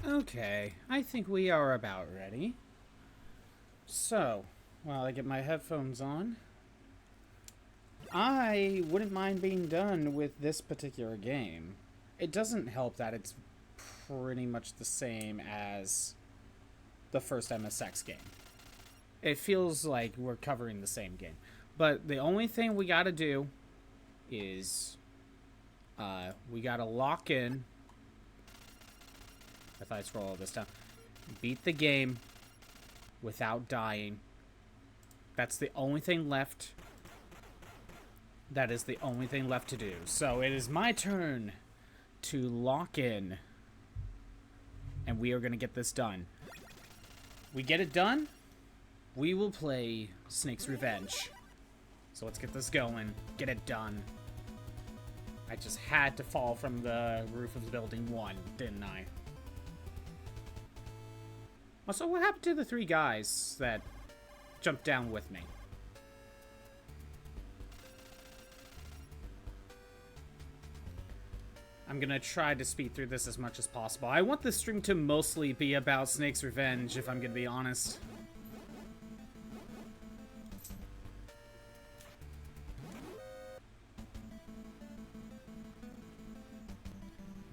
Okay, I think we are about ready. So, while I get my headphones on, I wouldn't mind being done with this particular game. It doesn't help that it's pretty much the same as the first MSX game. It feels like we're covering the same game. But the only thing we gotta do is we gotta lock in. If I scroll all this down, beat the game without dying. That's the only thing left. That is the only thing left to do. So it is my turn to lock in. And we are going to get this done. We get it done, we will play Snake's Revenge. So let's get this going. Get it done. I just had to fall from the roof of building 1, didn't I? Also, what happened to the 3 guys that jumped down with me? I'm gonna try to speed through this as much as possible. I want this stream to mostly be about Snake's Revenge, if I'm gonna be honest.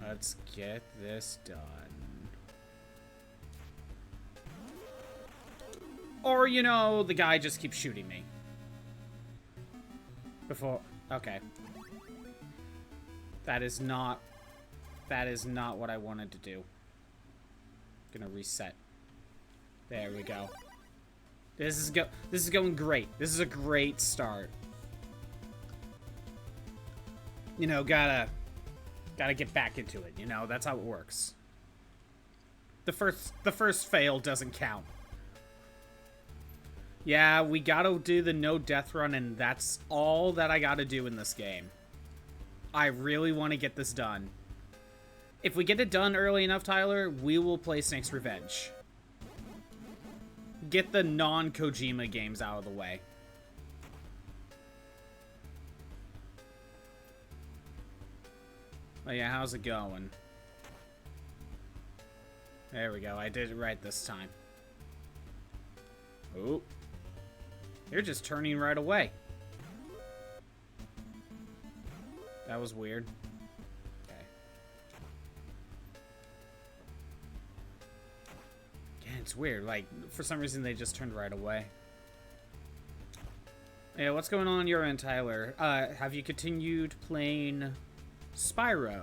Let's get this done. Or, you know, the guy just keeps shooting me. Before... Okay. That is not what I wanted to do. Gonna reset. There we go. This is going great. This is a great start. You know, gotta get back into it, you know? That's how it works. The first fail doesn't count. Yeah, we gotta do the no death run, and that's all that I gotta do in this game. I really want to get this done. If we get it done early enough, Tyler, we will play Snake's Revenge. Get the non-Kojima games out of the way. Oh yeah, how's it going? There we go, I did it right this time. Oh. You're just turning right away. That was weird. Okay. Again, it's weird. Like, for some reason, they just turned right away. Yeah, what's going on your end, Tyler? Have you continued playing Spyro?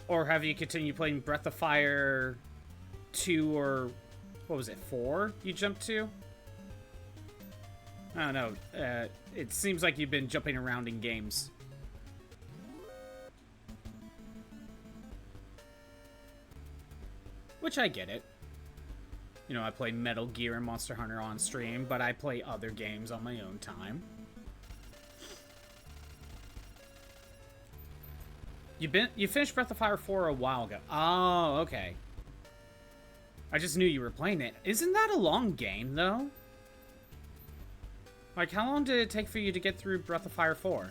Or have you continued playing Breath of Fire 2 or... What was it, 4 you jumped to? I don't know. It seems like you've been jumping around in games. Which I get it. You know, I play Metal Gear and Monster Hunter on stream, but I play other games on my own time. You finished Breath of Fire 4 a while ago. Oh, okay. I just knew you were playing it. Isn't that a long game, though? Like, how long did it take for you to get through Breath of Fire 4?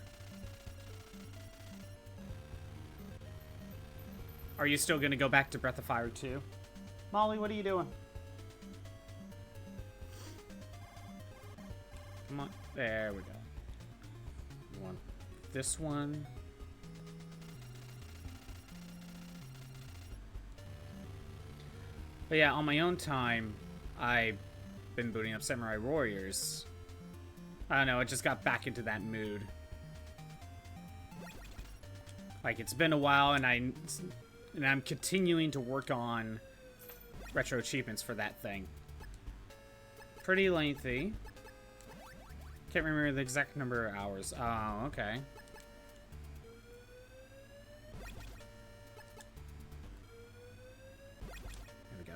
Are you still going to go back to Breath of Fire 2? Molly, what are you doing? Come on. There we go. You want this one? But yeah, on my own time, I've been booting up Samurai Warriors. I don't know, I just got back into that mood. Like, it's been a while, and I'm continuing to work on retro achievements for that thing. Pretty lengthy. Can't remember the exact number of hours. Oh, okay.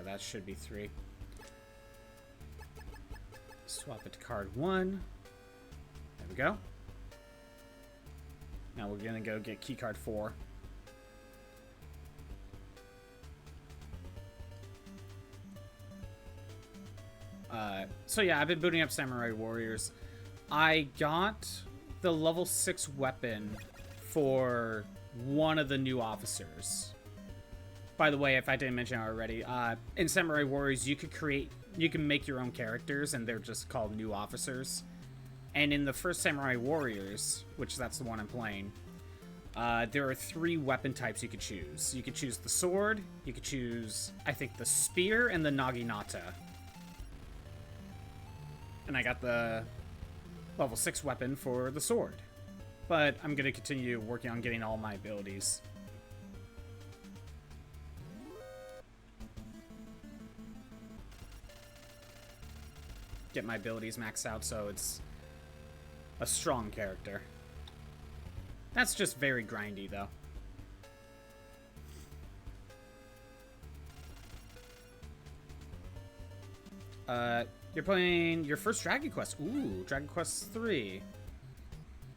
That should be 3. Swap it to card 1. There we go. Now we're gonna go get key card 4. So yeah, I've been booting up Samurai Warriors. I got the level 6 weapon for one of the new officers. By the way, if I didn't mention it already, in Samurai Warriors, you can make your own characters, and they're just called new officers. And in the first Samurai Warriors, which that's the one I'm playing, there are 3 weapon types you could choose. You could choose the sword, you could choose, I think, the spear, and the naginata. And I got the level 6 weapon for the sword. But I'm going to continue working on getting all my abilities. Get my abilities maxed out so it's a strong character. That's just very grindy, though. You're playing your first Dragon Quest. Ooh, Dragon Quest 3.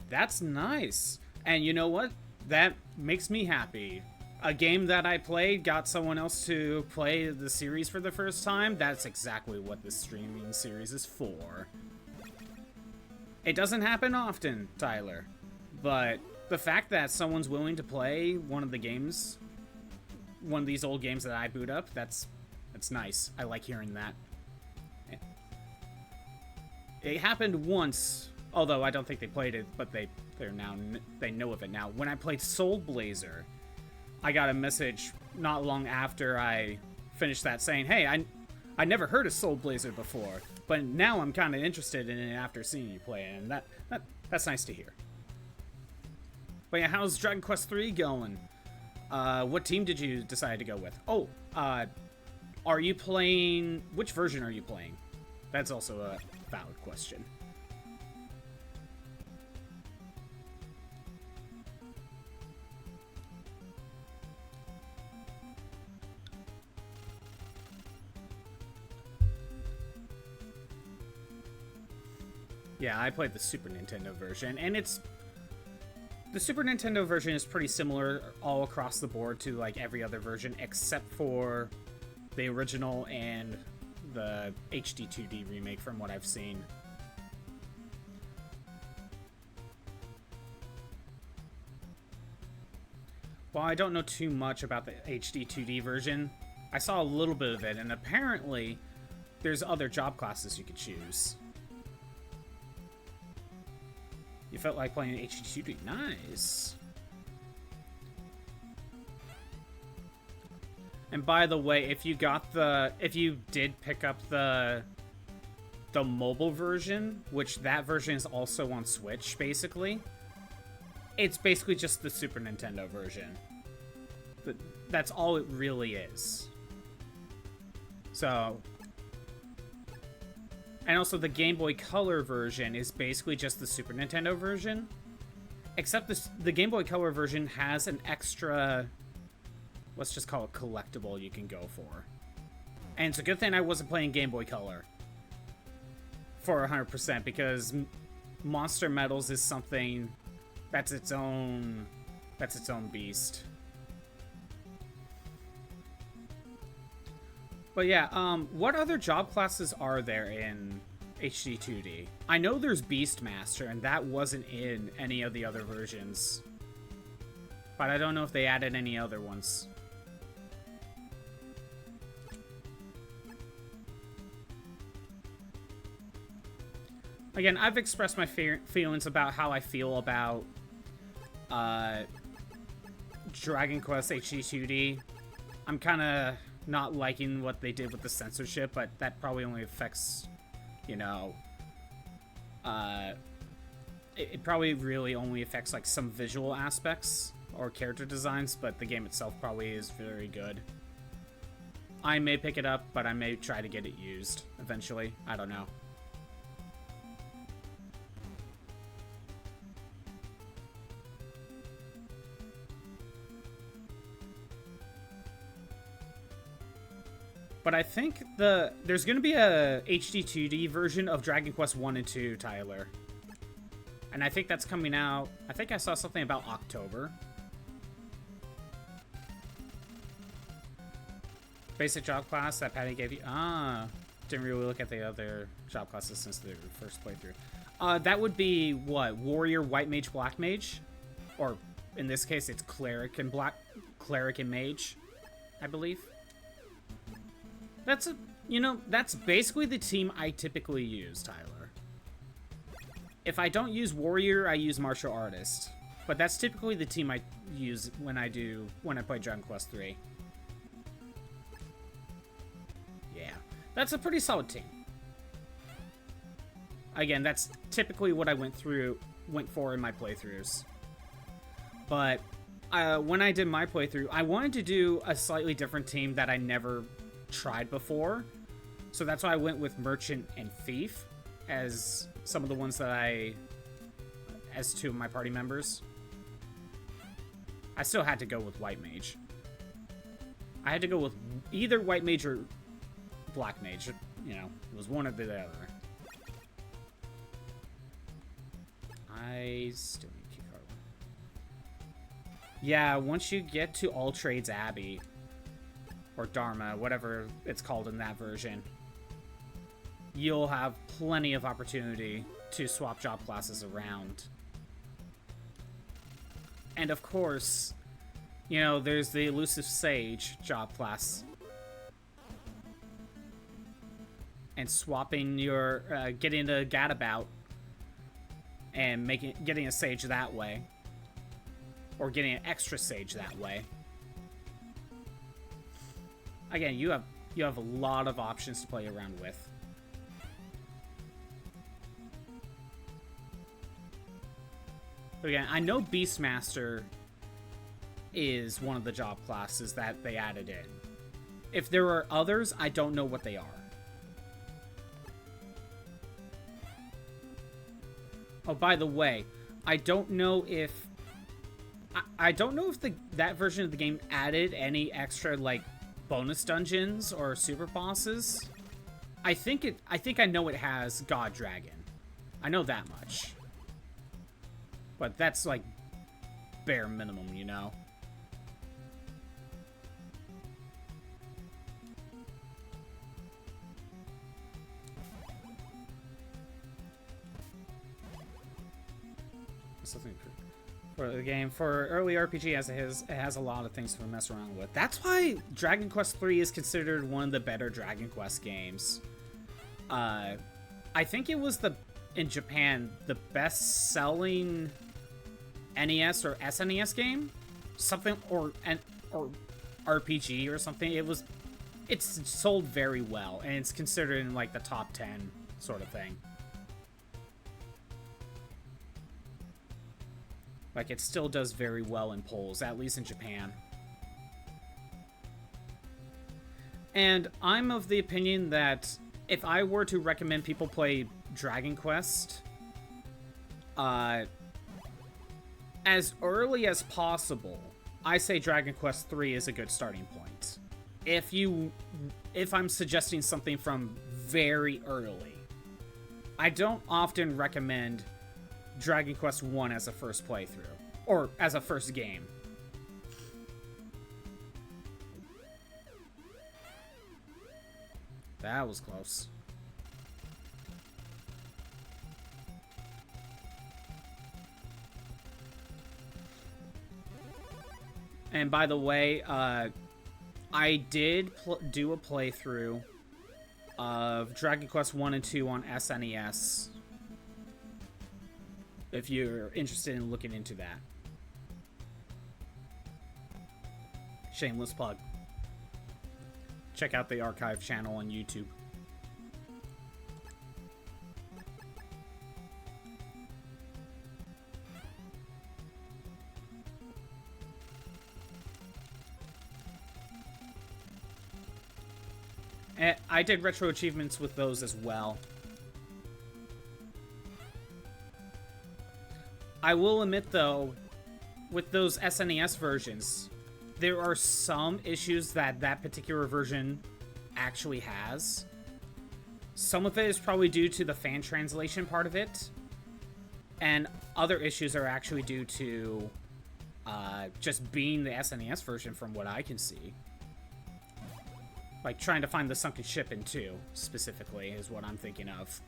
That's nice. And you know what? That makes me happy. A game that I played got someone else to play the series for the first time. That's exactly what this streaming series is for. It doesn't happen often, Tyler. But the fact that someone's willing to play one of the games, one of these old games that I boot up, that's nice. I like hearing that. It happened once, although I don't think they played it, but they know of it now. When I played Soul Blazer, I got a message not long after I finished that saying, "Hey, I never heard of Soul Blazer before, but now I'm kind of interested in it after seeing you play it," and that's nice to hear. But yeah, how's Dragon Quest 3 going? What team did you decide to go with? Oh, are you playing... Which version are you playing? That's also a valid question. Yeah, I played the Super Nintendo version, and the Super Nintendo version is pretty similar all across the board to like every other version, except for the original and the HD 2D remake from what I've seen. Well, I don't know too much about the HD 2D version. I saw a little bit of it, and apparently there's other job classes you could choose. You felt like playing HD 2D. Nice. And by the way, if you did pick up the mobile version, which that version is also on Switch, basically, it's basically just the Super Nintendo version. That's all it really is. So, and also the Game Boy Color version is basically just the Super Nintendo version, except the Game Boy Color version has an extra, let's just call it collectible, you can go for. And it's a good thing I wasn't playing Game Boy Color for 100%, because Monster Metals is something that's its own beast. But yeah, what other job classes are there in HD 2D? I know there's Beastmaster, and that wasn't in any of the other versions. But I don't know if they added any other ones. Again, I've expressed my feelings about how I feel about Dragon Quest HD 2D. I'm kind of not liking what they did with the censorship, but that probably only affects, you know, it probably really only affects like some visual aspects or character designs, but the game itself probably is very good. I may pick it up, but I may try to get it used eventually. I don't know. But I think there's going to be a HD 2D version of Dragon Quest 1 and 2, Tyler. And I think that's coming out... I think I saw something about October. Basic job class that Patty gave you? Ah, didn't really look at the other job classes since the first playthrough. That would be, what? Warrior, White Mage, Black Mage? Or in this case, it's Cleric and Mage, I believe. That's that's basically the team I typically use, Tyler. If I don't use Warrior, I use Martial Artist. But that's typically the team I use when I play Dragon Quest III. Yeah, that's a pretty solid team. Again, that's typically what I went for in my playthroughs. But when I did my playthrough, I wanted to do a slightly different team that I never tried before. So that's why I went with Merchant and Thief as some of the ones that as two of my party members. I still had to go with White Mage. I had to go with either White Mage or Black Mage. You know, it was one or the other. I still need key card one. Yeah, once you get to All Trades Abbey, or Dharma, whatever it's called in that version, you'll have plenty of opportunity to swap job classes around. And of course, you know, there's the Elusive Sage job class. And swapping your, getting a Gadabout and getting a Sage that way. Or getting an extra Sage that way. Again, you have a lot of options to play around with. Again, I know Beastmaster is one of the job classes that they added in. If there are others, I don't know what they are. Oh, by the way, I don't know if that version of the game added any extra like bonus dungeons or super bosses. I think I know it has God Dragon. I know that much. But that's like bare minimum, you know. Something for the game, for early RPG, as it has a lot of things to mess around with. That's why Dragon Quest III is considered one of the better Dragon Quest games. I think it was in Japan the best-selling NES or SNES game, something or RPG or something. It's sold very well, and it's considered in like the top 10 sort of thing. Like, it still does very well in polls, at least in Japan. And I'm of the opinion that if I were to recommend people play Dragon Quest, as early as possible, I say Dragon Quest III is a good starting point. If I'm suggesting something from very early, I don't often recommend Dragon Quest I as a first playthrough, or as a first game. That was close. And by the way, I did do a playthrough of Dragon Quest 1 and 2 on SNES. If you're interested in looking into that. Shameless plug. Check out the archive channel on YouTube. I did retro achievements with those as well. I will admit, though, with those SNES versions, there are some issues that particular version actually has. Some of it is probably due to the fan translation part of it, and other issues are actually due to just being the SNES version from what I can see. Like, trying to find the sunken ship in 2, specifically, is what I'm thinking of.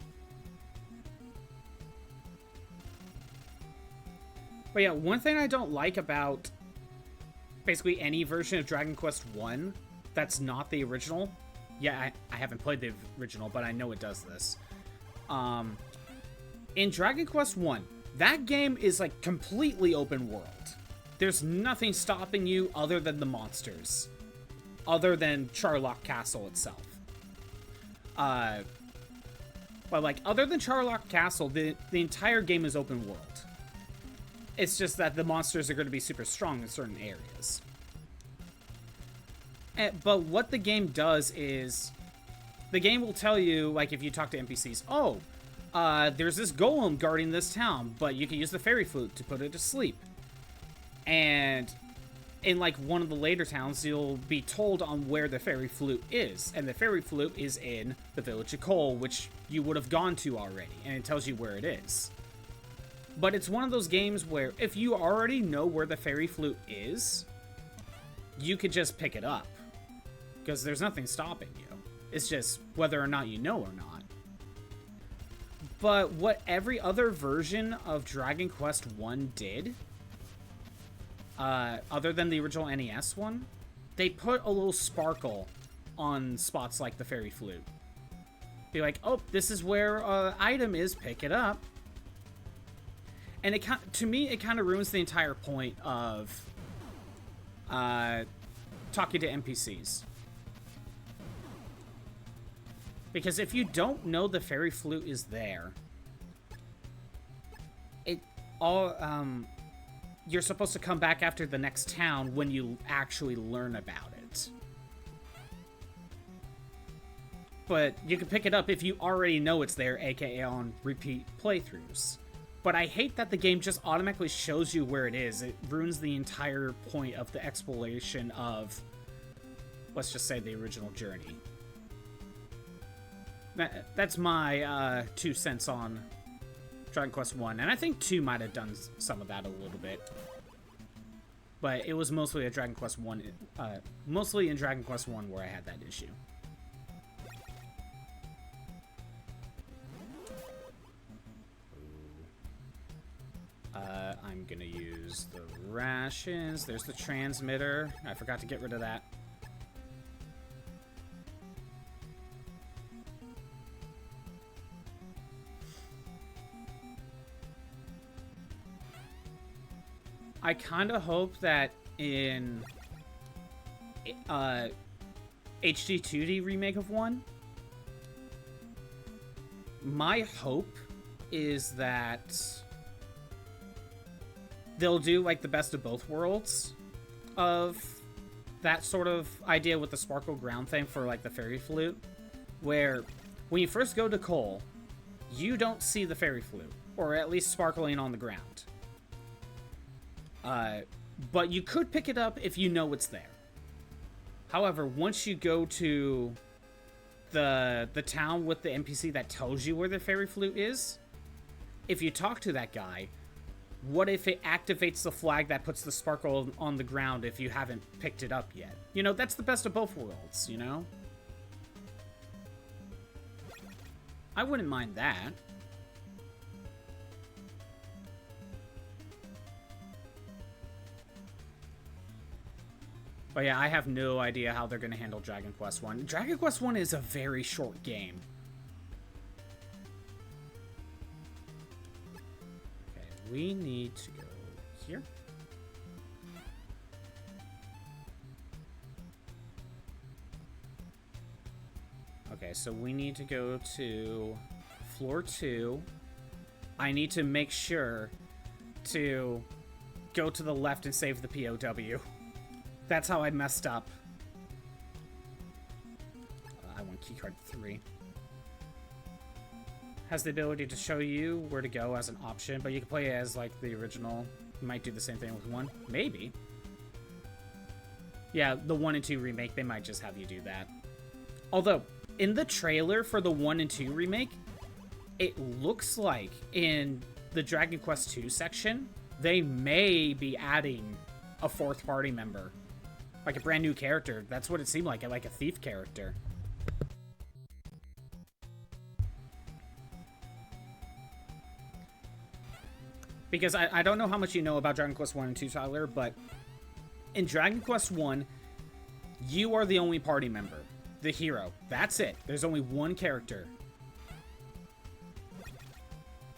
But yeah, one thing I don't like about basically any version of Dragon Quest 1 that's not the original. Yeah, I haven't played the original, but I know it does this. In Dragon Quest 1, that game is like completely open world. There's nothing stopping you other than the monsters. Other than Charlock Castle itself. But like, other than Charlock Castle, the entire game is open world. It's just that the monsters are going to be super strong in certain areas. But what the game does is, the game will tell you, like, if you talk to NPCs, oh, there's this golem guarding this town, but you can use the fairy flute to put it to sleep. And in, like, one of the later towns, you'll be told on where the fairy flute is. And the fairy flute is in the village of Cole, which you would have gone to already. And it tells you where it is. But it's one of those games where if you already know where the fairy flute is, you could just pick it up. Because there's nothing stopping you. It's just whether or not you know or not. But what every other version of Dragon Quest 1 did, other than the original NES one, they put a little sparkle on spots like the fairy flute. Be like, oh, this is where an item is, pick it up. And it to me, it kind of ruins the entire point of talking to NPCs. Because if you don't know the fairy flute is there, you're supposed to come back after the next town when you actually learn about it. But you can pick it up if you already know it's there, aka on repeat playthroughs. But I hate that the game just automatically shows you where it is. It ruins the entire point of the exploration of, let's just say, the original journey. That's my 2 cents on Dragon Quest 1. And I think 2 might have done some of that a little bit. But it was mostly a Dragon Quest 1, mostly in Dragon Quest 1 where I had that issue. I'm gonna use the rations. There's the transmitter. I forgot to get rid of that. I kind of hope that in HD 2D remake of 1, my hope is that they'll do like the best of both worlds of that sort of idea with the sparkle ground thing for like the fairy flute, where when you first go to Cole, you don't see the fairy flute, or at least sparkling on the ground. But you could pick it up if you know it's there. However, once you go to the town with the NPC that tells you where the fairy flute is, if you talk to that guy, what if it activates the flag that puts the sparkle on the ground if you haven't picked it up yet? You know, that's the best of both worlds, you know? I wouldn't mind that. But yeah, I have no idea how they're going to handle Dragon Quest 1. Dragon Quest 1 is a very short game. Okay, we need to go here. Okay, so we need to go to floor 2. I need to make sure to go to the left and save the POW. That's how I messed up. I want keycard 3. Has the ability to show you where to go as an option, but you can play it as like the original. You might do the same thing with 1. Maybe. Yeah, the 1 and 2 remake, they might just have you do that. Although, in the trailer for the 1 and 2 remake, it looks like in the Dragon Quest 2 section, they may be adding a 4th party member. Like a brand new character. That's what it seemed like a thief character. Because I don't know how much you know about Dragon Quest 1 and 2, Tyler, but in Dragon Quest 1, you are the only party member. The hero. That's it. There's only one character.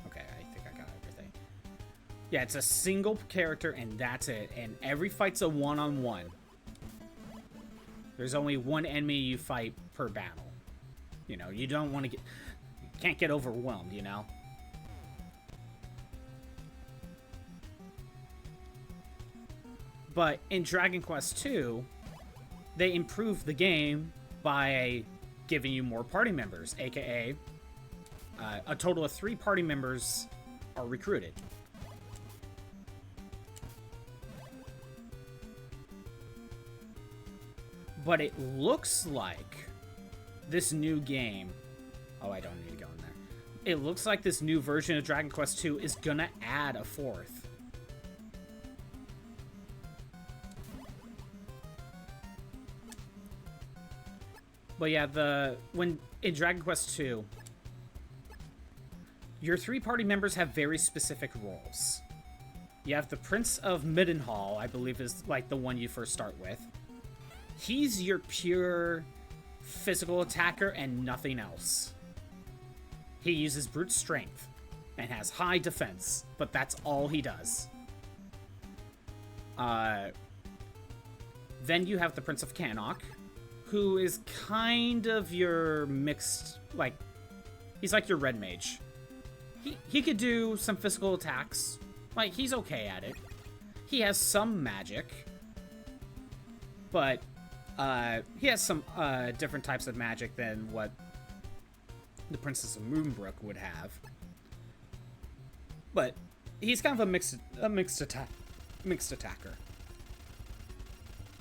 Okay, I think I got everything. Yeah, it's a single character, and that's it. And every fight's a one-on-one. There's only one enemy you fight per battle. You know, you don't want to get... You can't get overwhelmed, you know? But in Dragon Quest II, they improved the game by giving you more party members, aka a total of 3 party members are recruited. But it looks like this new game... Oh, I don't need to go in there. It looks like this new version of Dragon Quest II is gonna add a 4th. But yeah, when in Dragon Quest II, your 3 party members have very specific roles. You have the Prince of Middenhall, I believe is like the one you first start with. He's your pure physical attacker and nothing else. He uses brute strength and has high defense, but that's all he does. Then you have the Prince of Cannock, who is kind of your mixed, like, he's like your red mage. He could do some physical attacks. Like, he's okay at it. He has some magic. But, he has some, different types of magic than what the Princess of Moonbrook would have. But, he's kind of a mixed attacker.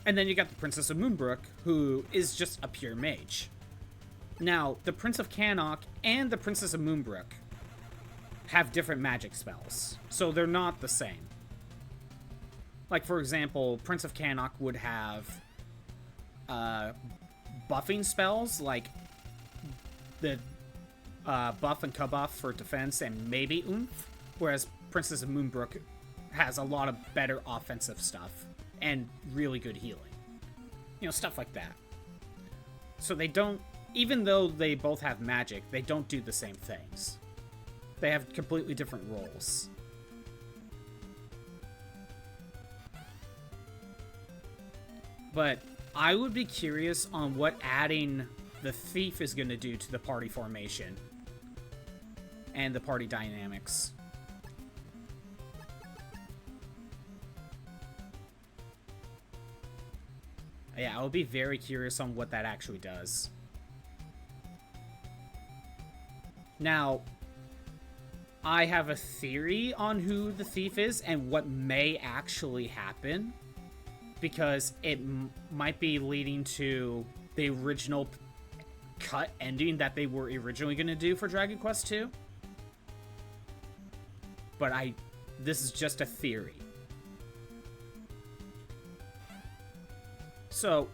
And then you got the Princess of Moonbrook, who is just a pure mage. Now, the Prince of Cannock and the Princess of Moonbrook have different magic spells, so they're not the same. Like, for example, Prince of Cannock would have buffing spells, like the buff and kabuff for defense and maybe oomph, whereas Princess of Moonbrook has a lot of better offensive stuff and really good healing. You know, stuff like that. So they don't, even though they both have magic, they don't do the same things. They have completely different roles. But I would be curious on what adding the thief is going to do to the party formation and the party dynamics. Yeah, I will be very curious on what that actually does. Now, I have a theory on who the thief is and what may actually happen, because it might be leading to the original cut ending that they were originally going to do for Dragon Quest II. But this is just a theory. So,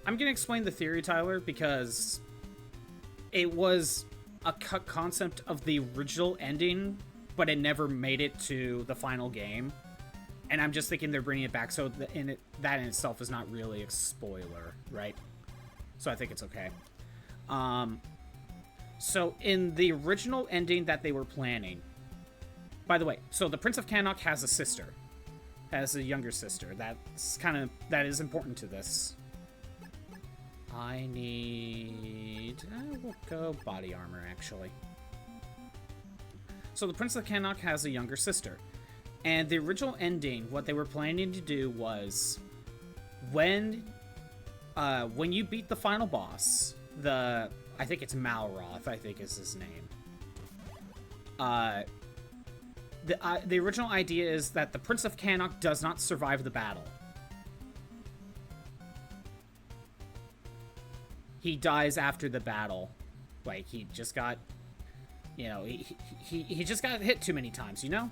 I'm going to explain the theory, Tyler, because it was a cut concept of the original ending, but it never made it to the final game. And I'm just thinking they're bringing it back, so that in itself is not really a spoiler, right? So I think it's okay. So in the original ending that they were planning... By the way, so the Prince of Cannock has a sister. Has a younger sister. That is important to this. I will go body armor, actually. So the Prince of Cannock has a younger sister. And the original ending, what they were planning to do was, when you beat the final boss, I think it's Malroth, I think is his name. The original idea is that the Prince of Cannock does not survive the battle. He dies after the battle. Like, he just got, you know, he just got hit too many times, you know?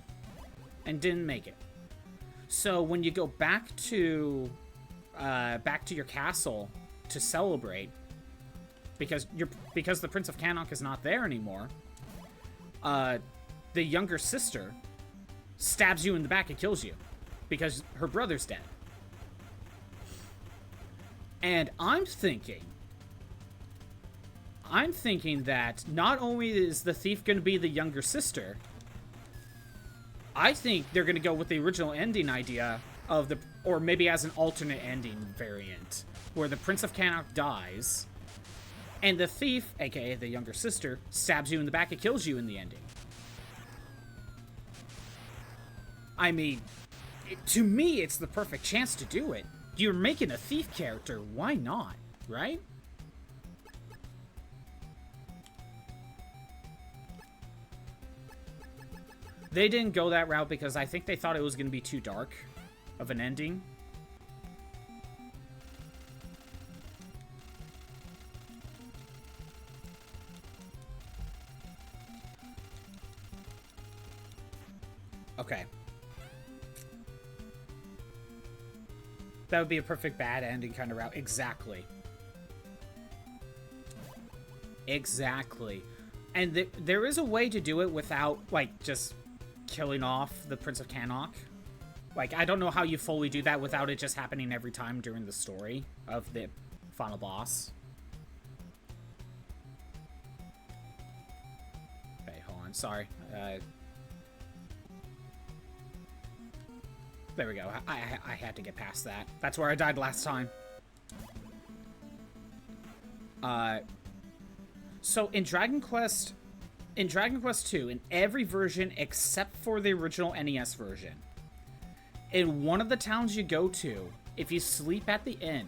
And didn't make it. So when you go back to your castle to celebrate, because the Prince of Cannock is not there anymore, the younger sister stabs you in the back and kills you because her brother's dead. And I'm thinking that not only is the thief going to be the younger sister, I think they're going to go with the original ending idea of the, or maybe as an alternate ending variant, where the Prince of Canuck dies, and the thief, aka the younger sister, stabs you in the back and kills you in the ending. I mean, to me, it's the perfect chance to do it. You're making a thief character, why not, right? They didn't go that route because I think they thought it was going to be too dark of an ending. Okay. That would be a perfect bad ending kind of route. Exactly. Exactly. And there is a way to do it without, like, just killing off the Prince of Canuck. Like, I don't know how you fully do that without it just happening every time during the story of the final boss. Okay, hold on. Sorry. There we go. I had to get past that. That's where I died last time. So in Dragon Quest 2, in every version except for the original NES version, in one of the towns you go to, if you sleep at the inn,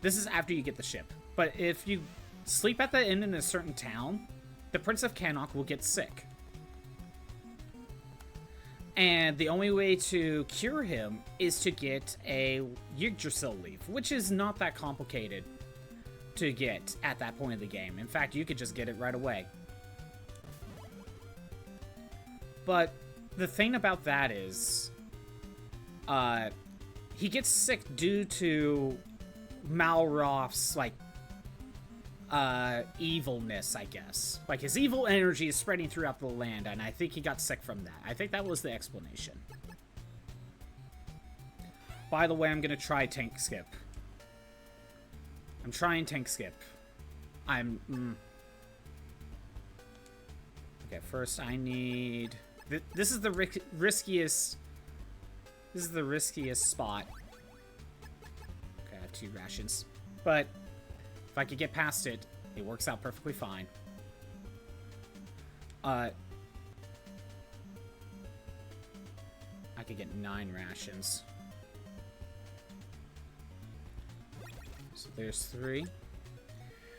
this is after you get the ship, but if you sleep at the inn in a certain town, the Prince of Canuck will get sick. And the only way to cure him is to get a Yggdrasil leaf, which is not that complicated to get at that point of the game. In fact, you could just get it right away. But the thing about that is, he gets sick due to Malroth's, like, evilness, I guess. Like, his evil energy is spreading throughout the land, and I think he got sick from that. I think that was the explanation. By the way, I'm gonna try tank skip. I'm trying tank skip. Okay, first I need... This is the riskiest... This is the riskiest spot. Okay, I have 2 rations. But if I could get past it, it works out perfectly fine. I could get 9 rations. So there's 3.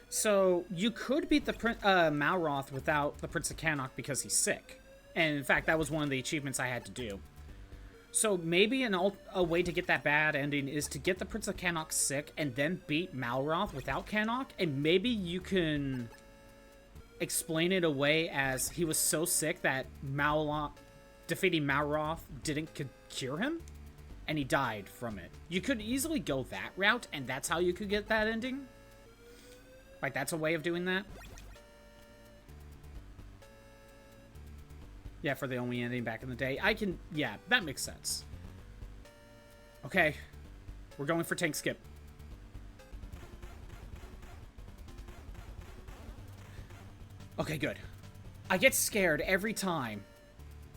So you could beat the Malroth without the Prince of Canuck because he's sick. And in fact, that was one of the achievements I had to do. So maybe a way to get that bad ending is to get the Prince of Canuck sick and then beat Malroth without Canuck, and maybe you can explain it away as he was so sick that defeating Malroth didn't cure him, and he died from it. You could easily go that route, and that's how you could get that ending. Like, that's a way of doing that. Yeah, for the only ending back in the day. Yeah, that makes sense. Okay. We're going for tank skip. Okay, good. I get scared every time.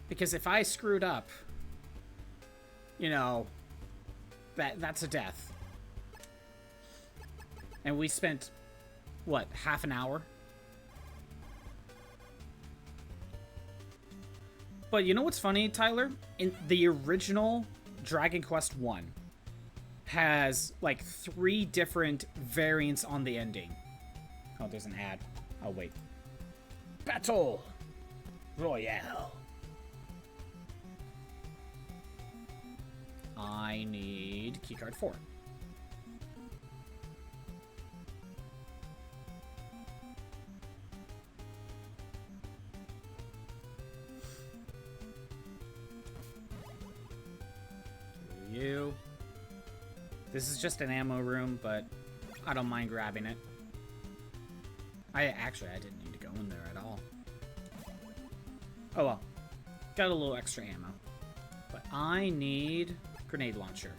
Because if I screwed up, you know, that's a death. And we spent, what, half an hour? But you know what's funny, Tyler? In the original Dragon Quest 1 has like 3 different variants on the ending. Oh, there's an ad. Oh, wait. Battle Royale. I need keycard 4. You. This is just an ammo room, but I don't mind grabbing it. I didn't need to go in there at all. Oh well. Got a little extra ammo. But I need grenade launcher.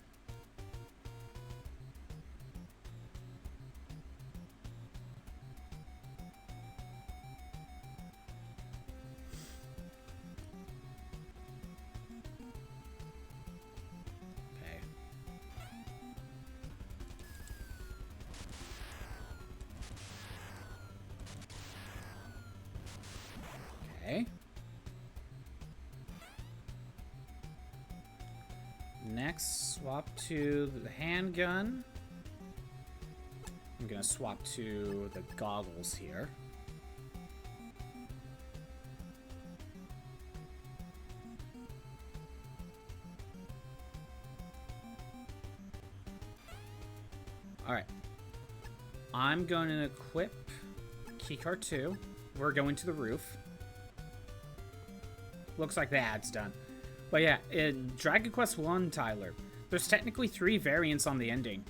Okay. Next, swap to the handgun. I'm gonna swap to the goggles here. Alright. I'm going to equip keycard 2. We're going to the roof. Looks like the ad's done. But yeah, in Dragon Quest 1, Tyler, there's technically 3 variants on the ending.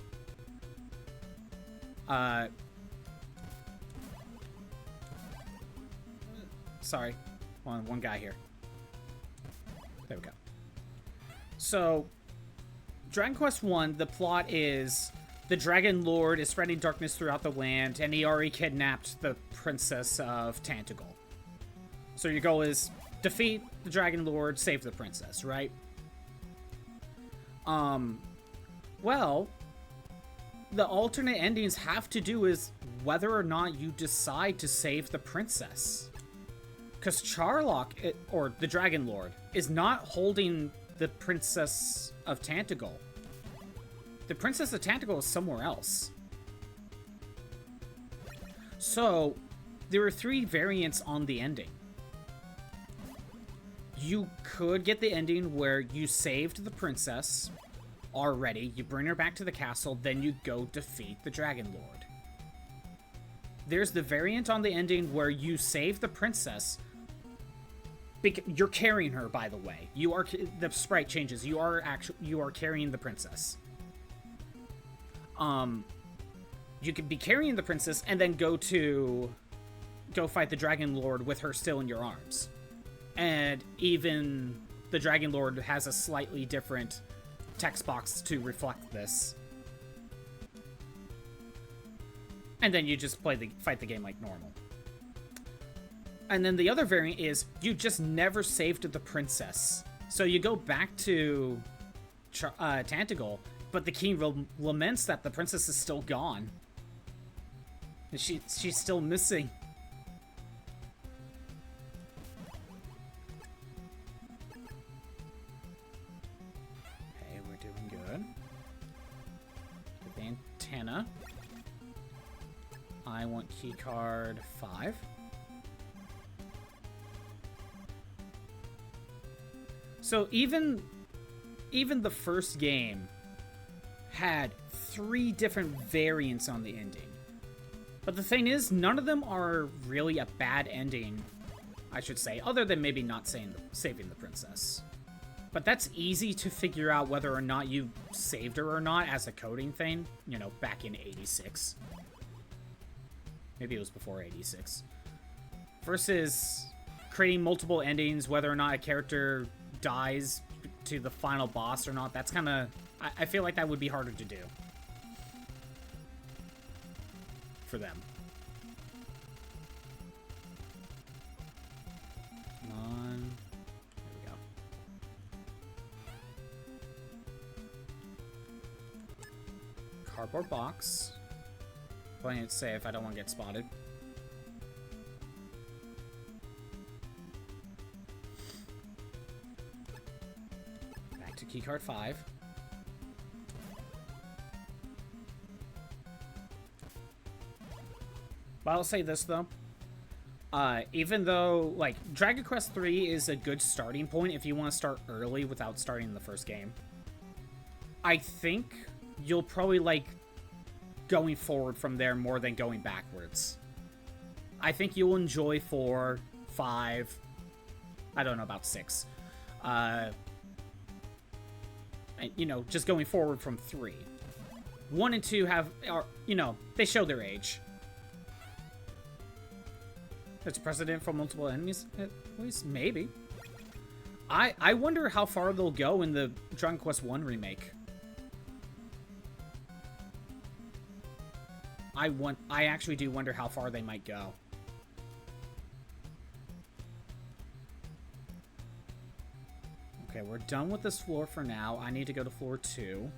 Sorry. One guy here. There we go. So, Dragon Quest 1, the plot is the Dragon Lord is spreading darkness throughout the land, and he already kidnapped the Princess of Tantagal. So your goal is defeat the Dragon Lord, save the princess, right? Well, the alternate endings have to do with whether or not you decide to save the princess. Because Charlock, or the Dragon Lord, is not holding the Princess of Tantagal. The Princess of Tantagal is somewhere else. So, there are 3 variants on the ending. You could get the ending where you saved the princess already, you bring her back to the castle, then you go defeat the Dragon Lord. There's the variant on the ending where you save the princess. You're carrying her, by the way. The sprite changes. You are carrying the princess. You could be carrying the princess and then go fight the Dragon Lord with her still in your arms. And even the Dragon Lord has a slightly different text box to reflect this. And then you just fight the game like normal. And then the other variant is you just never saved the princess. So you go back to Tantagal, but the king laments that the princess is still gone. And she's still missing. Okay, we're doing good. Get the antenna. I want keycard 5. So even the first game had 3 different variants on the ending. But the thing is, none of them are really a bad ending, I should say, other than maybe not saving the princess. But that's easy to figure out whether or not you saved her or not as a coding thing, you know, back in 86. Maybe it was before 86. Versus creating multiple endings, whether or not a character dies to the final boss or not, that's kind of... I feel like that would be harder to do. For them. Come on. There we go. Cardboard box. Playing it safe, I don't want to get spotted. Back to keycard 5. But I'll say this, though. Even though, like, Dragon Quest 3 is a good starting point if you want to start early without starting the first game, I think you'll probably like going forward from there more than going backwards. I think you'll enjoy 4, 5, I don't know about 6. And, you know, just going forward from 3. 1 and 2 they show their age. It's precedent for multiple enemies. At least maybe. I wonder how far they'll go in the Dragon Quest 1 remake. I actually do wonder how far they might go. Okay, we're done with this floor for now. I need to go to floor 2.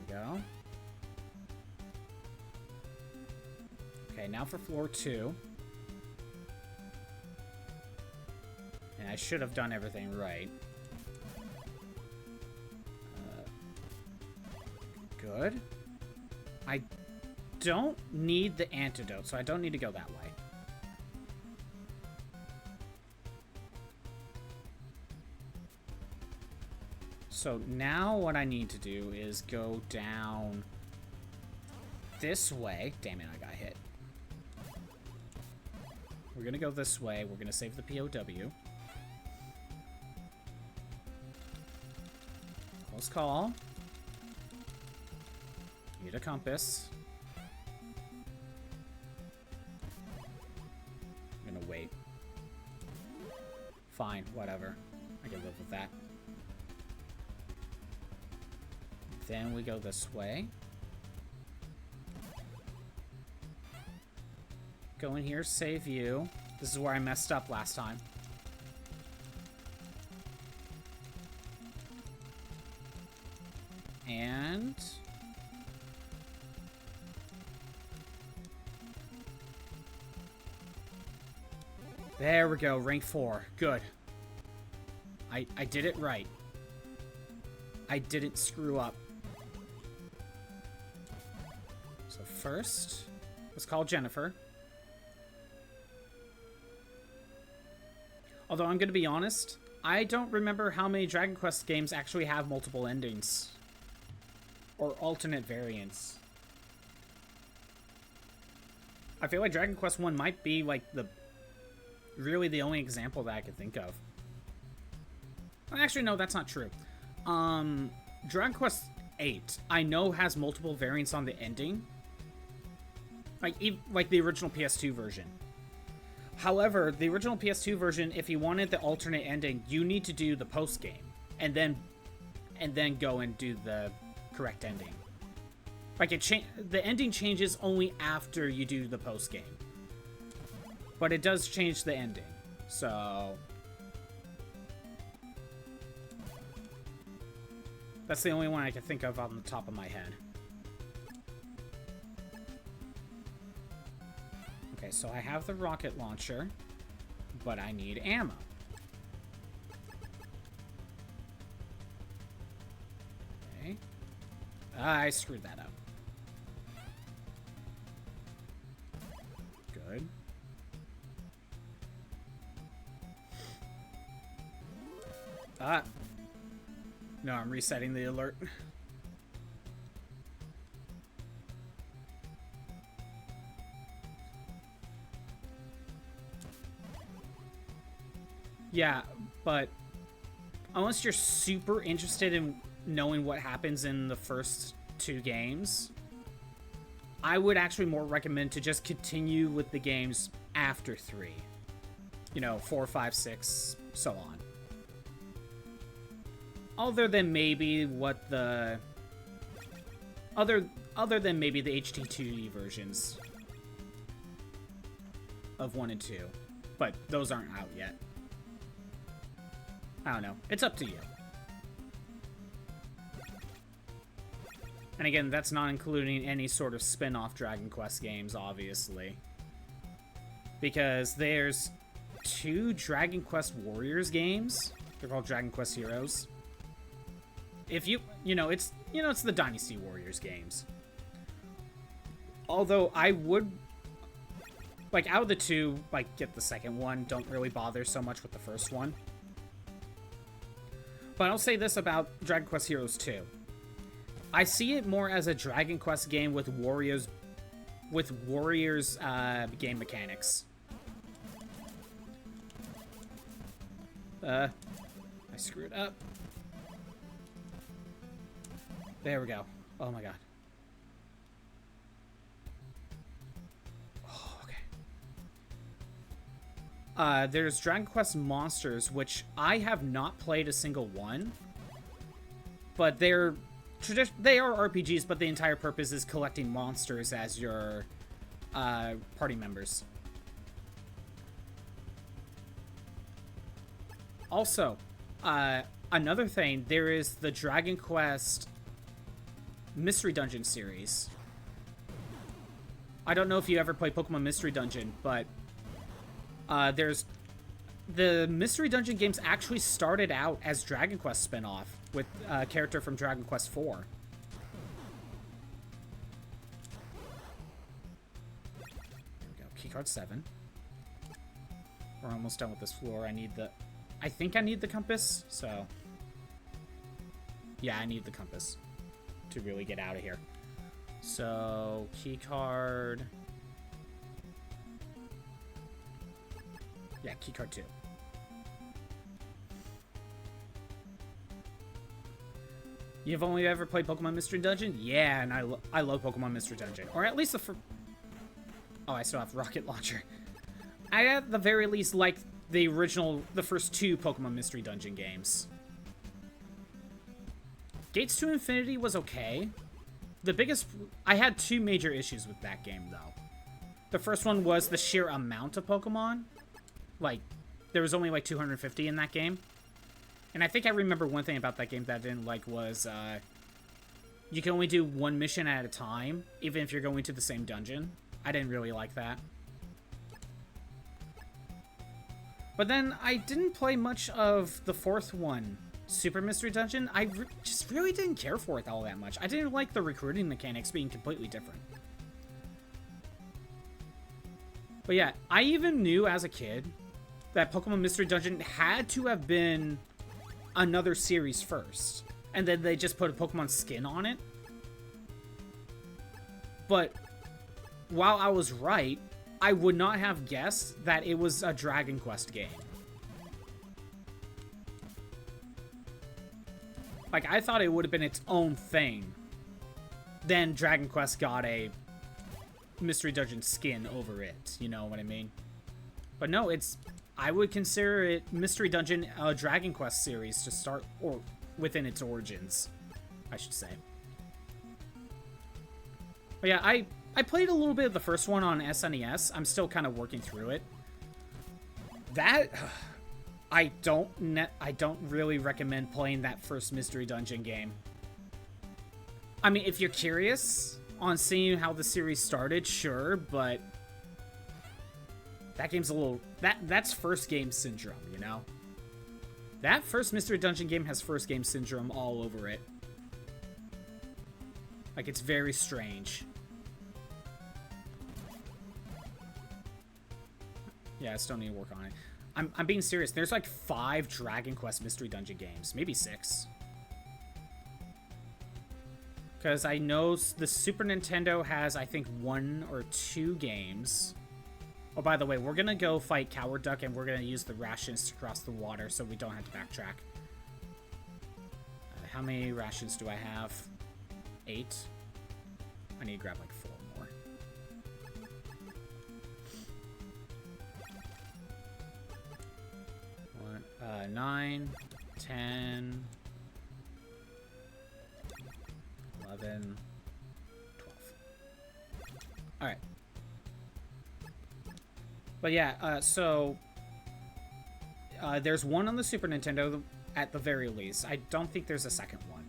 Go. Okay, now for floor 2. And I should have done everything right. Good. I don't need the antidote, so I don't need to go that way. So now what I need to do is go down this way. Damn it, I got hit. We're gonna go this way. We're gonna save the POW. Close call. Need a compass. I'm gonna wait. Fine, whatever. I can live with that. Then we go this way. Go in here, save you. This is where I messed up last time. And... there we go, rank 4. Good. I did it right. I didn't screw up. So first, let's call Jennifer. Although I'm going to be honest, I don't remember how many Dragon Quest games actually have multiple endings. Or alternate variants. I feel like Dragon Quest 1 might be like really the only example that I could think of. Actually, no, that's not true. Dragon Quest 8, I know has multiple variants on the ending. Like the original PS2 version. However, the original PS2 version, if you wanted the alternate ending, you need to do the post game. And then go and do the correct ending. Like the ending changes only after you do the post game. But it does change the ending. So that's the only one I can think of on the top of my head. Okay, so I have the rocket launcher, but I need ammo. Okay. I screwed that up. Good. No, I'm resetting the alert. Yeah, but unless you're super interested in knowing what happens in the first 2 games, I would actually more recommend to just continue with the games after 3. You know, 4, 5, 6, so on. Other than maybe what the... Other than maybe the HD2D versions of 1 and 2. But those aren't out yet. I don't know. It's up to you. And again, that's not including any sort of spin-off Dragon Quest games, obviously. Because there's 2 Dragon Quest Warriors games. They're called Dragon Quest Heroes. If you know, it's the Dynasty Warriors games. Although I would, like, out of the 2, like, get the second one. Don't really bother so much with the first one. But I'll say this about Dragon Quest Heroes 2. I see it more as a Dragon Quest game with Warriors game mechanics. I screwed up. There we go. Oh my god. Oh, okay. There's Dragon Quest Monsters, which I have not played a single one. But they are RPGs, but the entire purpose is collecting monsters as your party members. Also, another thing, there is the Dragon Quest Mystery Dungeon series. I don't know if you ever played Pokemon Mystery Dungeon, but there's... The Mystery Dungeon games actually started out as Dragon Quest spin-off with a character from Dragon Quest IV. There we go. Keycard 7. We're almost done with this floor. I think I need the compass, so... Yeah, I need the compass to really get out of here. So, keycard... Yeah, keycard 2. You've only ever played Pokemon Mystery Dungeon? Yeah, and I love Pokemon Mystery Dungeon. Or at least the Oh, I still have Rocket Launcher. I at the very least like the first 2 Pokemon Mystery Dungeon games. Gates to Infinity was okay. I had 2 major issues with that game, though. The first one was the sheer amount of Pokemon. Like, there was only like 250 in that game. And I think I remember one thing about that game that I didn't like was, you can only do one mission at a time, even if you're going to the same dungeon. I didn't really like that. But then I didn't play much of the 4th one, Super Mystery Dungeon. I just really didn't care for it all that much. I didn't like the recruiting mechanics being completely different. But yeah, I even knew as a kid that Pokemon Mystery Dungeon had to have been another series first. And then they just put a Pokemon skin on it. But while I was right, I would not have guessed that it was a Dragon Quest game. Like, I thought it would have been its own thing. Then Dragon Quest got a Mystery Dungeon skin over it, you know what I mean? But no, I would consider it Mystery Dungeon a Dragon Quest series to start, or within its origins, I should say. But yeah, I played a little bit of the first one on SNES. I'm still kind of working through it. I don't really recommend playing that first Mystery Dungeon game. I mean, if you're curious on seeing how the series started, sure, but that game's a little... That's first game syndrome, you know? That first Mystery Dungeon game has first game syndrome all over it. Like, it's very strange. Yeah, I still need to work on it. I'm being serious. There's like 5 Dragon Quest Mystery Dungeon games. Maybe 6. Because I know the Super Nintendo has, I think, 1 or 2 games. Oh, by the way, we're going to go fight Coward Duck, and we're going to use the rations to cross the water so we don't have to backtrack. How many rations do I have? 8? I need to grab like 4 more. 9, 10, 11, 12. Alright. But yeah, there's one on the Super Nintendo at the very least. I don't think there's a second one.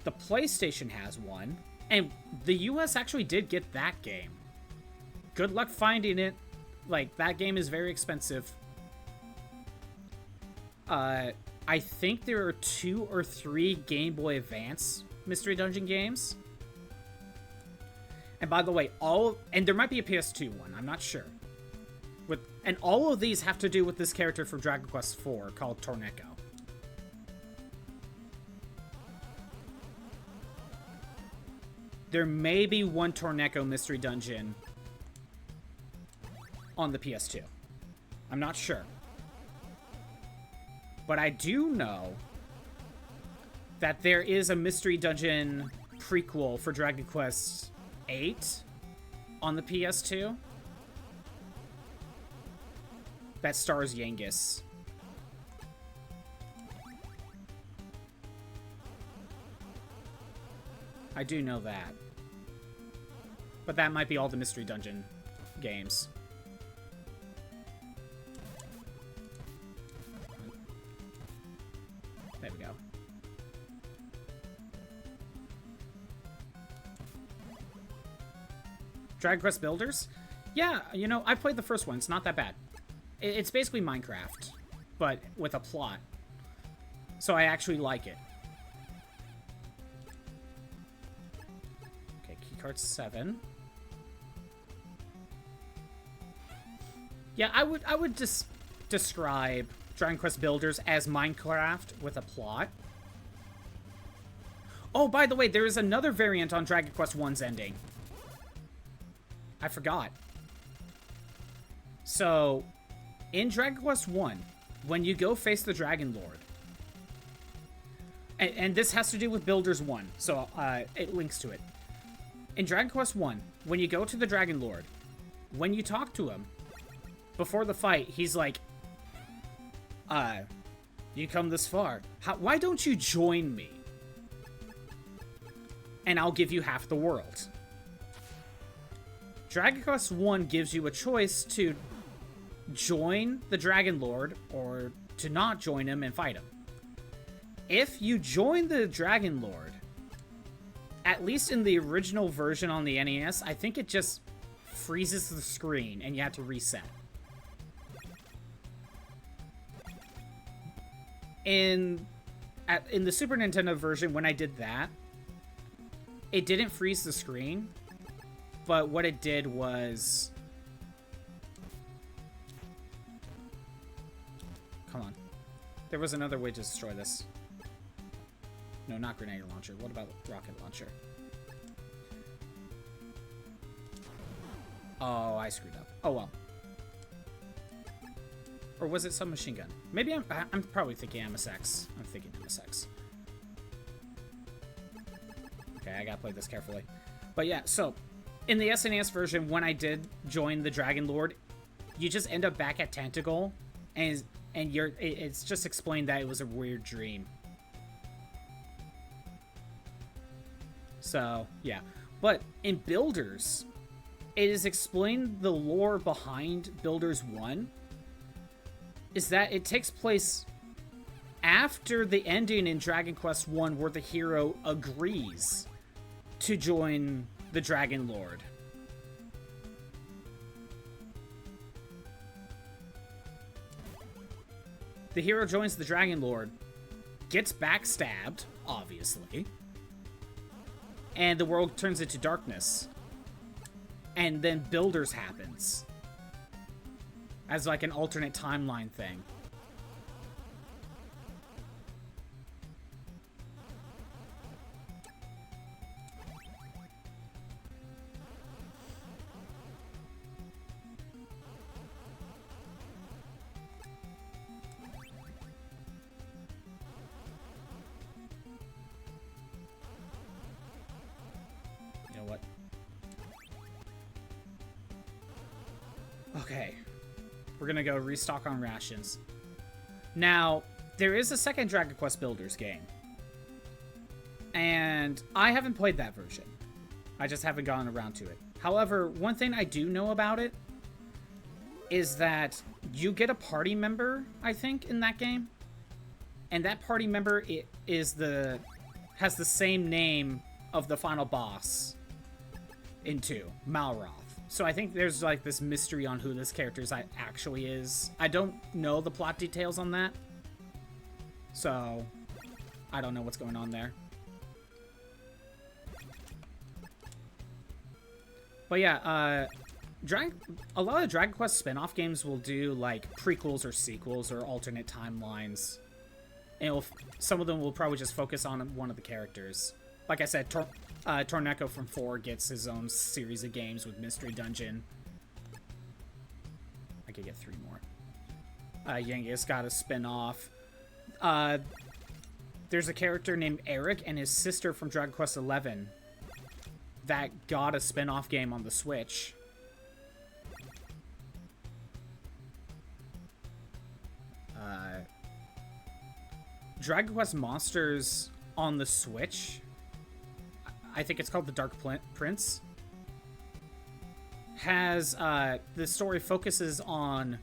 The PlayStation has one, and the US actually did get that game. Good luck finding it. Like, that game is very expensive. I think there are 2 or 3 Game Boy Advance Mystery Dungeon games. And by the way, and there might be a PS2 one, I'm not sure. And all of these have to do with this character from Dragon Quest IV called Torneko. There may be one Torneko Mystery Dungeon on the PS2. I'm not sure. But I do know that there is a Mystery Dungeon prequel for Dragon Quest VIII on the PS2 that stars Yangus. I do know that. But that might be all the Mystery Dungeon games. There we go. Dragon Quest Builders? Yeah, you know, I played the first one. It's not that bad. It's basically Minecraft, but with a plot. So I actually like it. Okay, keycard 7. Yeah, I would just describe Dragon Quest Builders as Minecraft with a plot. Oh, by the way, there is another variant on Dragon Quest 1's ending. I forgot. So, in Dragon Quest 1, when you go face the Dragon Lord, and this has to do with Builders 1, so it links to it. In Dragon Quest 1, when you go to the Dragon Lord, when you talk to him, before the fight, he's like, you come this far. Why don't you join me? And I'll give you half the world. Dragon Quest 1 gives you a choice to join the Dragon Lord or to not join him and fight him. If you join the Dragon Lord, at least in the original version on the NES, I think it just freezes the screen and you have to reset. In the Super Nintendo version, when I did that, it didn't freeze the screen, but what it did was... Come on. There was another way to destroy this. No, not grenade launcher. What about rocket launcher? Oh, I screwed up. Oh, well. Or was it submachine gun? Maybe I'm probably thinking MSX. I'm thinking MSX. Okay, I gotta play this carefully. But yeah, so in the SNES version, when I did join the Dragon Lord, you just end up back at Tentacle, and it's just explained that it was a weird dream. So yeah, but in Builders, it is explained the lore behind Builders 1 is that it takes place after the ending in Dragon Quest 1 where the hero agrees to join the Dragon Lord. The hero joins the Dragon Lord, gets backstabbed, obviously, and the world turns into darkness. And then Builders happens as like an alternate timeline thing. You know what? Okay. We're gonna go restock on rations. Now, there is a second Dragon Quest Builders game. And I haven't played that version. I just haven't gotten around to it. However, one thing I do know about it is that you get a party member, I think, in that game. And that party member has the same name of the final boss in 2, Malroth. So I think there's like this mystery on who this character actually is. I don't know the plot details on that. So I don't know what's going on there. But yeah, a lot of Dragon Quest spin-off games will do like prequels or sequels or alternate timelines. And some of them will probably just focus on one of the characters. Like I said, Torneko from 4 gets his own series of games with Mystery Dungeon. I could get 3 more. Yangus got a spin-off. there's a character named Eric and his sister from Dragon Quest XI that got a spin-off game on the Switch. Dragon Quest Monsters on the Switch, I think it's called The Dark Prince, has, the story focuses on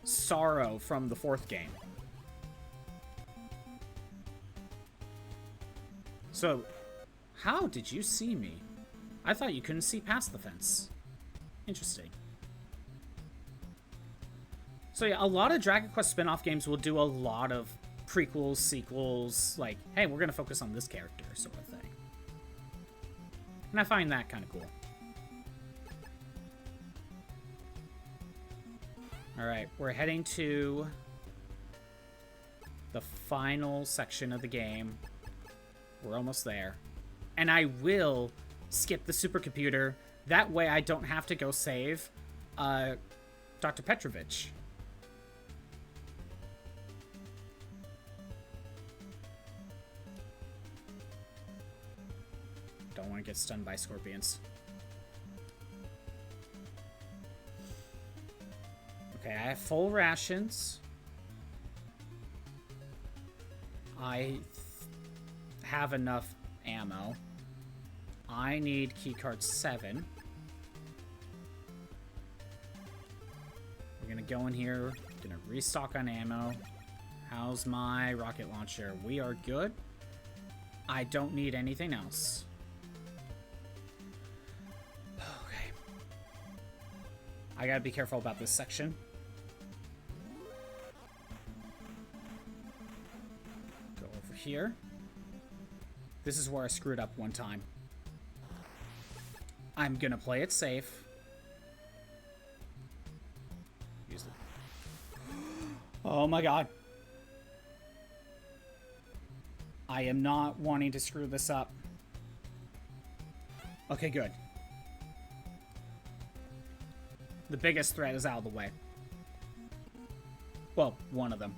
Sorrow from the 4th game. So, how did you see me? I thought you couldn't see past the fence. Interesting. So yeah, a lot of Dragon Quest spin-off games will do a lot of prequels, sequels, like, hey, we're gonna focus on this character, sort of thing. And I find that kind of cool. Alright, we're heading to the final section of the game. We're almost there. And I will skip the supercomputer. That way I don't have to go save Dr. Petrovich. Don't want to get stunned by scorpions. Okay, I have full rations. I have enough ammo. I need keycard 7. We're gonna go in here, gonna restock on ammo. How's my rocket launcher? We are good. I don't need anything else. Okay. I gotta be careful about this section. Go over here. This is where I screwed up one time. I'm gonna play it safe. Use it. Oh my god. I am not wanting to screw this up. Okay, good. The biggest threat is out of the way. Well, one of them.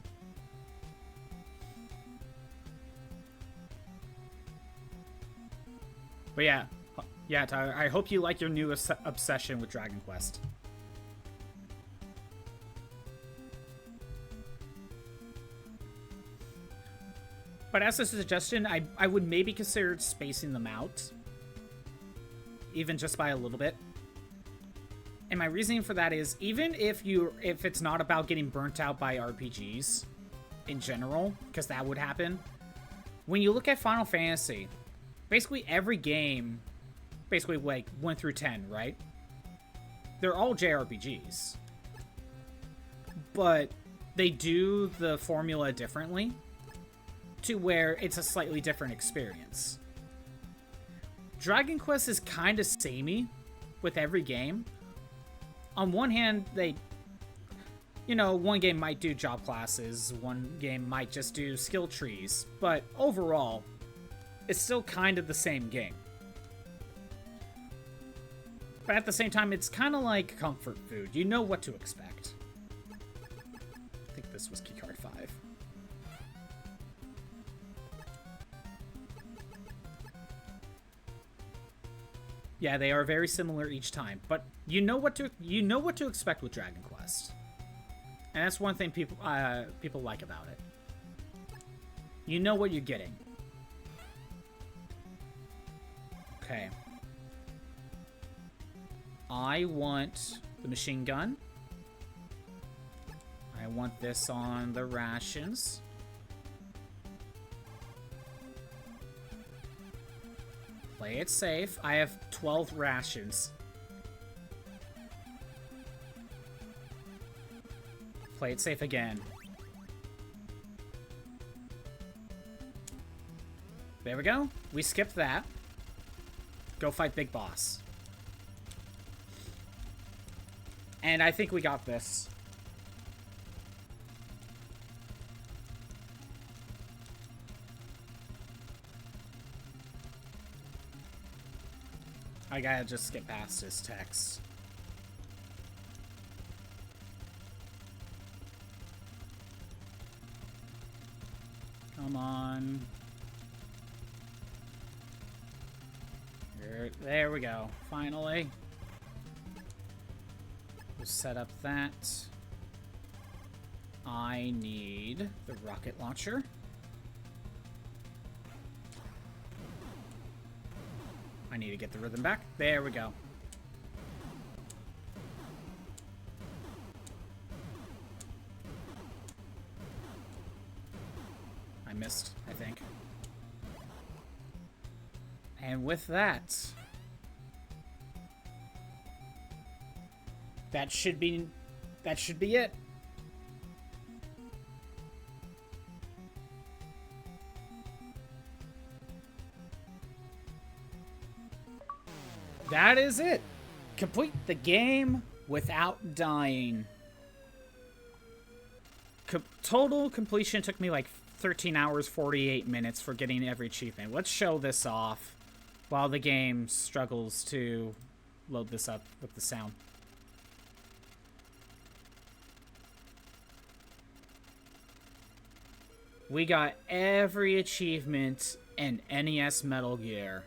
But yeah, Tyler, I hope you like your new obsession with Dragon Quest. But as a suggestion, I would maybe consider spacing them out. Even just by a little bit. And my reasoning for that is, even if it's not about getting burnt out by RPGs in general, because that would happen, when you look at Final Fantasy, basically every game, basically like 1 through 10, right? They're all JRPGs. But they do the formula differently to where it's a slightly different experience. Dragon Quest is kind of samey with every game. On one hand, one game might do job classes, one game might just do skill trees, but overall, it's still kind of the same game. But at the same time, it's kind of like comfort food. You know what to expect. I think this was keycard 5. Yeah, they are very similar each time, but you know what to expect with Dragon Quest, and that's one thing people like about it. You know what you're getting. Okay. I want the machine gun. I want this on the rations. Play it safe. I have 12 rations. Play it safe again. There we go. We skipped that. Go fight Big Boss. And I think we got this. I gotta just skip past his text. Come on. There we go. Finally. We'll set up that. I need the rocket launcher. I need to get the rhythm back. There we go. I missed, I think. And with that, that should be it. That is it. Complete the game without dying. Total completion took me like 13 hours, 48 minutes for getting every achievement. Let's show this off while the game struggles to load this up with the sound. We got every achievement in NES Metal Gear.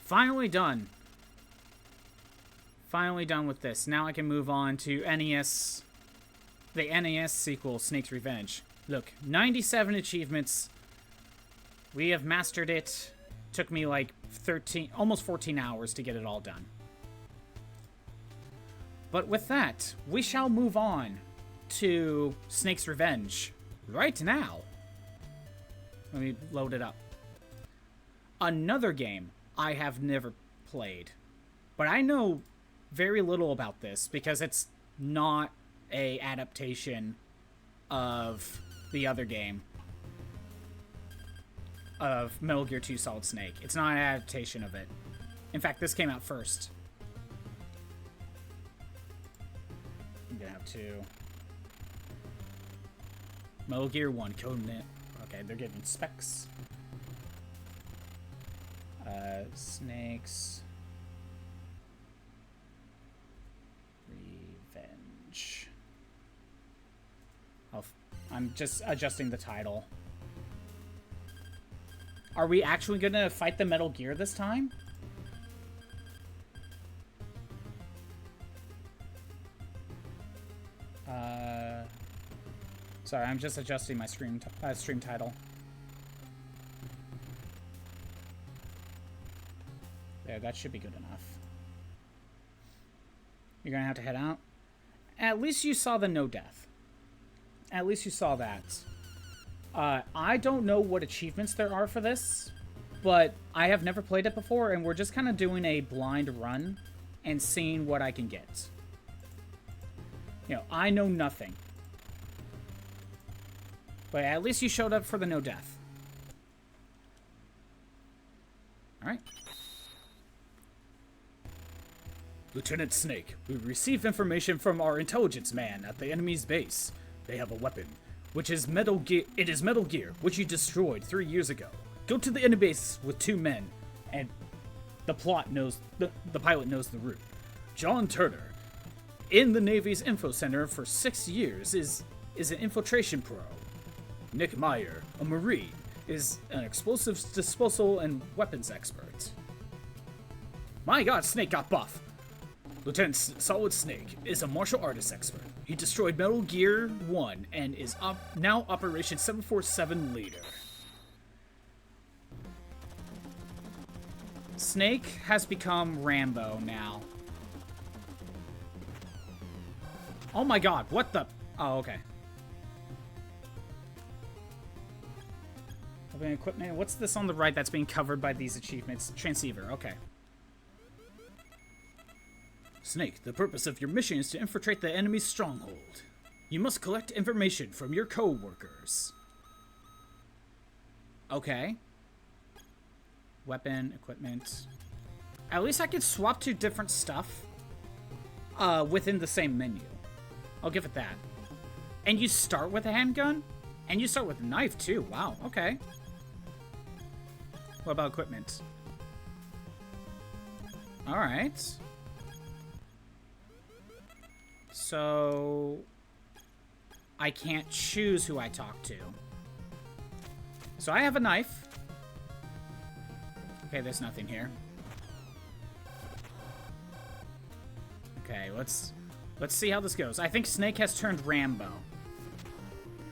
Finally done. Finally done with this. Now I can move on to NES, the NES sequel, Snake's Revenge. Look, 97 achievements. We have mastered it. Took me like 13, almost 14 hours to get it all done. But with that, we shall move on to Snake's Revenge right now. Let me load it up. Another game I have never played, but I know very little about this because it's not a adaptation of the other game of Metal Gear 2 Solid Snake. It's not an adaptation of it. In fact, this came out first. I'm gonna have to. Metal Gear 1 Codename. Okay, they're getting specs. Snake's Revenge. I'm just adjusting the title. Are we actually gonna fight the Metal Gear this time? Sorry, I'm just adjusting my stream title. There, that should be good enough. You're gonna have to head out. At least you saw the no death. At least you saw that. I don't know what achievements there are for this, but I have never played it before, and we're just kind of doing a blind run and seeing what I can get. You know, I know nothing. But at least you showed up for the no death. Alright. Lieutenant Snake, we received information from our intelligence man at the enemy's base. They have a weapon, which is Metal Gear. It is Metal Gear, which you destroyed 3 years ago. Go to the enemy base with 2 men, and the pilot knows the route. John Turner, in the Navy's info center for 6 years, is an infiltration pro. Nick Meyer, a Marine, is an explosives disposal and weapons expert. My God, Snake got buff. Lieutenant Solid Snake is a martial arts expert. He destroyed Metal Gear 1 and is now Operation 747 leader. Snake has become Rambo now. Oh my God, what the? Oh, okay. Equipment. What's this on the right that's being covered by these achievements? Transceiver, okay. Snake, the purpose of your mission is to infiltrate the enemy's stronghold. You must collect information from your co-workers. Okay. Weapon, equipment. At least I can swap to different stuff within the same menu. I'll give it that. And you start with a handgun? And you start with a knife too. Wow, okay. What about equipment? Alright. So I can't choose who I talk to. So I have a knife. Okay, there's nothing here. Okay, let's see how this goes. I think Snake has turned Rambo.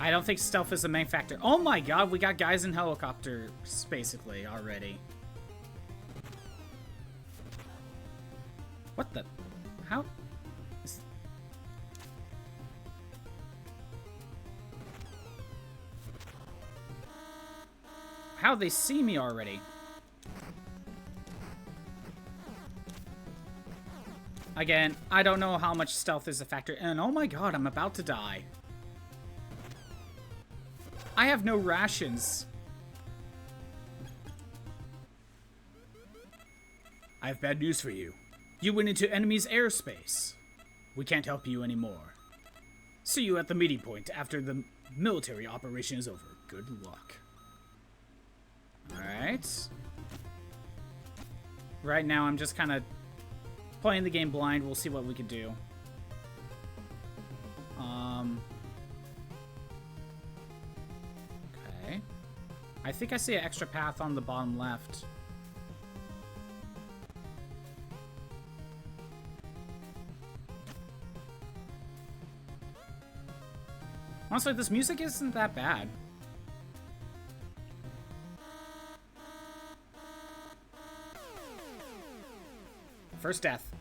I don't think stealth is the main factor. Oh my god, we got guys in helicopters, basically, already. What the? How? How they see me already? Again, I don't know how much stealth is a factor. And oh my god, I'm about to die. I have no rations. I have bad news for you. You went into enemy's airspace. We can't help you anymore. See you at the meeting point after the military operation is over. Good luck. Alright. Right now, I'm just kind of playing the game blind. We'll see what we can do. Okay. I think I see an extra path on the bottom left. Honestly, this music isn't that bad. First death.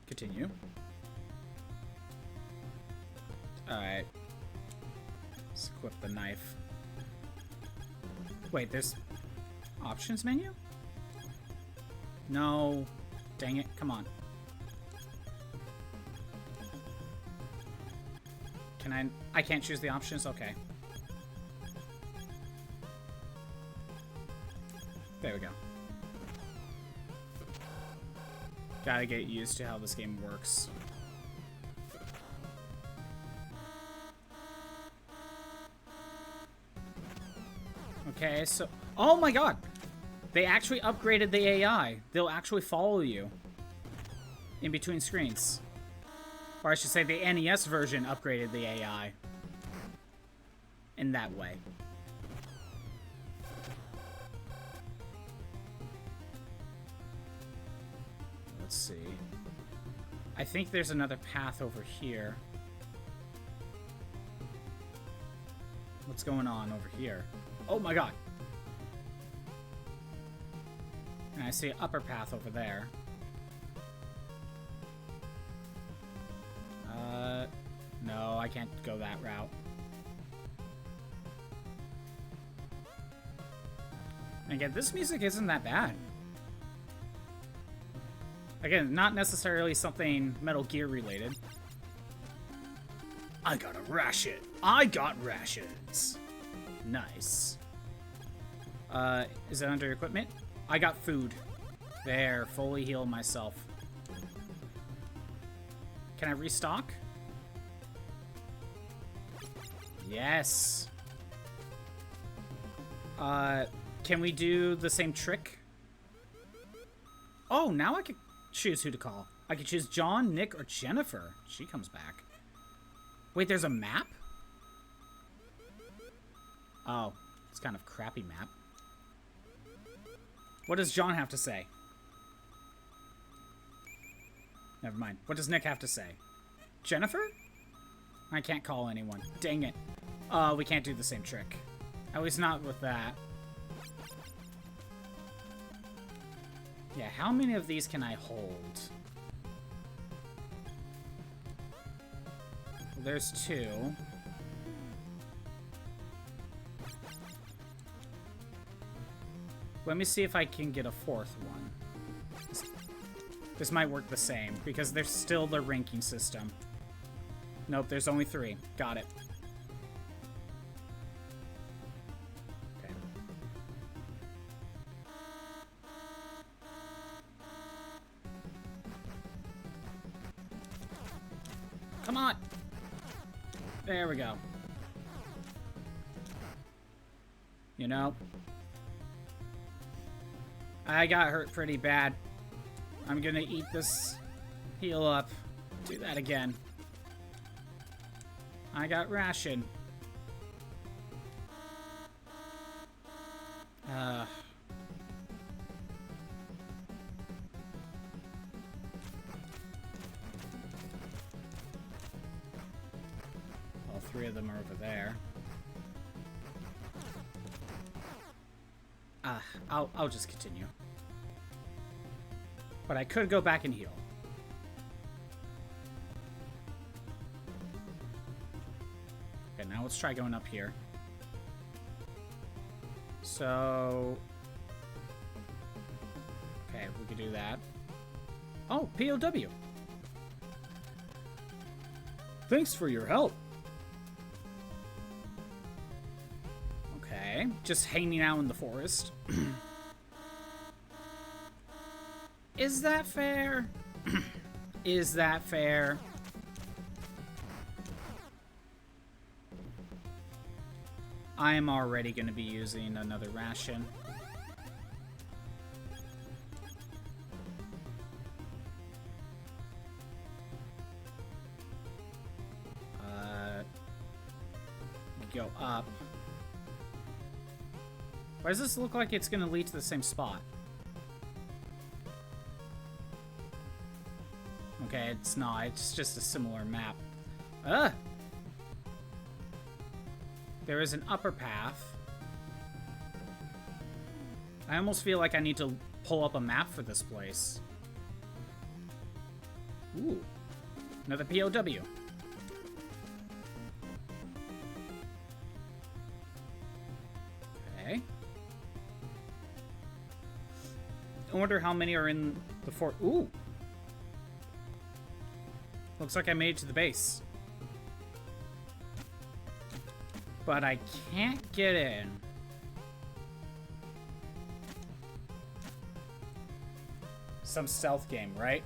Continue. Alright. Let's equip the knife. Wait, there's options menu? No. Dang it, come on. Can I can't choose the options? Okay. There we go. Gotta get used to how this game works. Okay, so... Oh my god! They actually upgraded the AI. They'll actually follow you in between screens. Or I should say the NES version upgraded the AI in that way. Let's see. I think there's another path over here. What's going on over here? Oh my god! And I see an upper path over there. No, I can't go that route. And again, this music isn't that bad. Again, not necessarily something Metal Gear related. I got a ration. I got rations. Nice. Is it under equipment? I got food. There, fully healed myself. Can I restock? Yes. Can we do the same trick? Oh, now I can choose who to call. I can choose John, Nick, or Jennifer. She comes back. Wait, there's a map? Oh, it's kind of a crappy map. What does John have to say? Never mind. What does Nick have to say? Jennifer? I can't call anyone. Dang it. We can't do the same trick. At least not with that. Yeah, how many of these can I hold? Well, there's 2. Let me see if I can get a 4th one. This might work the same, because there's still the ranking system. Nope, there's only 3. Got it. Okay. Come on! There we go. You know, I got hurt pretty bad. I'm gonna eat this Heal up. Do that again. I got ration. All three of them are over there. I'll just continue. But I could go back and heal. Okay, now let's try going up here. So... okay, we could do that. Oh, POW! Thanks for your help. Okay, just hanging out in the forest. Is that fair? Is that fair? I am already going to be using another ration. Go up. Why does this look like it's going to lead to the same spot? Okay, it's not. It's just a similar map. Ugh! There is an upper path. I almost feel like I need to pull up a map for this place. Ooh. Another POW. Okay. I wonder how many are in the fort. Ooh. Looks like I made it to the base. But I can't get in. Some stealth game, right?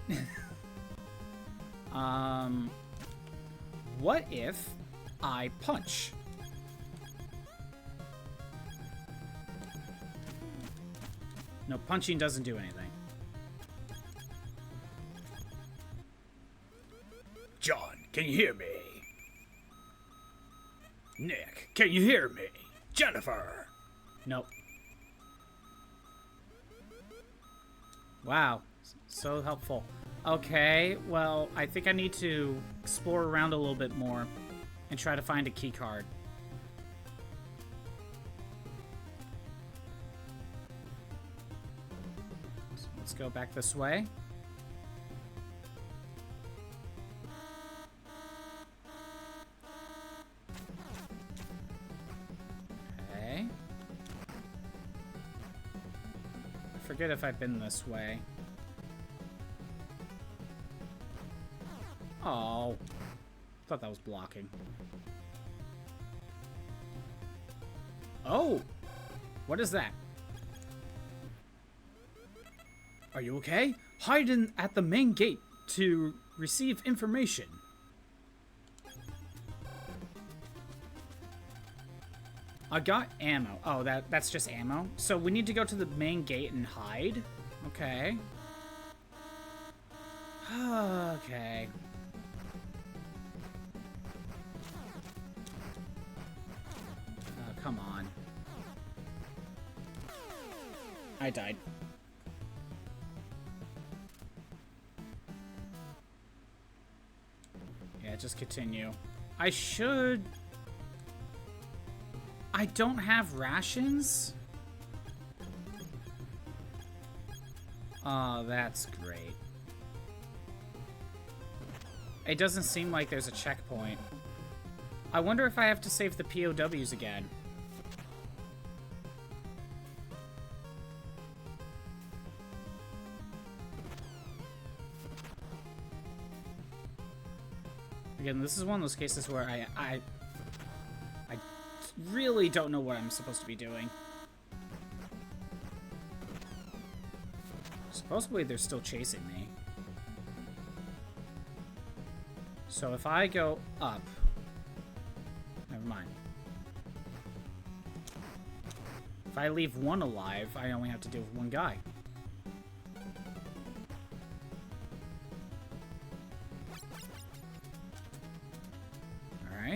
What if I punch? No, punching doesn't do anything. John, can you hear me? Nick, can you hear me? Jennifer! Nope. Wow, so helpful. Okay, well, I think I need to explore around a little bit more and try to find a key card. So let's go back this way. Okay. I forget if I've been this way. Oh, thought that was blocking. Oh, what is that? Are you okay? Hide in at the main gate to receive information. I got ammo. Oh, that's just ammo. So we need to go to the main gate and hide. Okay. Okay. Come on. I died. Yeah, just continue. I should... I don't have rations? Oh, that's great. It doesn't seem like there's a checkpoint. I wonder if I have to save the POWs again. Again, this is one of those cases where I really don't know what I'm supposed to be doing. Supposedly they're still chasing me. So if I go up... Never mind. If I leave one alive, I only have to deal with one guy.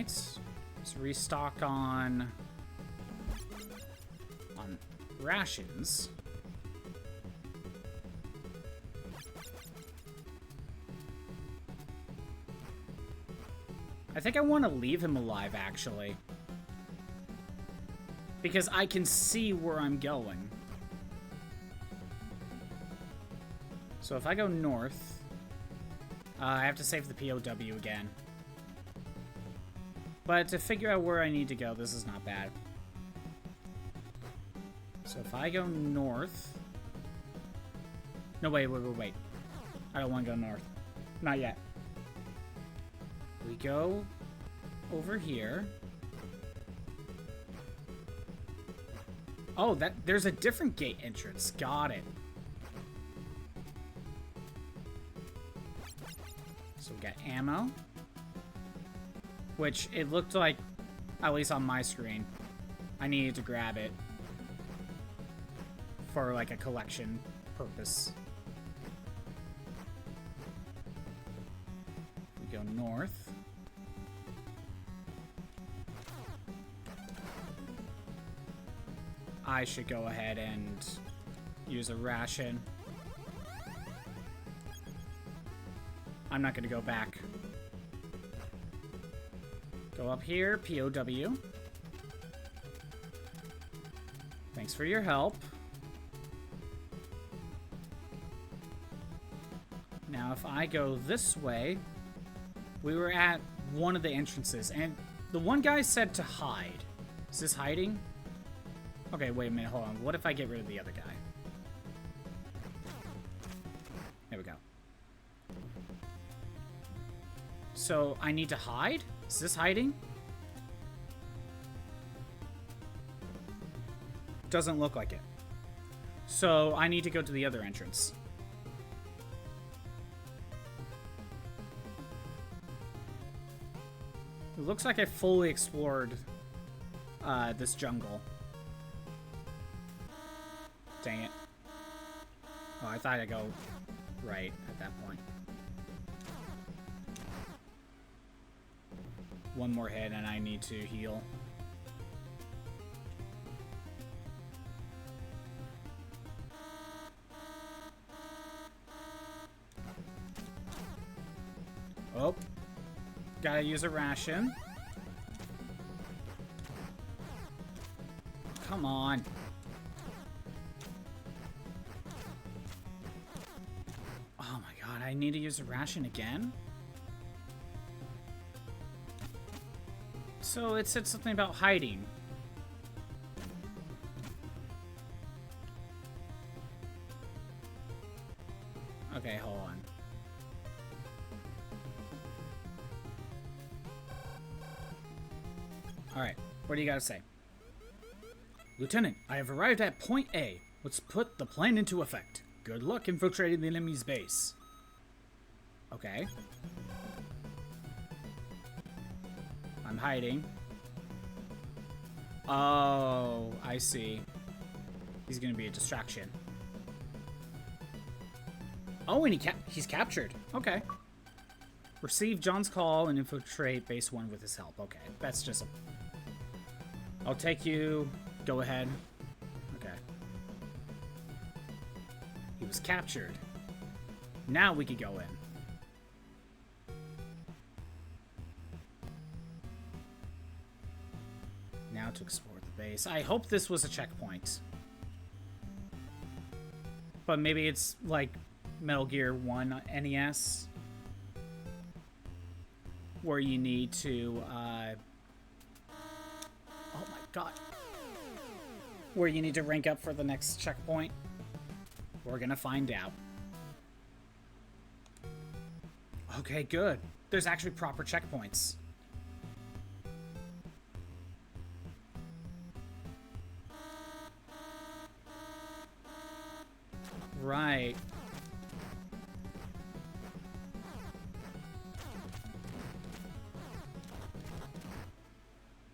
Alright. Let's restock on rations. I think I want to leave him alive, actually. Because I can see where I'm going. So if I go north, I have to save the POW again. But to figure out where I need to go, this is not bad. So if I go north... No, wait. I don't want to go north. Not yet. We go over here. Oh, there's a different gate entrance. Got it. So we got ammo. Which it looked like, at least on my screen, I needed to grab it for like a collection purpose. We go north. I should go ahead and use a ration. I'm not gonna go back. Go up here, POW. Thanks for your help. Now, if I go this way, we were at one of the entrances, and the one guy said to hide. Is this hiding? Okay, wait a minute, hold on. What if I get rid of the other guy? There we go. So, I need to hide? Is this hiding? Doesn't look like it. So, I need to go to the other entrance. It looks like I fully explored this jungle. Dang it. Oh, I thought I'd go right at that point. One more hit and I need to heal. Oh. Gotta use a ration. Come on. Oh my god, I need to use a ration again? So it said something about hiding. Okay, hold on. Alright, what do you gotta say? Lieutenant, I have arrived at Point A. Let's put the plan into effect. Good luck infiltrating the enemy's base. Okay. I'm hiding. Oh, I see. He's gonna be a distraction. Oh, and he's captured. Okay. Receive John's call and infiltrate base 1 with his help. Okay, that's just a... I'll take you. Go ahead. Okay. He was captured. Now we can go in. Now to explore the base. I hope this was a checkpoint. But maybe it's like Metal Gear 1 NES. Where you need to, oh my god. Where you need to rank up for the next checkpoint. We're gonna find out. Okay, good. There's actually proper checkpoints. Right.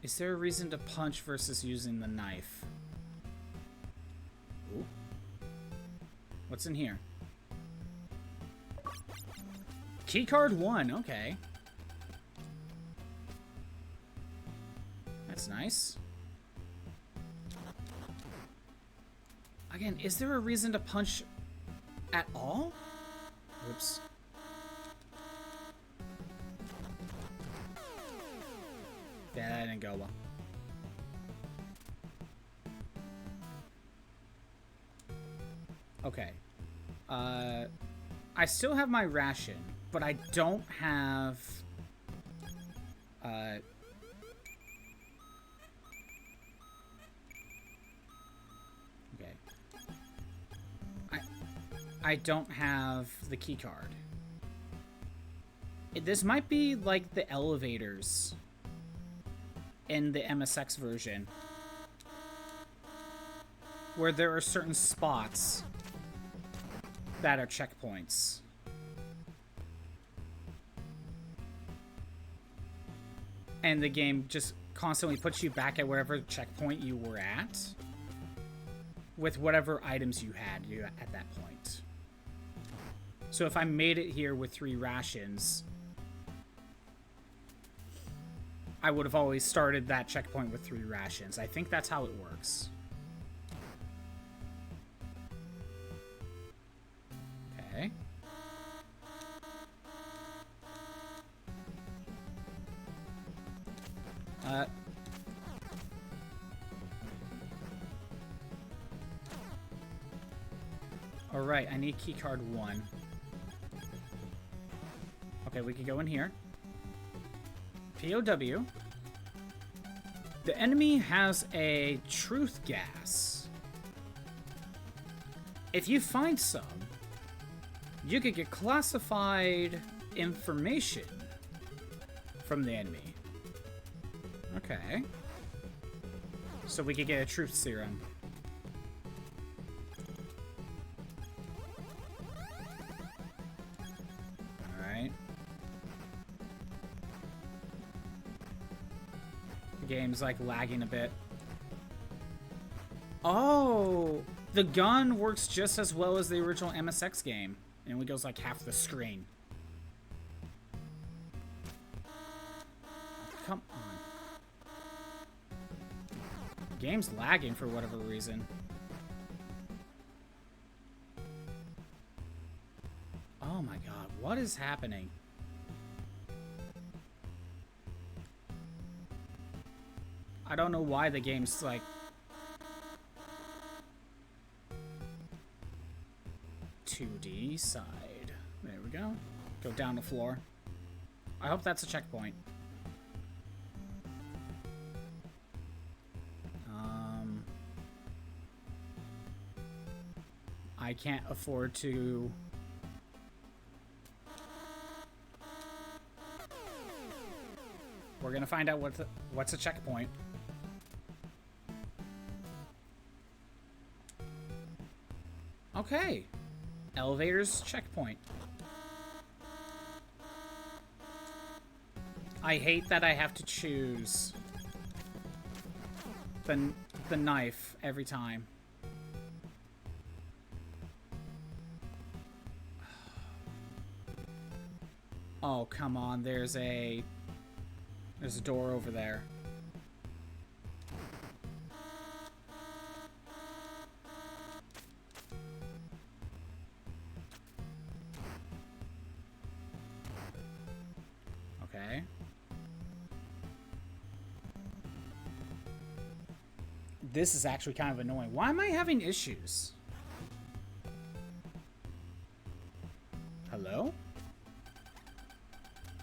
Is there a reason to punch versus using the knife? Ooh. What's in here? Keycard 1, okay. That's nice. Again, is there a reason to punch at all? Oops. Yeah, that didn't go well. Okay. I still have my ration, but I don't have... Okay. I don't have the key card. This might be like the elevators in the MSX version, where there are certain spots that are checkpoints. And the game just constantly puts you back at whatever checkpoint you were at, with whatever items you had at that point. So if I made it here with 3 rations, I would have always started that checkpoint with 3 rations. I think that's how it works. Okay. Alright, I need keycard 1. Okay, we can go in here. POW. The enemy has a truth gas. If you find some, you could get classified information from the enemy. Okay. So we could get a truth serum. Alright. The game's like lagging a bit. Oh! The gun works just as well as the original MSX game. It only goes like half the screen. Come on. The game's lagging for whatever reason. Oh my god, what is happening? I don't know why the game's like... ...2D side. There we go. Go down the floor. I hope that's a checkpoint. I can't afford to... We're gonna find out what's a checkpoint. Okay. Elevators checkpoint. I hate that I have to choose the knife every time. Oh, come on. There's a door over there. Okay. This is actually kind of annoying. Why am I having issues? Hello?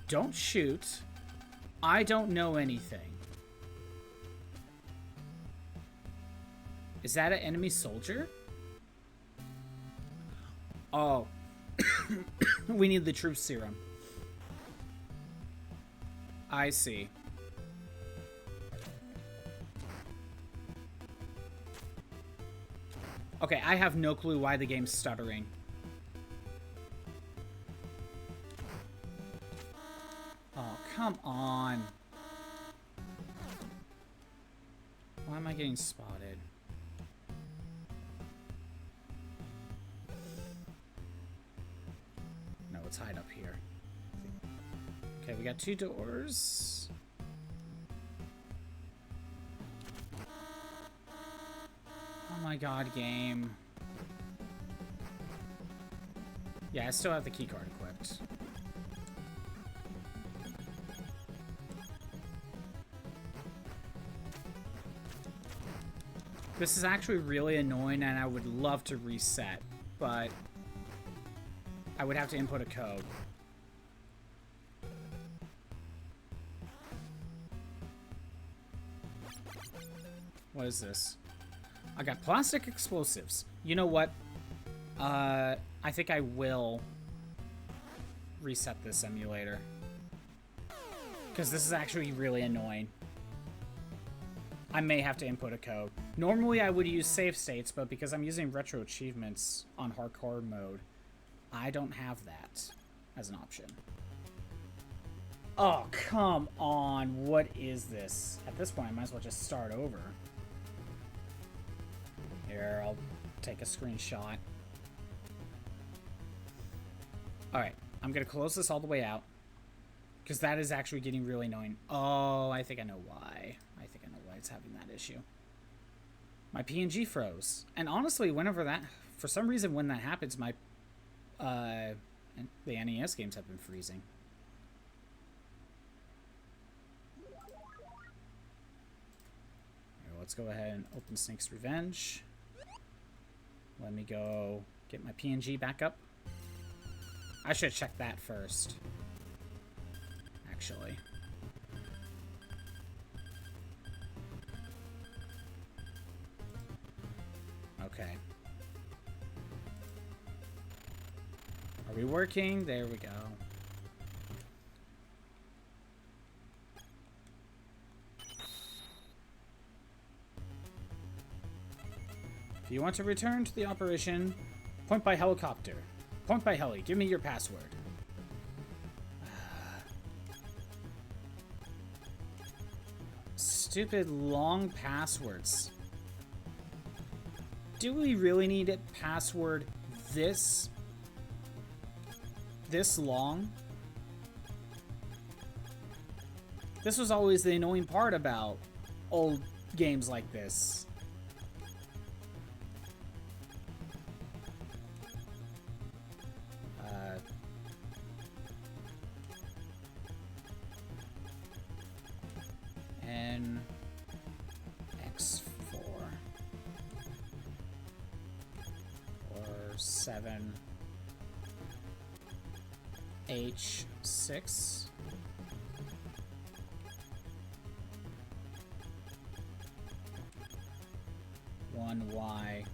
Don't shoot. I don't know anything. Is that an enemy soldier? Oh. We need the truth serum. I see. Okay, I have no clue why the game's stuttering. Oh, come on. Why am I getting spotted? No, let's hide up here. Okay, we got 2 doors. Oh my god, game. Yeah, I still have the keycard equipped. This is actually really annoying, and I would love to reset, but I would have to input a code. What is this? I got plastic explosives. You know what? I think I will reset this emulator. Because this is actually really annoying. I may have to input a code. Normally I would use save states, but because I'm using retro achievements on hardcore mode, I don't have that as an option. Oh, come on. What is this? At this point, I might as well just start over. Here, I'll take a screenshot. Alright, I'm going to close this all the way out. Because that is actually getting really annoying. Oh, I think I know why. I think I know why it's having that issue. My PNG froze. And honestly, whenever that... For some reason, when that happens, my... the NES games have been freezing. Here, let's go ahead and open Snake's Revenge. Let me go get my PNG back up. I should check that first. Actually. Okay. Are we working? There we go. If you want to return to the operation, point by helicopter. Point by heli. Give me your password. Stupid long passwords. Do we really need a password this long? This was always the annoying part about old games like this. X4 or 7 H6 1Y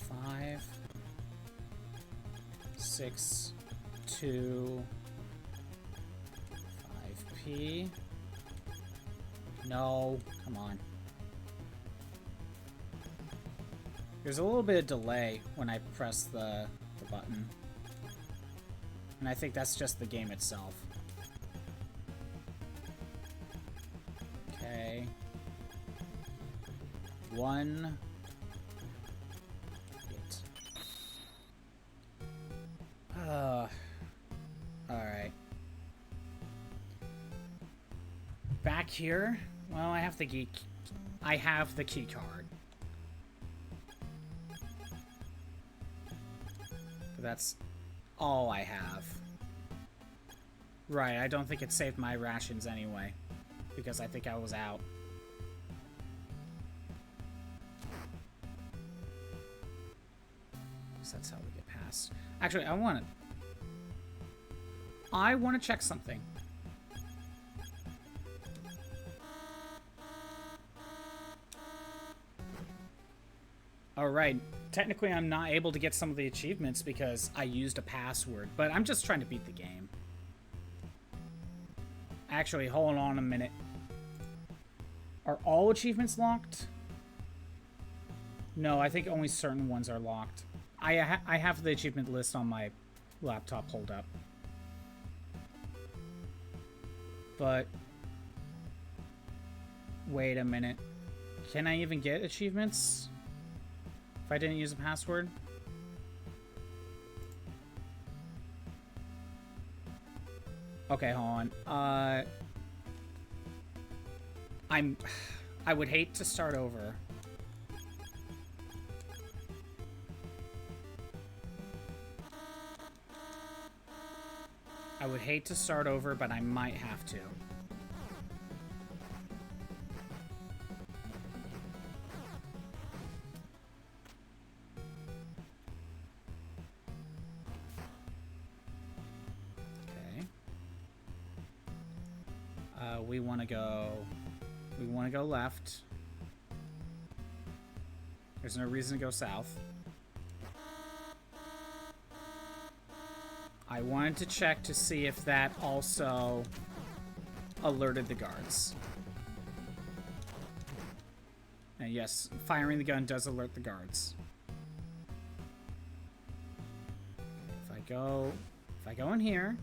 M5 6 2 5P. No, come on. There's a little bit of delay when I press the button. And I think that's just the game itself. Okay. 1. Alright. Back here, well, I have the key card. But that's all I have. Right, I don't think it saved my rations anyway, because I think I was out. Because that's how we get past. Actually, I want to check something. Alright, technically I'm not able to get some of the achievements because I used a password, but I'm just trying to beat the game. Actually, hold on a minute. Are all achievements locked? No, I think only certain ones are locked. I have the achievement list on my laptop pulled up. But wait a minute. Can I even get achievements if I didn't use a password? Okay, hold on. I would hate to start over. I would hate to start over, but I might have to. We want to go left. There's no reason to go south. I wanted to check to see if that also alerted the guards. And yes, firing the gun does alert the guards. If I go in here.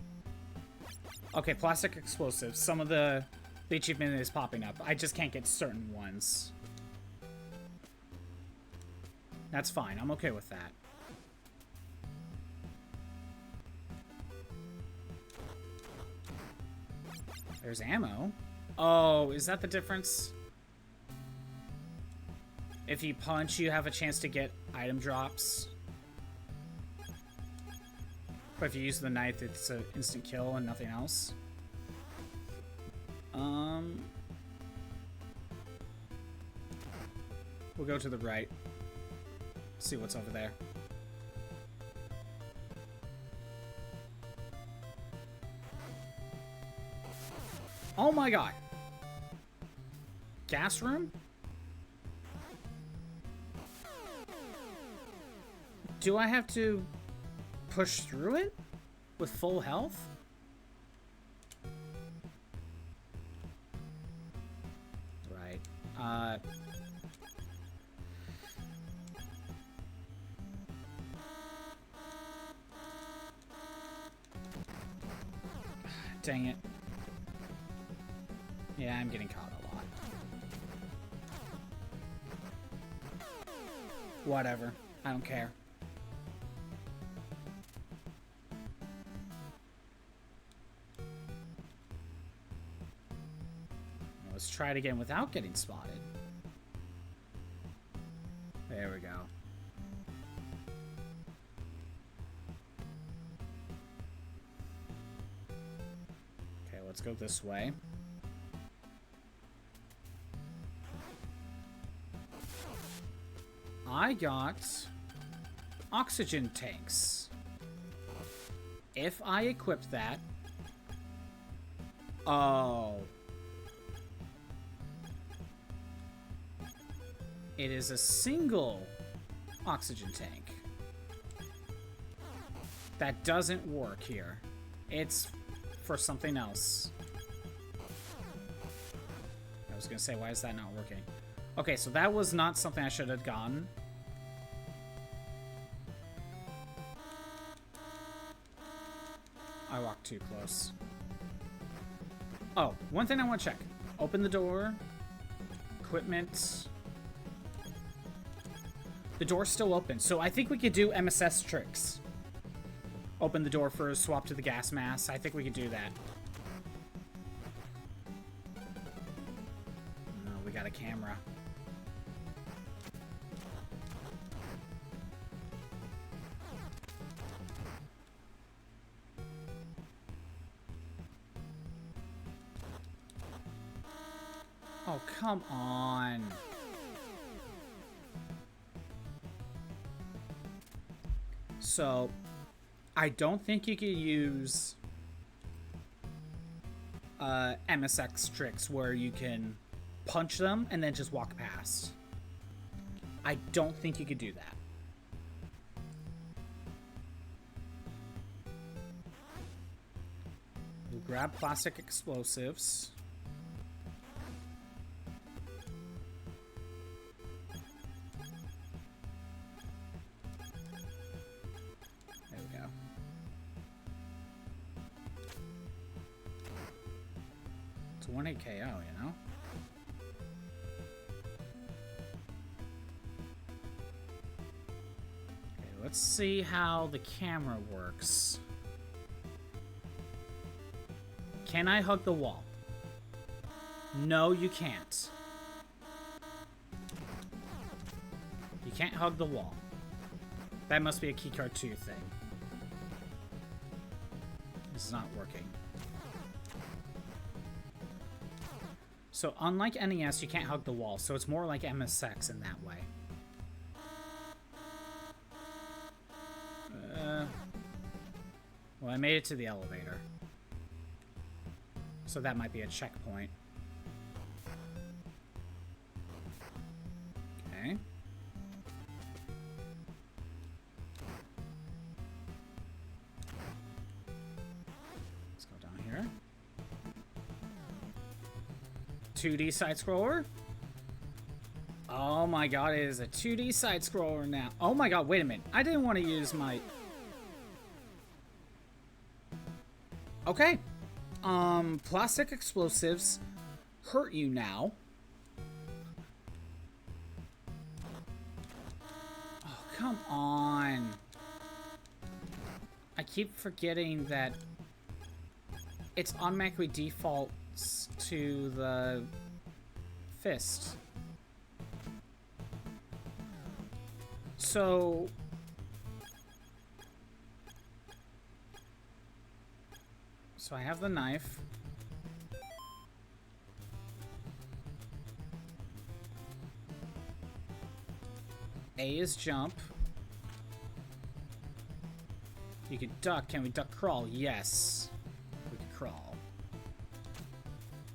Okay, plastic explosives. Some of the achievement is popping up. I just can't get certain ones. That's fine. I'm okay with that. There's ammo. Oh, is that the difference? If you punch, you have a chance to get item drops. But if you use the knife, it's an instant kill and nothing else. We'll go to the right. See what's over there. Oh my god! Gas room? Do I have to push through it with full health? Right. Dang it. Yeah, I'm getting caught a lot. Whatever. I don't care. Let's try it again without getting spotted. There we go. Okay, let's go this way. I got oxygen tanks. If I equip that... Oh. It is a single oxygen tank. That doesn't work here. It's for something else. I was gonna say, why is that not working? Okay, so that was not something I should have gotten. I walked too close. Oh, one thing I want to check. Open the door. Equipment. The door's still open, so I think we could do MSS tricks. Open the door first, swap to the gas mask. I think we could do that. No, we got a camera. Oh, come on. So, I don't think you could use MSX tricks where you can punch them and then just walk past. I don't think you could do that. We'll grab plastic explosives. It's 1 KO, you know? Okay, let's see how the camera works. Can I hug the wall? No, you can't. You can't hug the wall. That must be a keycard 2 thing. This is not working. So unlike NES, you can't hug the wall, so it's more like MSX in that way. Well, I made it to the elevator. So that might be a checkpoint. Okay. Let's go down here. 2D side-scroller? Oh my god, it is a 2D side-scroller now. Oh my god, wait a minute. I didn't want to use my... Okay. Plastic explosives hurt you now. Oh, come on. I keep forgetting that it's automatically defaults to the fist. So I have the knife. A is jump. You can duck. Can we duck crawl? Yes. We can crawl.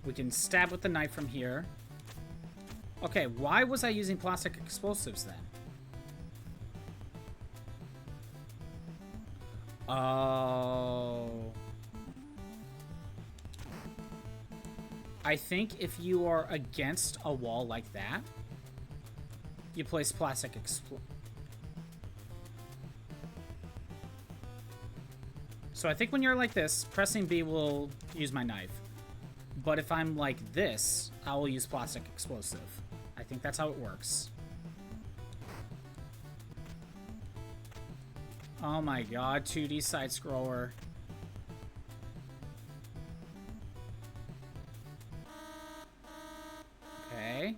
We can stab with the knife from here. Okay, why was I using plastic explosives then? Oh. I think if you are against a wall like that, you place plastic So I think when you're like this, pressing B will use my knife. But if I'm like this, I will use plastic explosive. I think that's how it works. Oh my god, 2D side-scroller. Okay.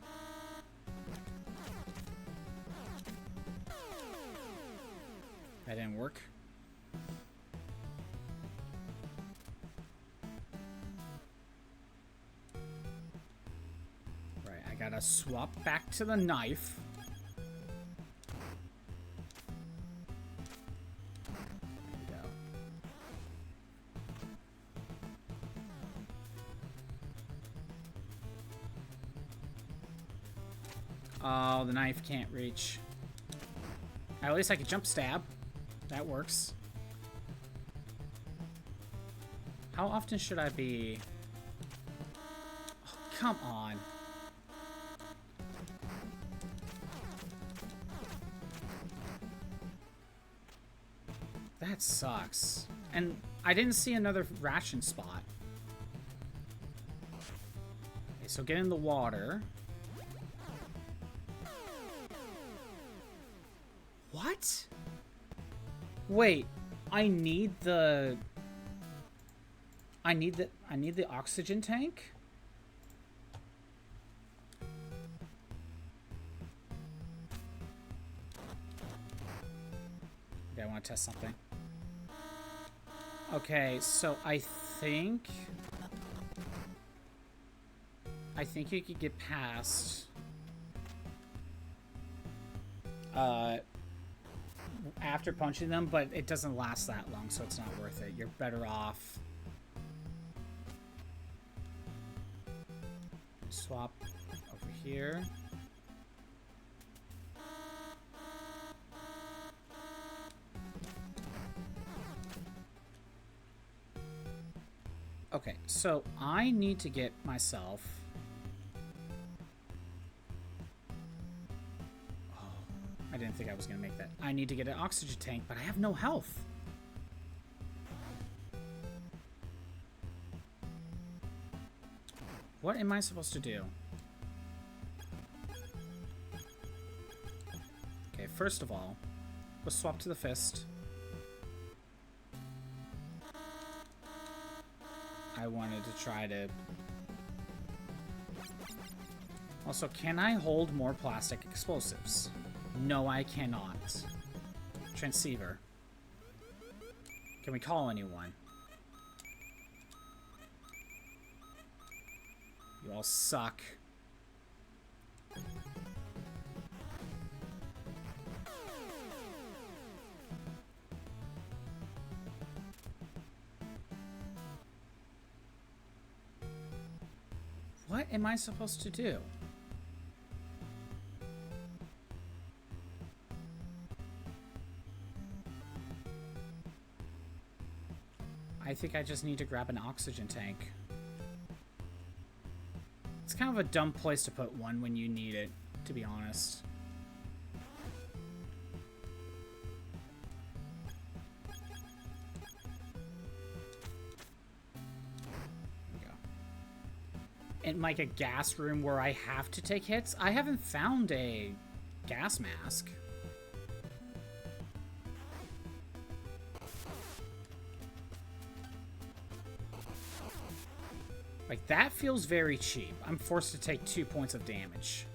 That didn't work. Right, I gotta swap back to the knife. There we go. Oh, the knife can't reach. At least I can jump stab. That works. How often should I be... Oh, come on. That sucks. And I didn't see another ration spot. Okay, so get in the water. What? Wait, I need the oxygen tank? Okay, I want to test something. Okay, so I think you could get past after punching them, but it doesn't last that long, so it's not worth it. You're better off. Swap over here. Okay, so I need to get myself... I didn't think I was going to make that. I need to get an oxygen tank, but I have no health. What am I supposed to do? Okay, first of all, let's swap to the fist. I wanted to try to... Also, can I hold more plastic explosives? No, I cannot. Transceiver. Can we call anyone? You all suck. What am I supposed to do? I think I just need to grab an oxygen tank. It's kind of a dumb place to put one when you need it, to be honest. There we go. In like a gas room where I have to take hits, I haven't found a gas mask. Like, that feels very cheap. I'm forced to take 2 points of damage.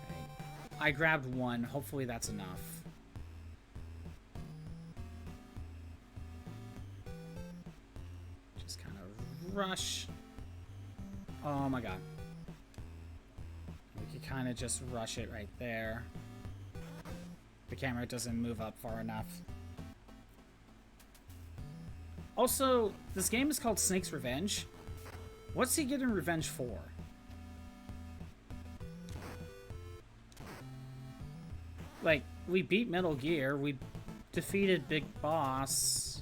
Okay. I grabbed one. Hopefully that's enough. Just kind of rush. Oh my god. We could kind of just rush it right there. The camera doesn't move up far enough. Also, this game is called Snake's Revenge. What's he getting revenge for? Like, we beat Metal Gear, we defeated Big Boss.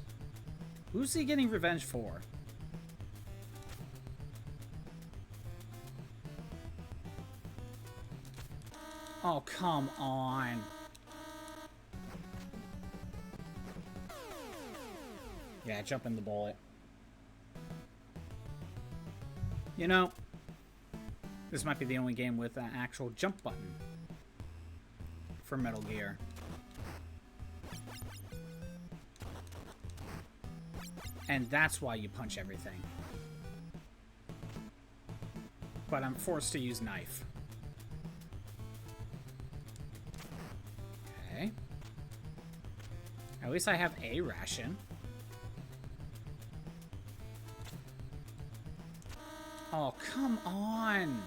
Who's he getting revenge for? Oh, come on. Yeah, jump in the bullet. You know, this might be the only game with an actual jump button for Metal Gear. And that's why you punch everything. But I'm forced to use knife. Okay. At least I have a ration. Oh, come on!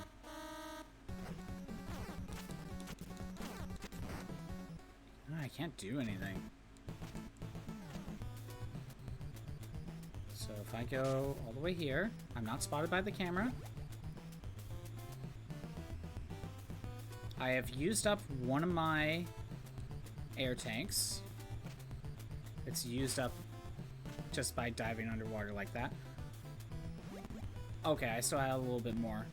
I can't do anything. So if I go all the way here, I'm not spotted by the camera. I have used up one of my air tanks. It's used up just by diving underwater like that. Okay, I still have a little bit more.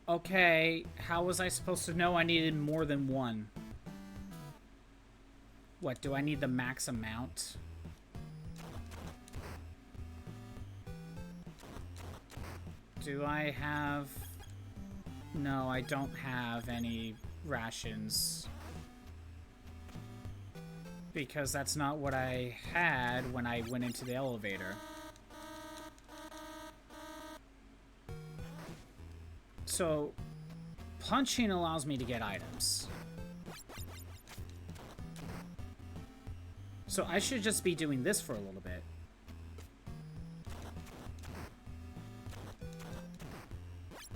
Okay, how was I supposed to know I needed more than one? What, do I need the max amount? Do I have... No, I don't have any rations. Because that's not what I had when I went into the elevator. So, punching allows me to get items. So I should just be doing this for a little bit.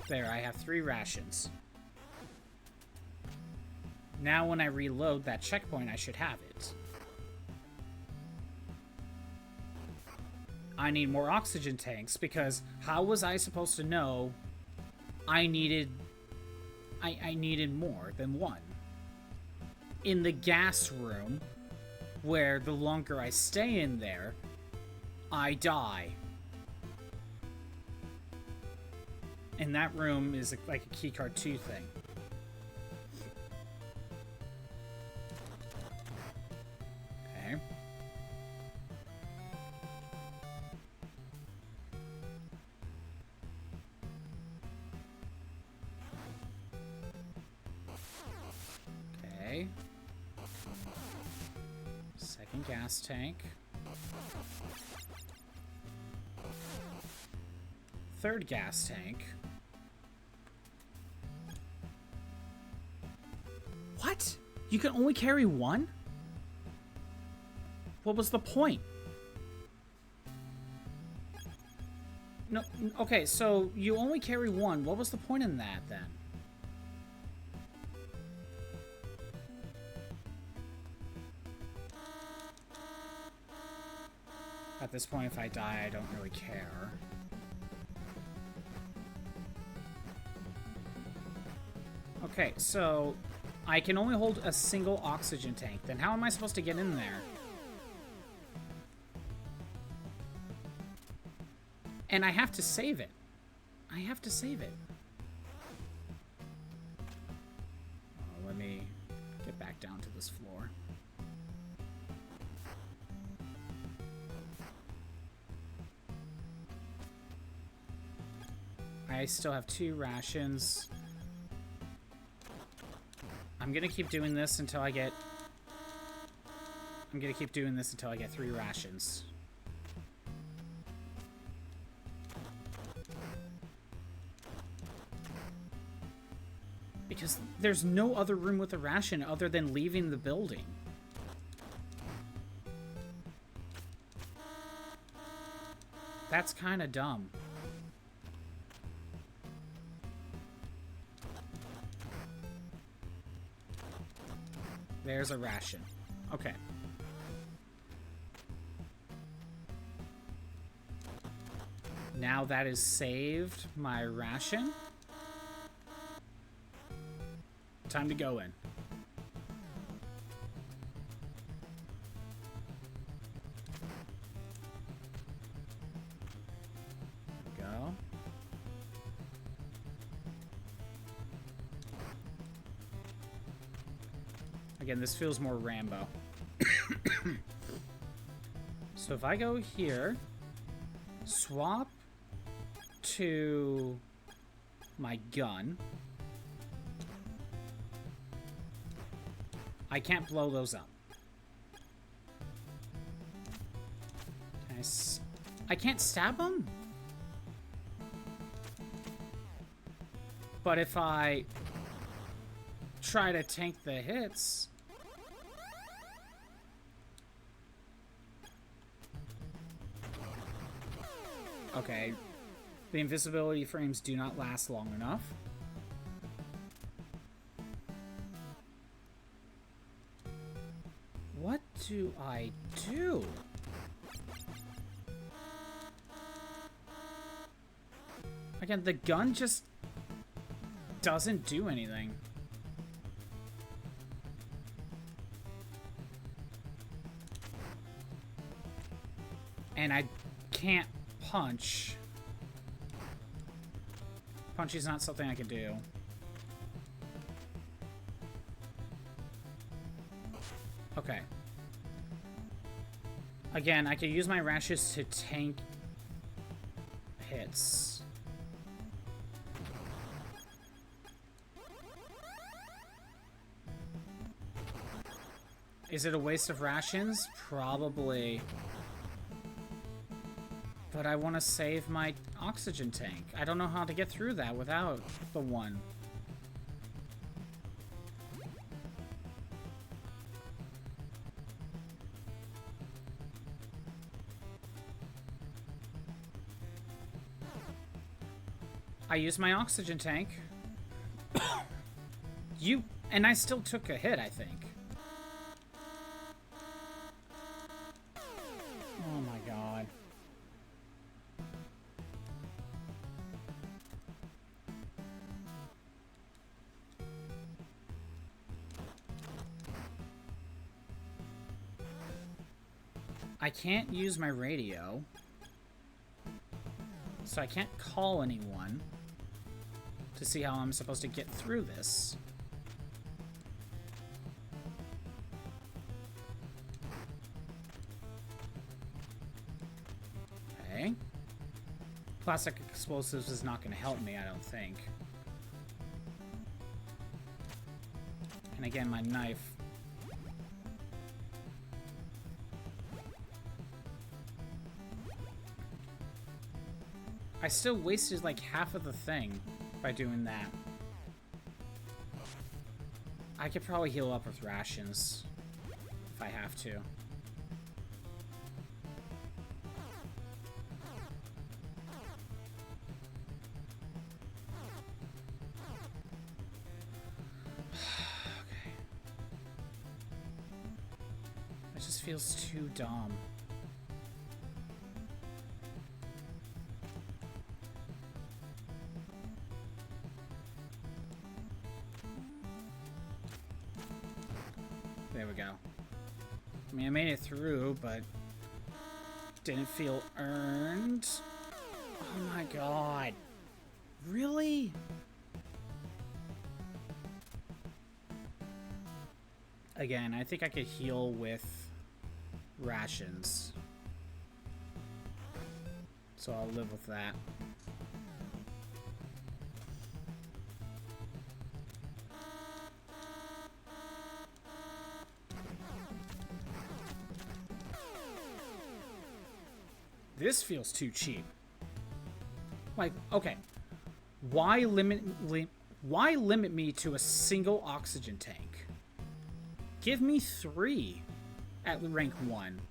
There, I have 3 rations. Now when I reload that checkpoint, I should have it. I need more oxygen tanks, because how was I supposed to know I needed more than one? In the gas room, where the longer I stay in there, I die. And that room is like a keycard 2 thing. Okay. Okay. Second gas tank. Third gas tank. What? You can only carry one? What was the point? No, okay, so you only carry one. What was the point in that, then? At this point, if I die, I don't really care. Okay, so I can only hold a single oxygen tank. Then how am I supposed to get in there? And I have to save it. I have to save it. Oh, let me get back down to this floor. I still have 2 rations. I'm gonna keep doing this until I get... I'm gonna keep doing this until I get 3 rations. Because there's no other room with a ration other than leaving the building. That's kind of dumb. There's a ration. Okay. Now that is saved my ration. Time to go in. Go. Again, this feels more Rambo. So if I go here, swap to my gun. I can't blow those up. I can't stab them? But if I try to tank the hits... Okay. The invisibility frames do not last long enough. What do I do? Again, the gun just doesn't do anything. And I can't punch. Punch is not something I can do. Okay. Again, I could use my rashes to tank hits. Is it a waste of rations? Probably. But I want to save my oxygen tank. I don't know how to get through that without the one. I used my oxygen tank. And I still took a hit, I think. Oh my god. I can't use my radio. So I can't call anyone to see how I'm supposed to get through this. Okay. Plastic explosives is not going to help me, I don't think. And again, my knife. I still wasted like half of the thing by doing that. I could probably heal up with rations if I have to. Okay. It just feels too dumb. There we go. I mean, I made it through, but didn't feel earned. Oh my god. Really? Again, I think I could heal with rations. So I'll live with that. This feels too cheap. Like, okay. Why limit me to a single oxygen tank? Give me 3 at rank 1.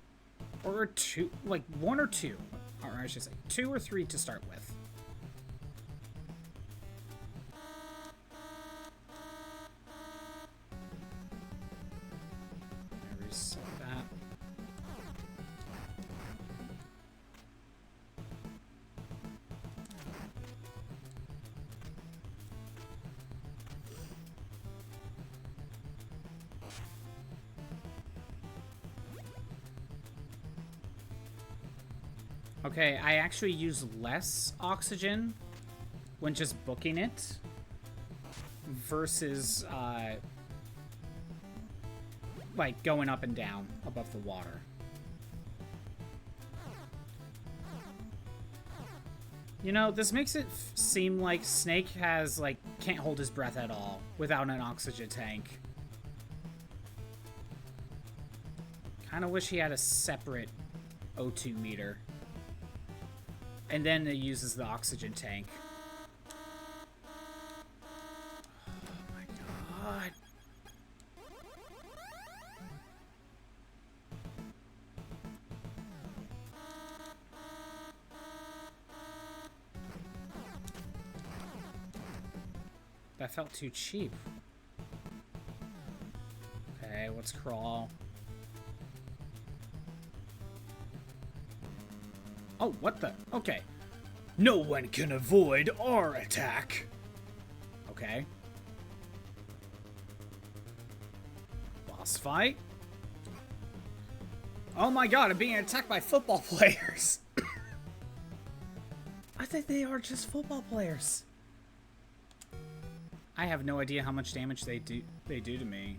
Or 2, like 1 or 2. Or I should say 2 or 3 to start with. Reset that. Okay, I actually use less oxygen when just booking it versus like going up and down above the water. You know, this makes it seem like Snake has like can't hold his breath at all without an oxygen tank. Kind of wish he had a separate O2 meter. And then it uses the oxygen tank. Oh my god. That felt too cheap. Okay, let's crawl. Oh, what the? Okay. No one can avoid our attack. Okay. Boss fight. Oh my god, I'm being attacked by football players. I think they are just football players. I have no idea how much damage they do to me.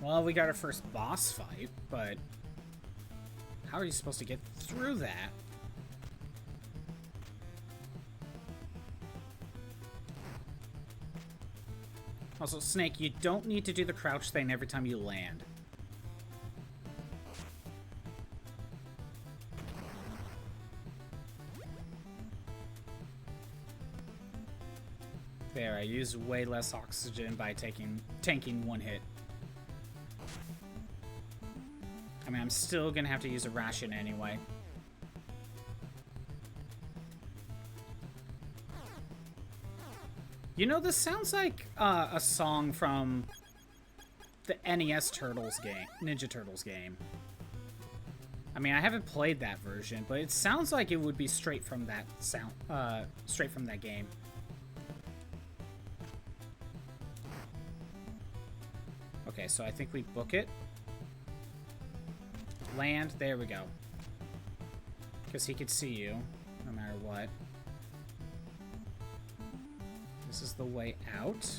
Well, we got our first boss fight, but how are you supposed to get through that? Also, Snake, you don't need to do the crouch thing every time you land. There, I used way less oxygen by tanking 1 hit. I mean, I'm still gonna have to use a ration anyway. You know, this sounds like a song from the NES Turtles game, Ninja Turtles game. I mean, I haven't played that version, but it sounds like it would be straight from that straight from that game. Okay, so I think we book it. Land, there we go. Because he could see you, no matter what. This is the way out.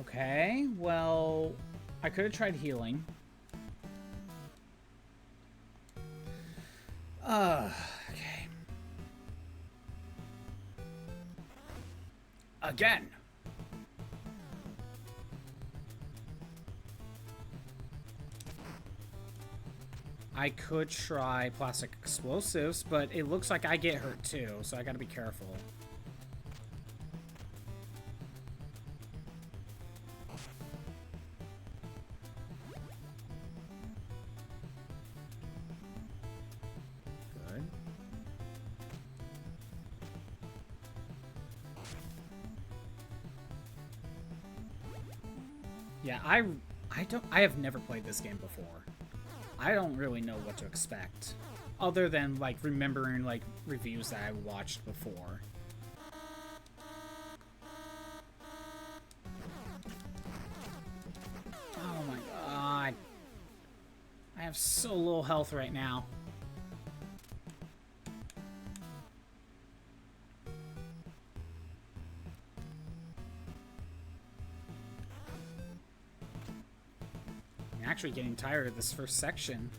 Okay, well, I could have tried healing. Okay. Again. I could try plastic explosives, but it looks like I get hurt too, so I gotta be careful. Good. Yeah, I have never played this game before. I don't really know what to expect, other than like remembering like reviews that I watched before. Oh my god. I have so little health right now. I'm actually getting tired of this first section.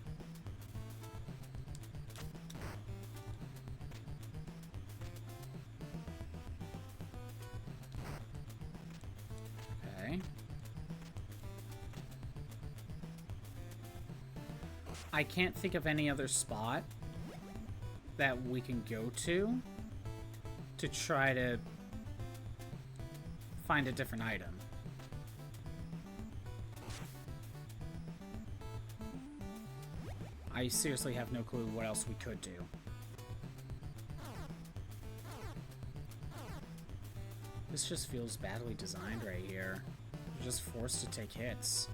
Okay. I can't think of any other spot that we can go to try to find a different item. I seriously have no clue what else we could do. This just feels badly designed right here. You're just forced to take hits.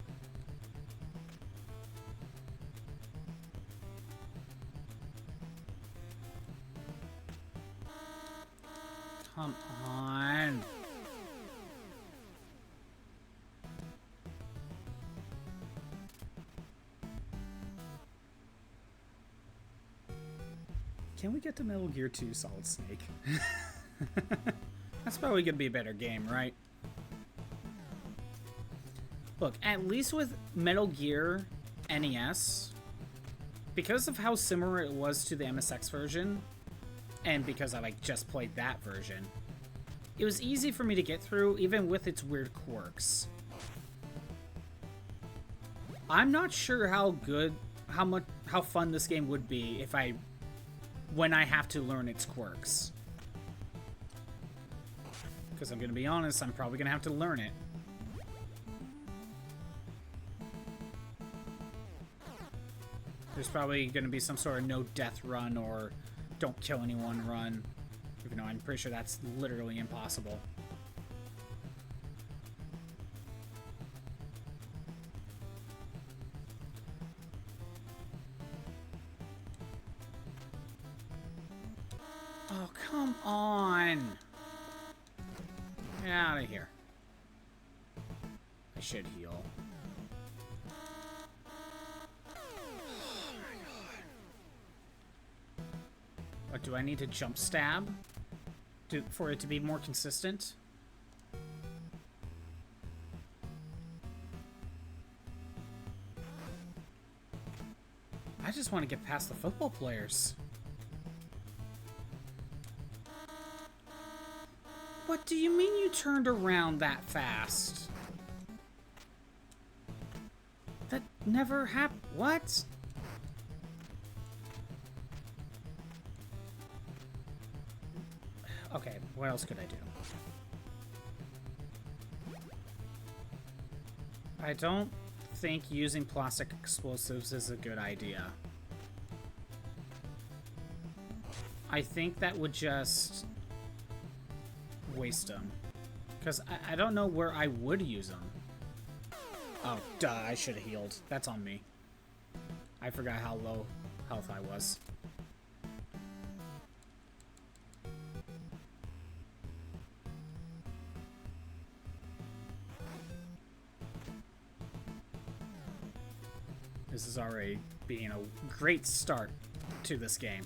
Come on. Can we get to Metal Gear 2 Solid Snake? That's probably gonna be a better game, right? Look, at least with Metal Gear NES, because of how similar it was to the MSX version, and because I like just played that version, it was easy for me to get through, even with its weird quirks. I'm not sure how fun this game would be when I have to learn its quirks. Because I'm gonna be honest, I'm probably gonna have to learn it. There's probably gonna be some sort of no death run or don't kill anyone run. Even though I'm pretty sure that's literally impossible. Oh, come on! Get out of here. I should heal. Oh my god. What, do I need to jump stab? For it to be more consistent? I just want to get past the football players. What do you mean you turned around that fast? That never happened. What? Okay, what else could I do? I don't think using plastic explosives is a good idea. I think that would just waste them. Because I don't know where I would use them. Oh, duh, I should have healed. That's on me. I forgot how low health I was. This is already being a great start to this game.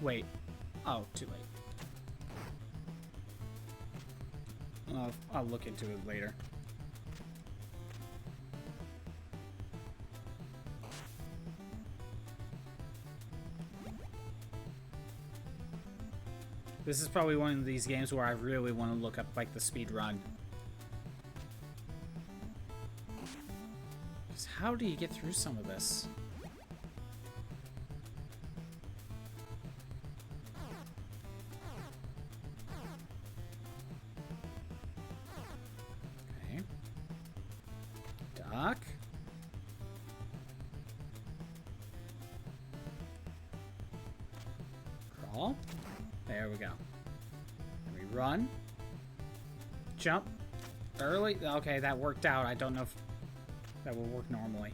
Wait. Oh, too late. I'll look into it later. This is probably one of these games where I really want to look up like the speed run. How do you get through some of this? Okay. Duck. Crawl. There we go. And we run. Jump. Early. Okay, that worked out. I don't know if that will work normally.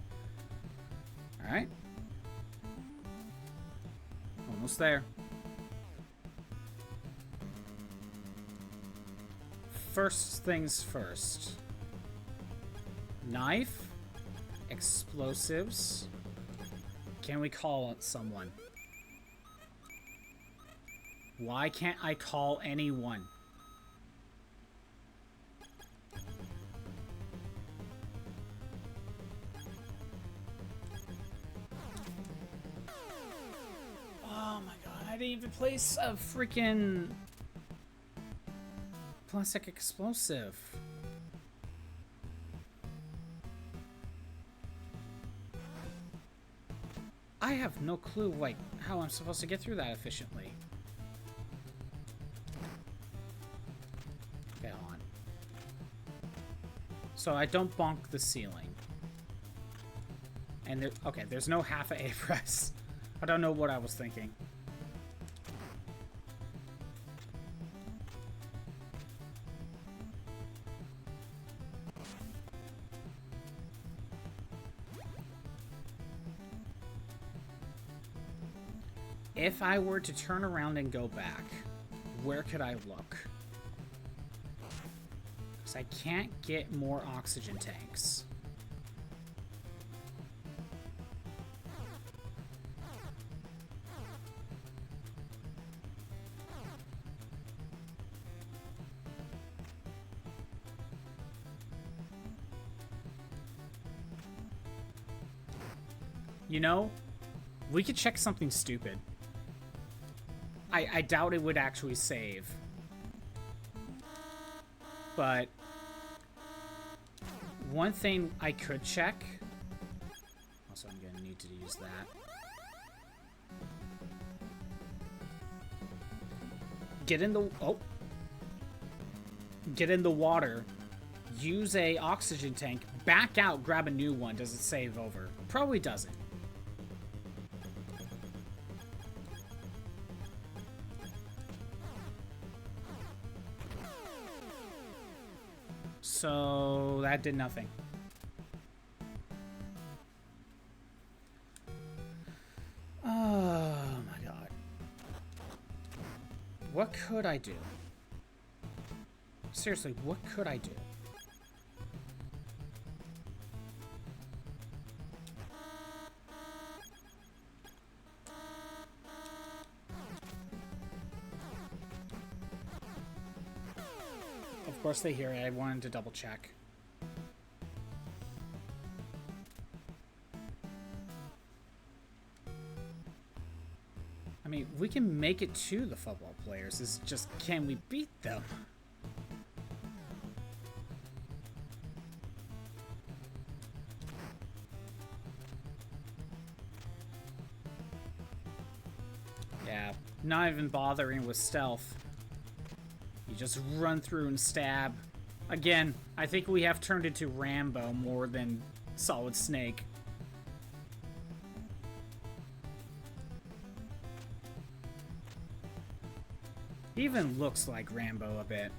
Alright. Almost there. First things first. Knife. Explosives. Can we call someone? Why can't I call anyone? Oh my god, I didn't even place a freaking plastic explosive. I have no clue, like, how I'm supposed to get through that efficiently. Okay, hold on. So I don't bonk the ceiling. And there, okay, there's no half a press. I don't know what I was thinking. If I were to turn around and go back, where could I look? Because I can't get more oxygen tanks. You know, we could check something stupid. I doubt it would actually save. But one thing I could check. Also, I'm gonna need to use that. Get in the get in the water. Use a oxygen tank. Back out. Grab a new one. Does it save over? Probably doesn't. So that did nothing. Oh my god. What could I do? Seriously, what could I do? Of course they hear it. I wanted to double check. I mean, we can make it to the football players. It's just, can we beat them? Yeah, not even bothering with stealth. You just run through and stab. Again, I think we have turned into Rambo more than Solid Snake. He even looks like Rambo a bit.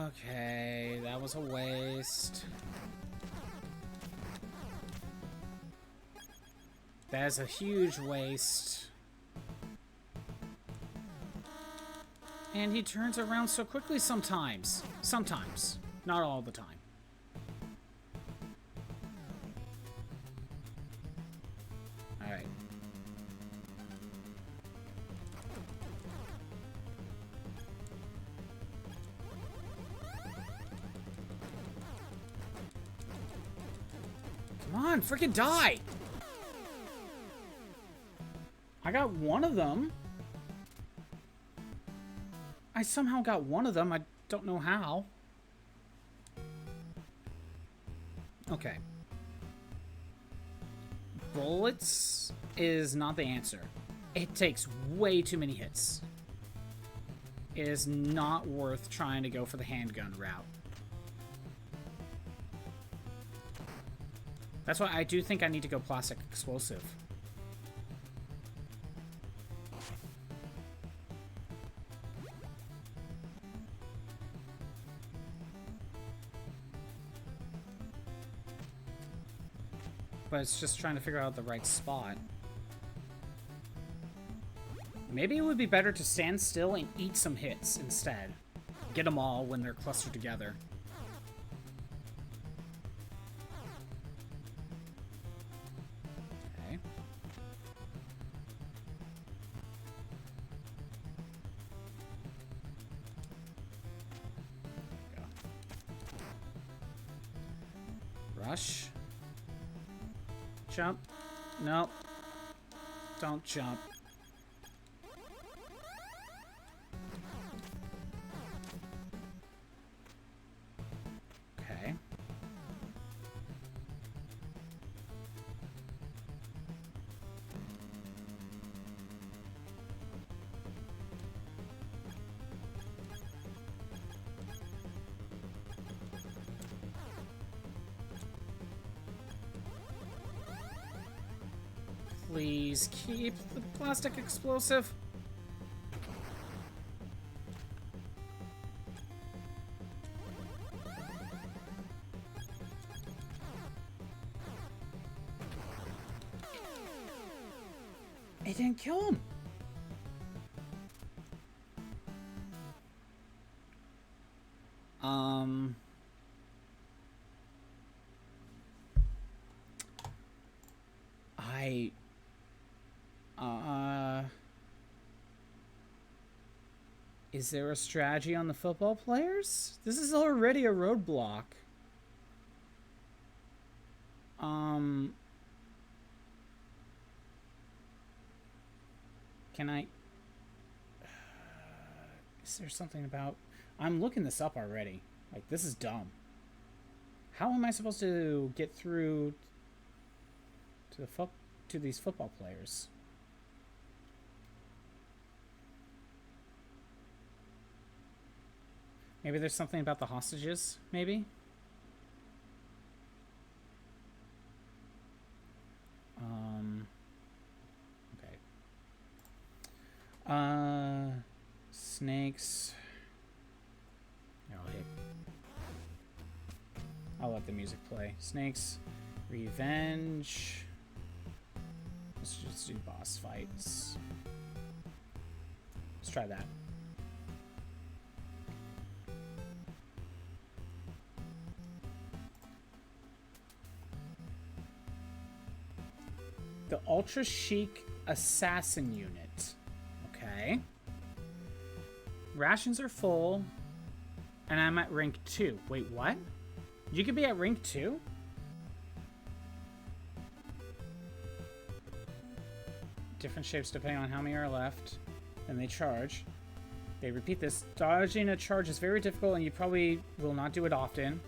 Okay, that was a waste. That's a huge waste. And he turns around so quickly sometimes. Sometimes. Not all the time. Alright. Come on, freaking die! I got one of them. I somehow got one of them. I don't know how. Okay. Bullets is not the answer. It takes way too many hits. It is not worth trying to go for the handgun route. That's why I do think I need to go plastic explosive. But it's just trying to figure out the right spot. Maybe it would be better to stand still and eat some hits instead. Get them all when they're clustered together. Okay. Go. Rush. Jump. Nope. Don't jump. Okay. Please keep the plastic explosive. It didn't kill him. Is there a strategy on the football players? This is already a roadblock. Can I... Is there something about... I'm looking this up already. Like, this is dumb. How am I supposed to get through to these football players? Maybe there's something about the hostages, maybe? Okay. Snakes. I'll let the music play. Snakes. Revenge. Let's just do boss fights. Let's try that. The Ultra Chic Assassin Unit. Okay. Rations are full. And I'm at rank 2. Wait, what? You could be at rank 2? Different shapes depending on how many are left. And they charge. They repeat this. Dodging a charge is very difficult and you probably will not do it often.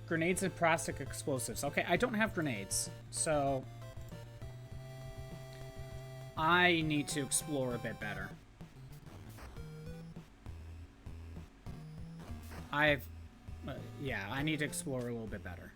Grenades and plastic explosives. Okay, I don't have grenades, so I need to explore a bit better. Yeah, I need to explore a little bit better.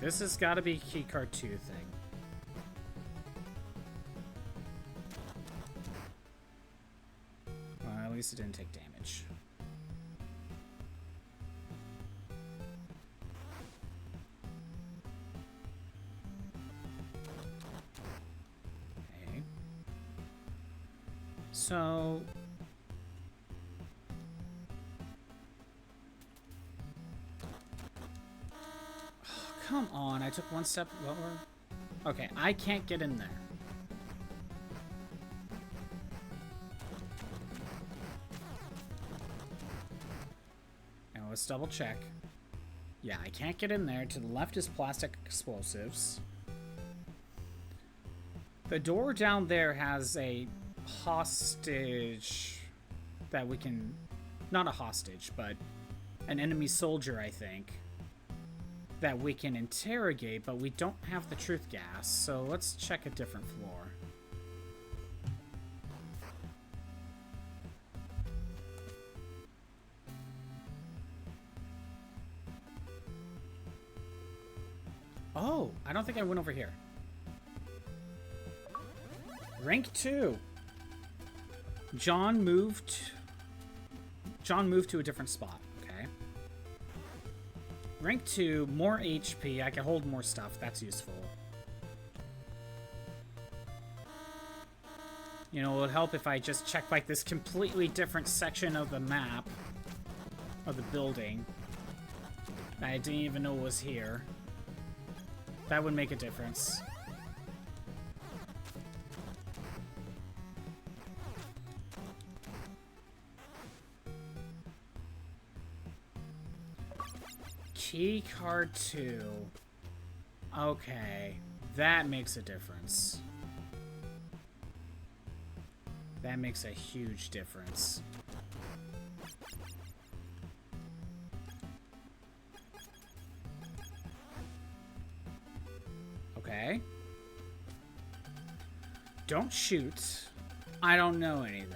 This has got to be keycard 2 thing. Well, at least it didn't take damage. Okay. So... Come on, I took one step lower. Okay, I can't get in there. And let's double check. Yeah, I can't get in there. To the left is plastic explosives. The door down there has a hostage that we can... Not a hostage, but an enemy soldier, I think, that we can interrogate, but we don't have the truth gas, so let's check a different floor. Oh, I don't think I went over here. Rank 2. John moved to a different spot. Okay. Rank 2, more HP. I can hold more stuff. That's useful. You know, it would help if I just checked like this completely different section of the map of the building that I didn't even know was here. That would make a difference. Key card 2. Okay, that makes a difference. That makes a huge difference. Okay. Don't shoot. I don't know anything.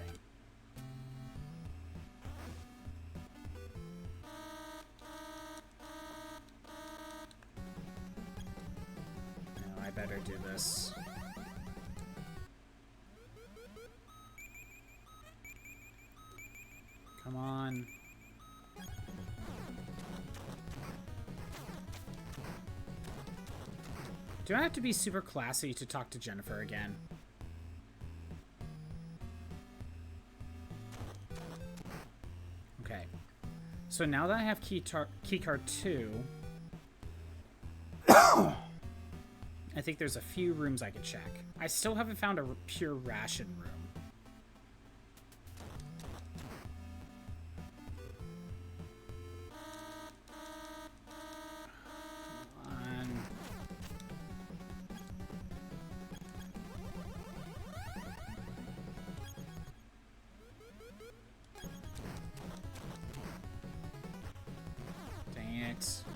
No, I better do this. Come on. Do I have to be super classy to talk to Jennifer again? Okay. So now that I have keycard 2, I think there's a few rooms I can check. I still haven't found a pure ration room.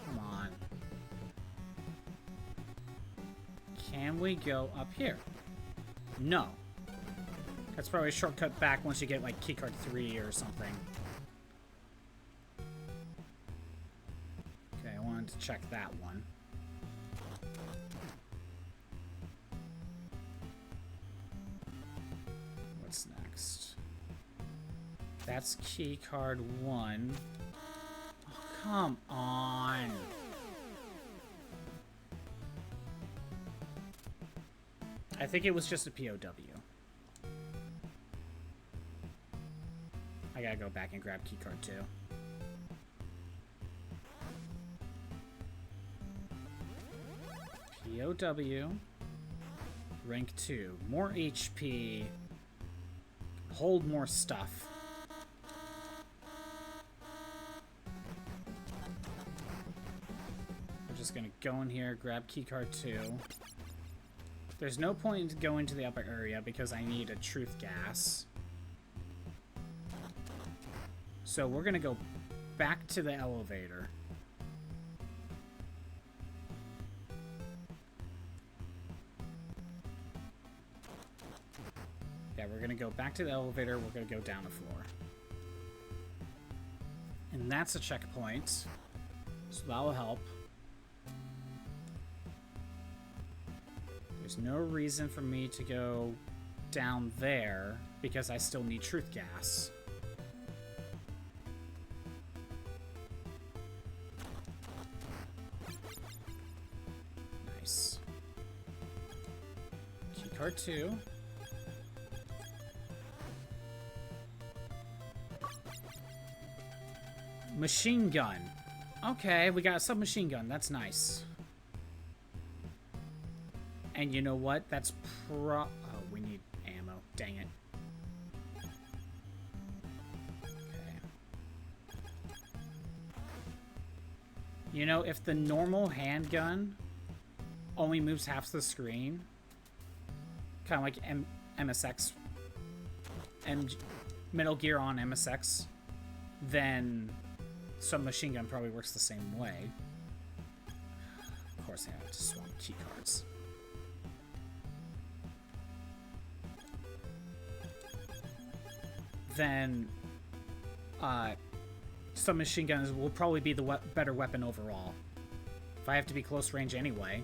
Come on. Can we go up here? No. That's probably a shortcut back once you get like keycard 3 or something. Okay, I wanted to check that one. What's next? That's keycard 1. Come on. I think it was just a POW. I gotta go back and grab keycard 2. POW. Rank 2. More HP. Hold more stuff. Just gonna go in here, grab keycard 2. There's no point in going to the upper area because I need a truth gas. So we're gonna go back to the elevator. Yeah, we're gonna go back to the elevator, we're gonna go down a floor. And that's a checkpoint. So that'll help. There's no reason for me to go down there because I still need truth gas. Nice. Keycard 2. Machine gun. Okay, we got a submachine gun. That's nice. And you know what? That's oh, we need ammo. Dang it. Okay. You know, if the normal handgun only moves half the screen, kind of like MSX, Metal Gear on MSX, then submachine gun probably works the same way. Of course, I have to swap key cards. Then submachine guns will probably be the better weapon overall. If I have to be close range anyway.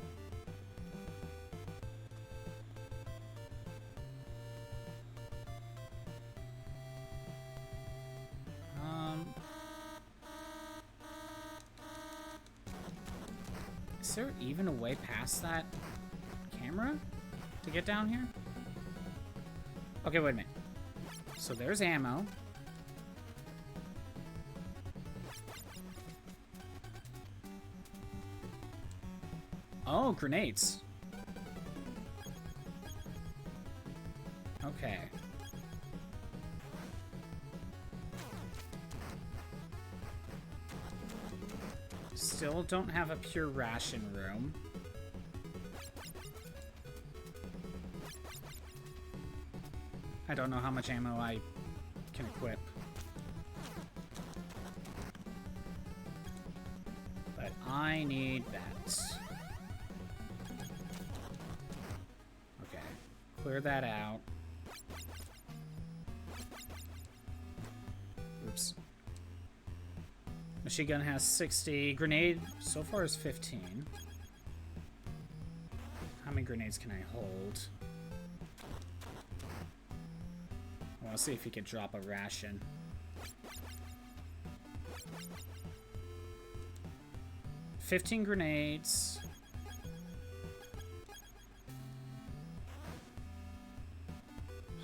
Is there even a way past that camera to get down here? Okay, wait a minute. So there's ammo. Oh, grenades. Okay. Still don't have a pure ration room. I don't know how much ammo I can equip. But I need that. Okay. Clear that out. Oops. Machine gun has 60. Grenade so far is 15. How many grenades can I hold? I want to see if he can drop a ration. $15 grenades.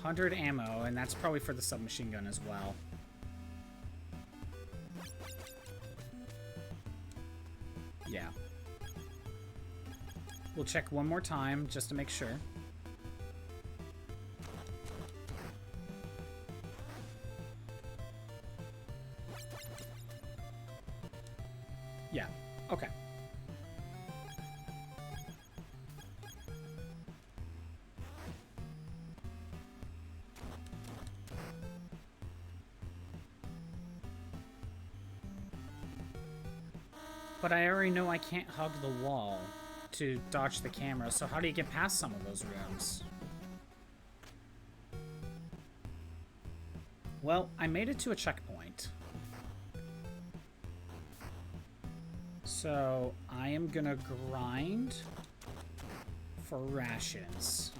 $100 ammo, and that's probably for the submachine gun as well. Yeah. We'll check one more time just to make sure. Yeah, okay. But I already know I can't hug the wall to dodge the camera, so how do you get past some of those rooms? Well, I made it to a checkpoint. So, I am gonna grind for rations.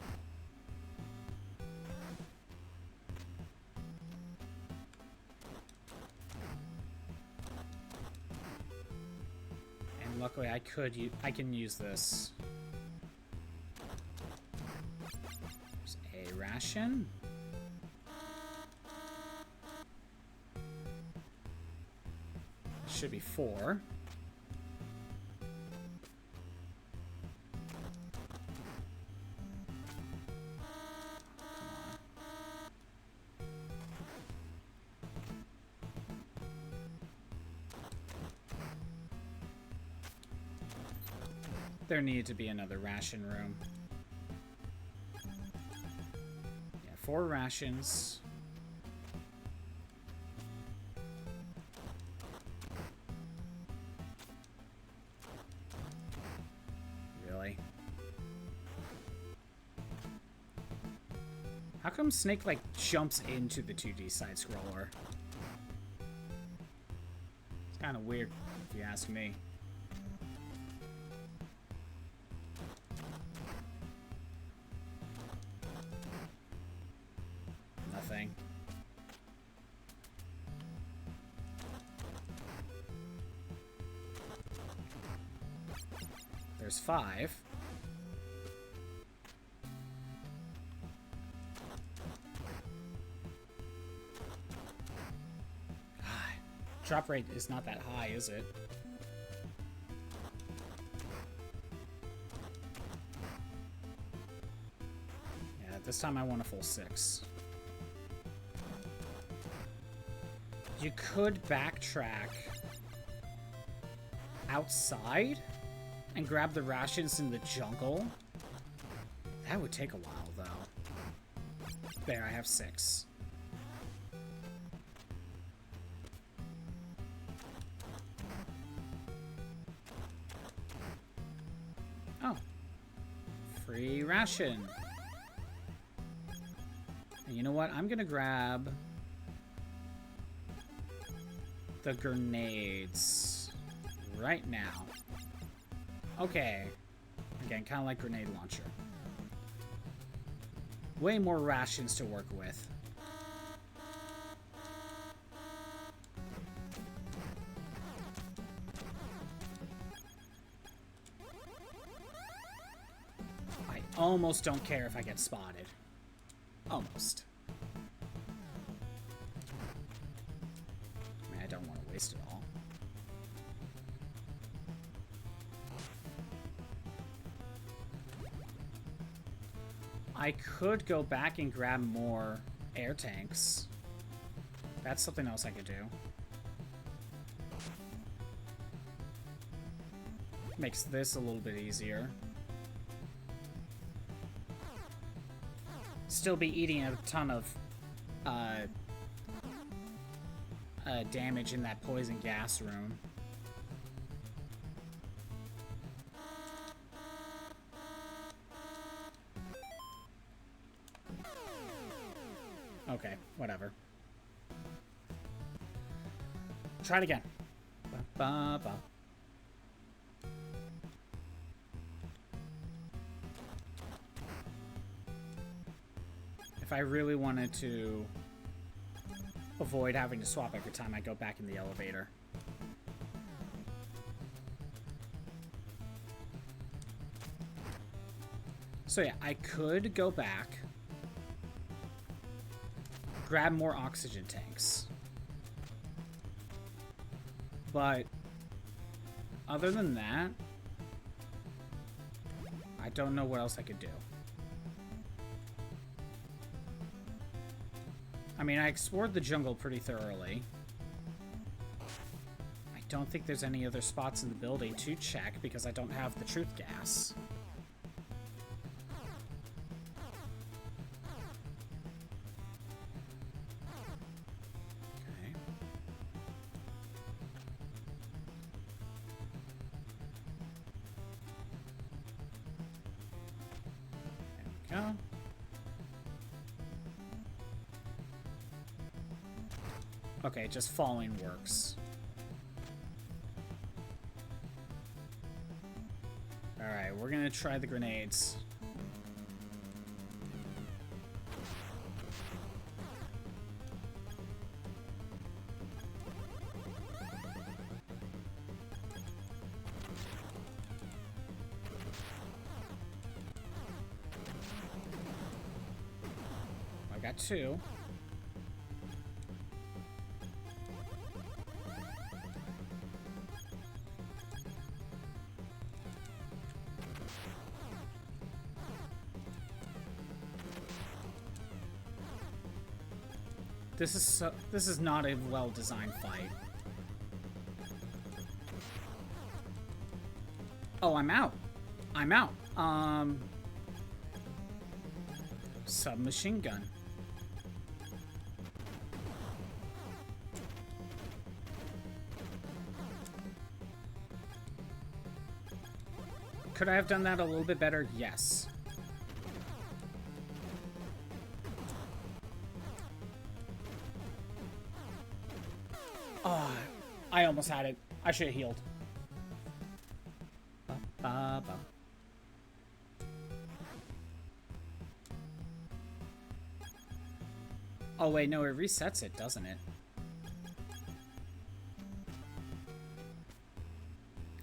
And luckily I can use this. There's a ration. Should be 4. There needed to be another ration room. Yeah, 4 rations. Really? How come Snake, like, jumps into the 2D side-scroller? It's kind of weird, if you ask me. Nothing. There's 5. Drop rate is not that high, is it? Yeah, this time I want a full 6. You could backtrack outside and grab the rations in the jungle. That would take a while, though. There, I have 6. Oh. Free ration. And you know what? I'm gonna grab the grenades right now. Okay. Again, kind of like grenade launcher. Way more rations to work with. I almost don't care if I get spotted. Almost. I mean, I don't want to waste it all. I could go back and grab more air tanks. That's something else I could do. Makes this a little bit easier. Still be eating a ton of damage in that poison gas room. Okay, whatever. Try it again. Ba-ba-ba. If I really wanted to avoid having to swap every time I go back in the elevator. So yeah, I could go back, grab more oxygen tanks. But other than that, I don't know what else I could do. I mean, I explored the jungle pretty thoroughly. I don't think there's any other spots in the building to check because I don't have the truth gas. Okay. There we go. Okay, just falling works. Alright, we're gonna try the grenades. I got 2. This is not a well-designed fight. Oh, I'm out. I'm out. Submachine gun. Could I have done that a little bit better? Yes. Oh, I almost had it. I should have healed. Ba-ba-ba. Oh, wait, no, it resets it, doesn't it?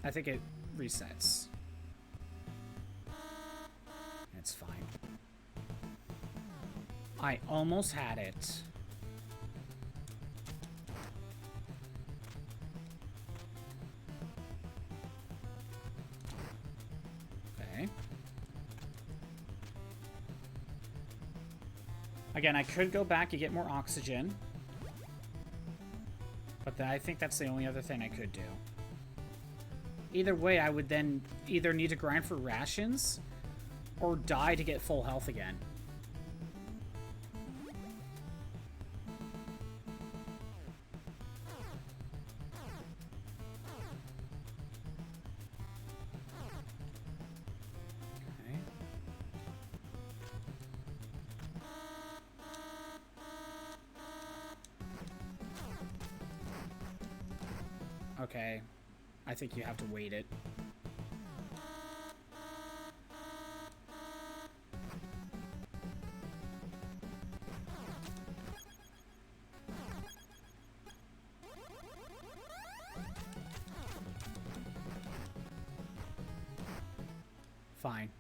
I think it resets. It's fine. I almost had it. Again, I could go back and get more oxygen. But I think that's the only other thing I could do. Either way, I would then either need to grind for rations or die to get full health again. Okay, I think you have to wait it. Fine.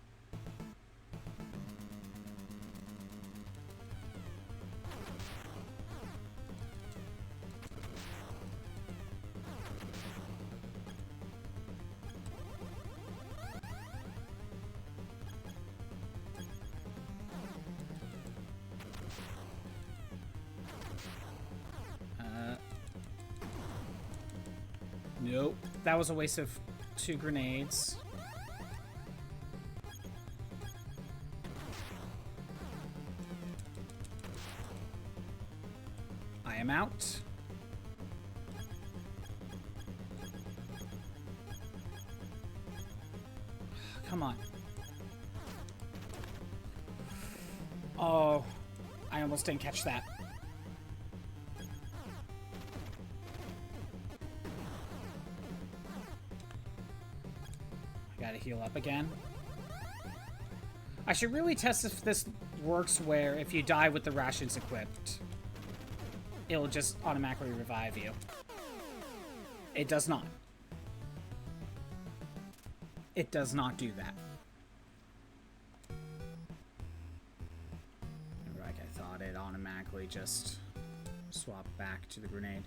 Nope. That was a waste of 2 grenades. I am out. Come on. Oh, I almost didn't catch that. Gotta heal up again. I should really test if this works where if you die with the rations equipped, it'll just automatically revive you. It does not. It does not do that. Like I thought, it automatically just swapped back to the grenade.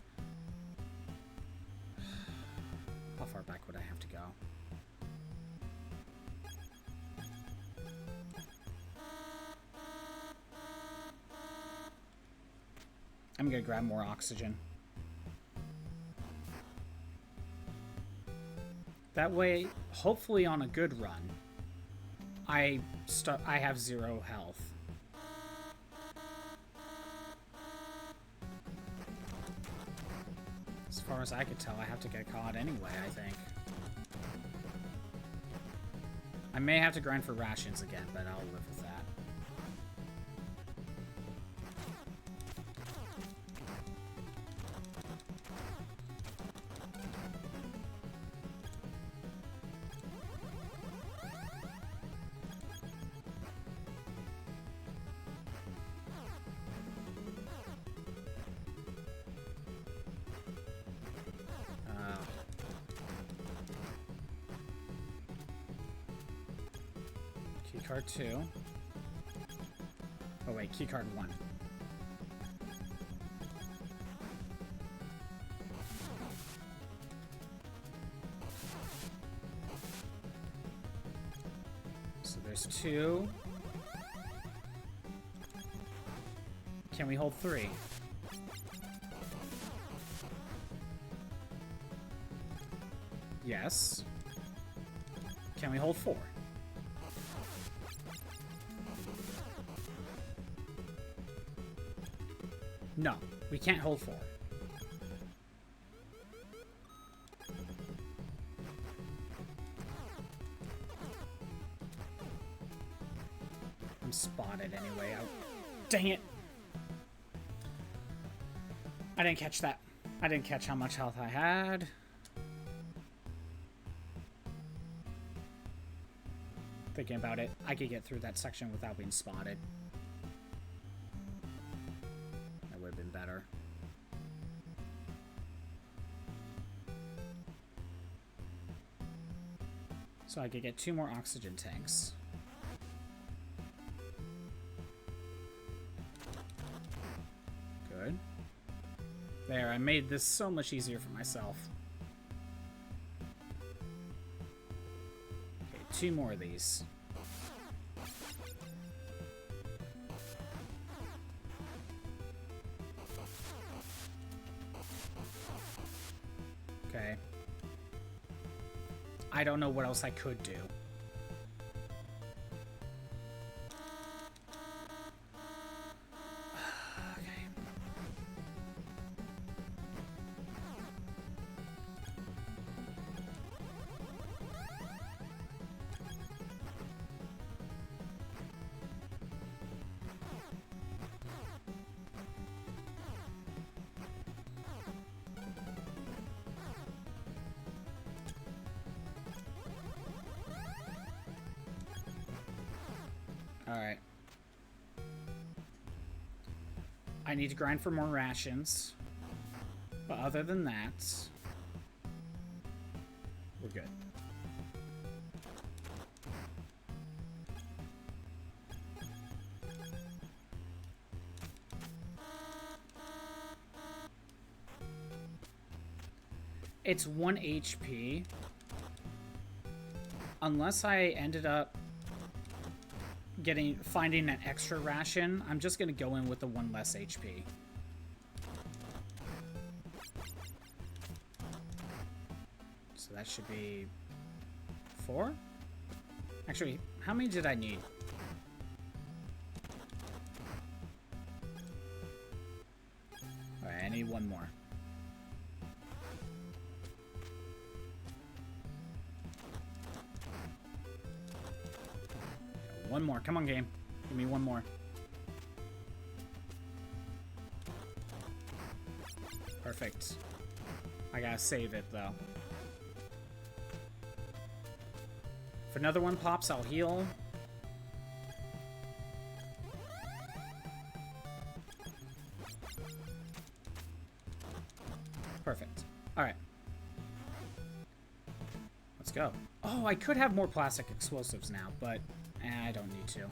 How far back would I have to go? I'm gonna grab more oxygen. That way, hopefully on a good run, I have 0 health. As far as I could tell, I have to get caught anyway, I think. I may have to grind for rations again, but I'll live with that. Keycard 2. Oh wait, keycard 1. So there's 2. Can we hold 3? Yes. Can we hold 4? No, we can't hold 4. I'm spotted anyway. Dang it! I didn't catch that. I didn't catch how much health I had. Thinking about it, I could get through that section without being spotted. Better. So I could get 2 more oxygen tanks. Good. There, I made this so much easier for myself. Okay, 2 more of these. I don't know what else I could do. Alright. I need to grind for more rations. But other than that, we're good. It's 1 HP. Unless I ended up finding an extra ration, I'm just gonna go in with the 1 less HP. So that should be 4? Actually, how many did I need? Alright, I need 1 more. One more. Come on, game. Give me 1 more. Perfect. I gotta save it, though. If another one pops, I'll heal. Perfect. Alright. Let's go. Oh, I could have more plastic explosives now, but I don't need to.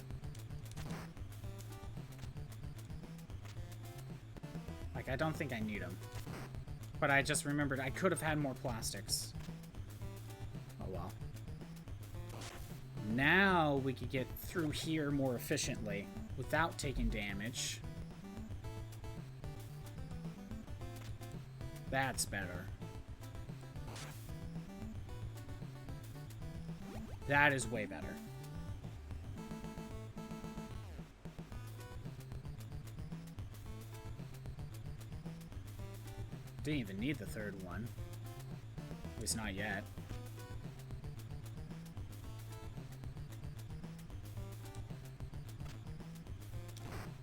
Like, I don't think I need them. But I just remembered I could have had more plastics. Oh well. Now we could get through here more efficiently without taking damage. That's better. That is way better. Didn't even need the 3rd one. At least not yet.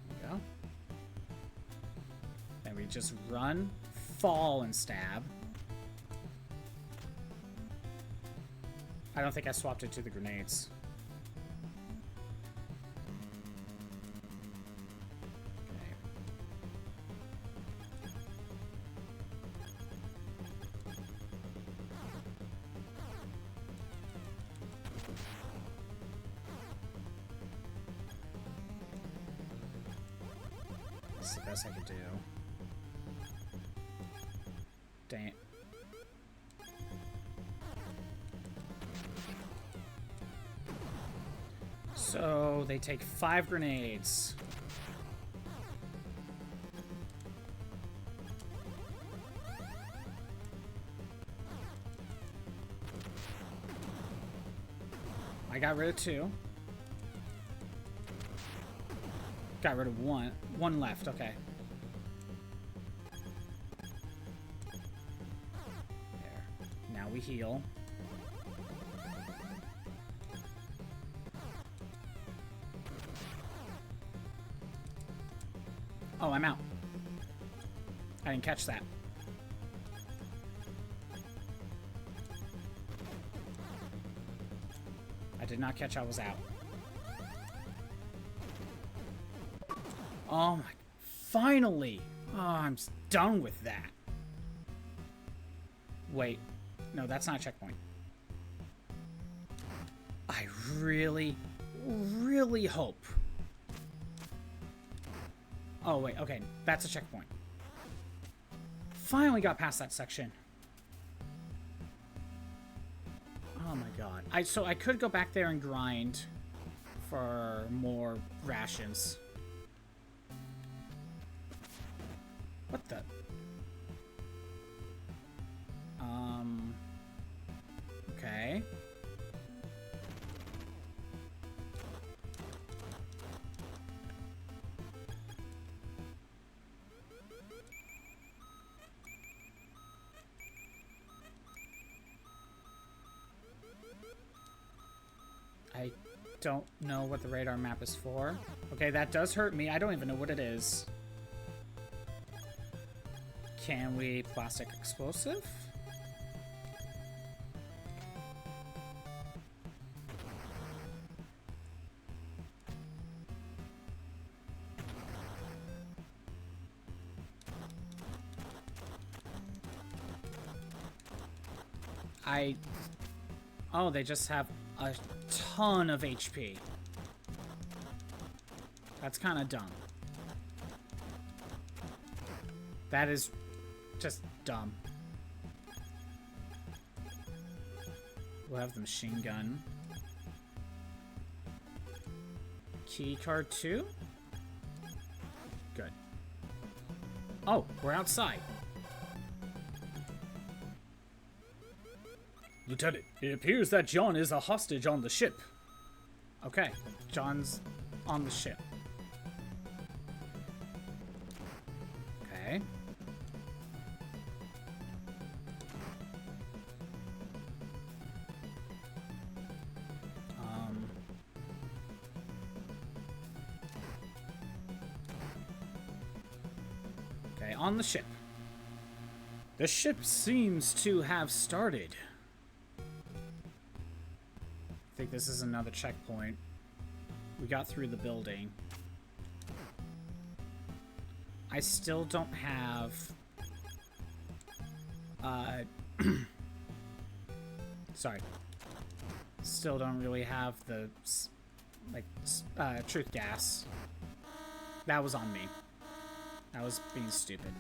There we go. Then we just run, fall, and stab. I don't think I swapped it to the grenades. That's the best I could do. Dang it. So they take 5 grenades. I got rid of 2. Got rid of 1. 1 left, okay. There. Now we heal. Oh, I'm out. I didn't catch that. I did not catch I was out. Oh my... Finally! Oh, I'm done with that. Wait. No, that's not a checkpoint. I really, really hope... Oh, wait. Okay. That's a checkpoint. Finally got past that section. Oh my god. So I could go back there and grind for more rations. What the? Okay. don't know what the radar map is for. Okay, that does hurt me. I don't even know what it is. Can we plastic explosive? Oh, they just have a ton of HP. That's kind of dumb. That is just dumb. We'll have the machine gun. Key card 2? Good. Oh, we're outside. Lieutenant, it appears that John is a hostage on the ship. Okay, John's on the ship. Okay. Okay, on the ship. The ship seems to have started. I think this is another checkpoint. We got through the building. I still don't have... sorry. Still don't really have the, like, truth gas. That was on me. I was being stupid.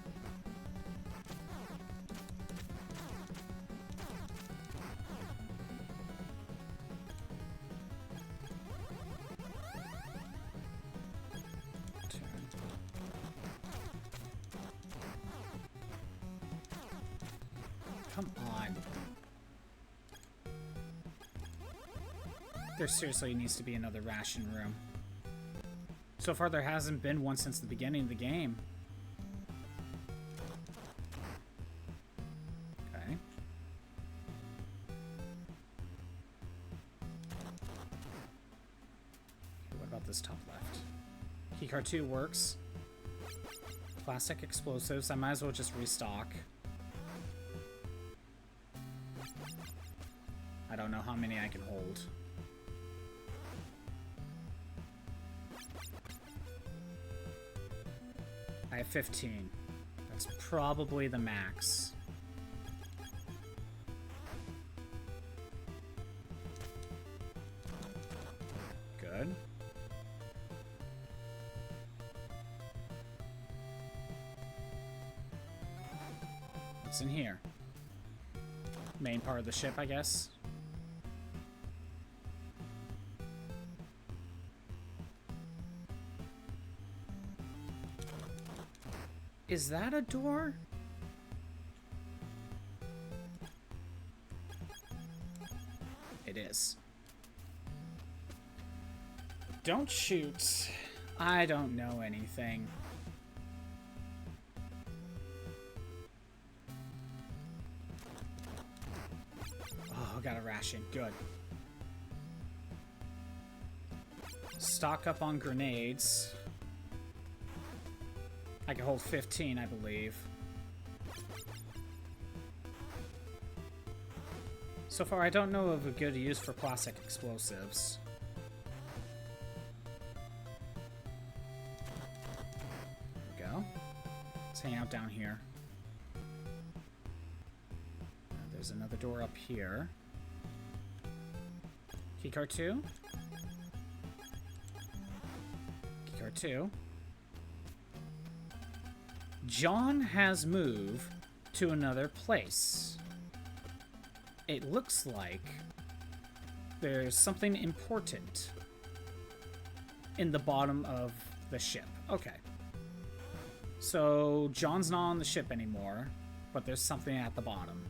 Come on. There seriously needs to be another ration room. So far there hasn't been one since the beginning of the game. Okay. What about this top left? Keycard 2 works. Plastic explosives. I might as well just restock. I don't know how many I can hold. I have 15. That's probably the max. Good. What's in here? Main part of the ship, I guess. Is that a door? It is. Don't shoot. I don't know anything. Oh, got a ration. Good. Stock up on grenades. I can hold 15, I believe. So far, I don't know of a good use for plastic explosives. There we go. Let's hang out down here. There's another door up here. Keycard 2. Keycard 2. John has moved to another place. It looks like there's something important in the bottom of the ship. Okay. So John's not on the ship anymore, but there's something at the bottom.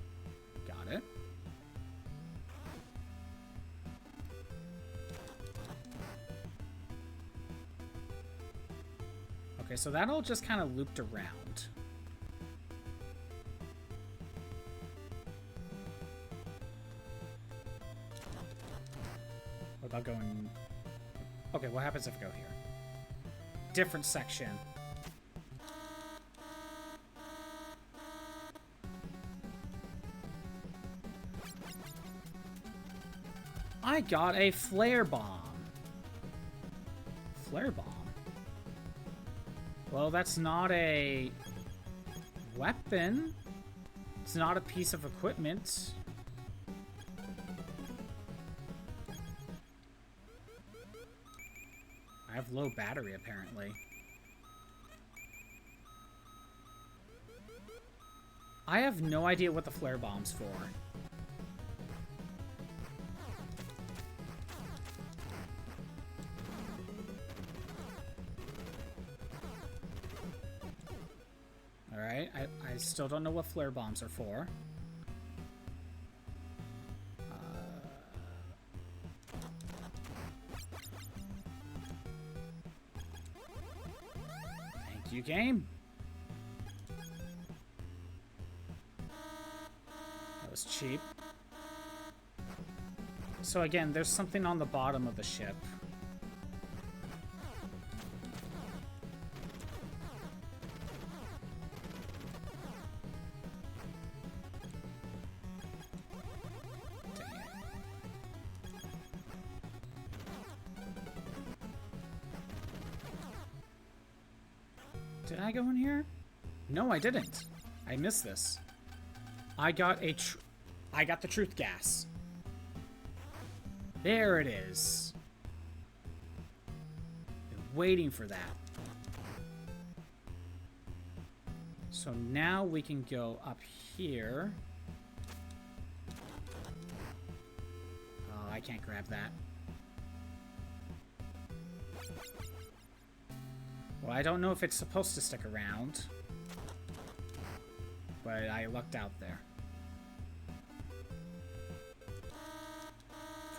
Got it. Okay, so that all just kind of looped around. What about going Okay, what happens if I go here? Different section. I got a flare bomb. Flare bomb? Well, that's not a weapon. It's not a piece of equipment. I have low battery, apparently. I have no idea what the flare bomb's for. Alright, I still don't know what flare bombs are for. Thank you, game. That was cheap. So again, there's something on the bottom of the ship. Did I go in here? No, I didn't. I missed this. I got the truth gas. There it is. Been waiting for that. So now we can go up here. Oh, I can't grab that. Well, I don't know if it's supposed to stick around, but I lucked out there.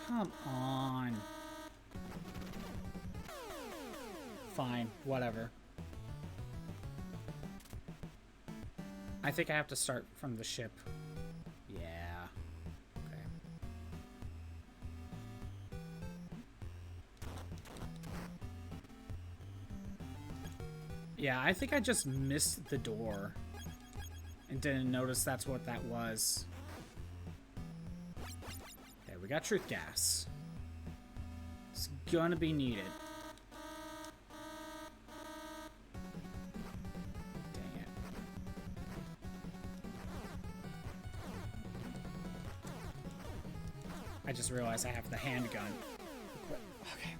Come on. Fine, whatever. I think I have to start from the ship. Yeah. Okay. Yeah, I think I just missed the door and didn't notice that's what that was. There, we got truth gas. It's gonna be needed. Dang it. I just realized I have the handgun. Okay.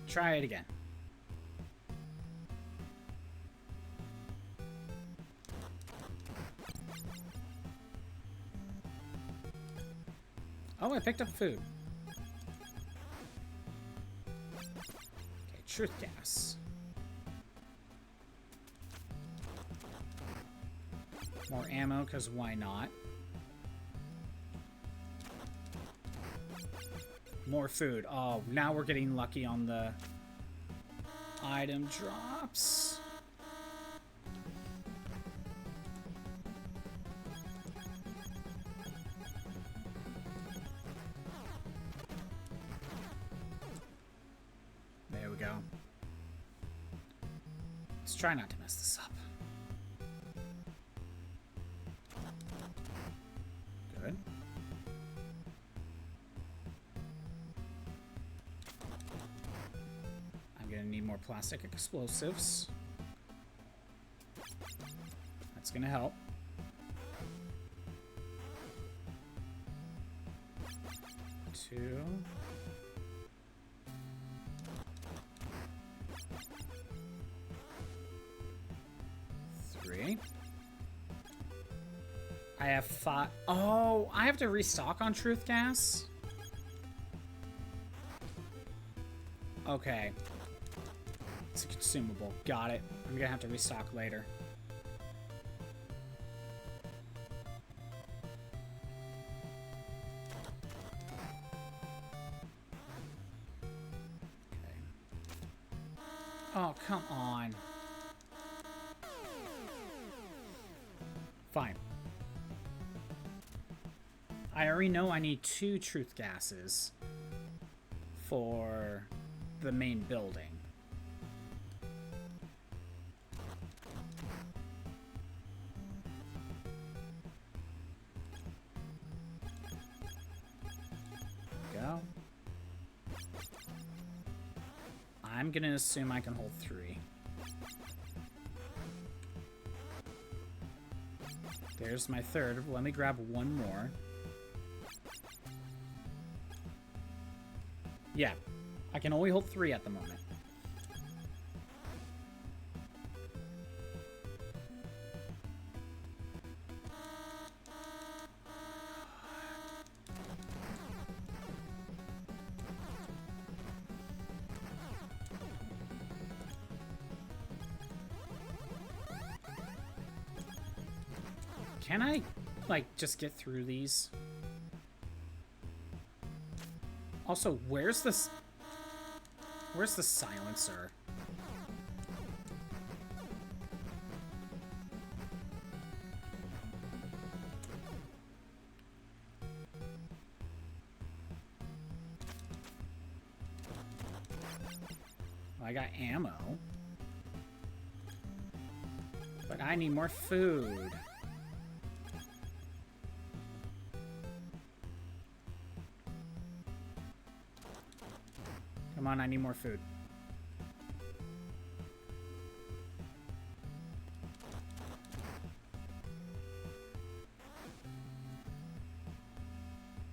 Try it again. Oh, I picked up food. Okay, truth gas. More ammo, because why not? More food. Oh, now we're getting lucky on the item drops. There we go. Let's try not to mess this up. Good. Gonna need more plastic explosives. That's gonna help. Two. Three. I have 5. Oh, I have to restock on truth gas? Okay. It's a consumable. Got it. I'm gonna have to restock later. Okay. Oh, come on. Fine. I already know I need 2 truth gases for the main building. Go. I'm gonna assume I can hold 3. There's my 3rd. Let me grab 1 more. Yeah, I can only hold 3 at the moment. Can I, like, just get through these? Also, where's the silencer? I got ammo. But I need more food. Come on, I need more food.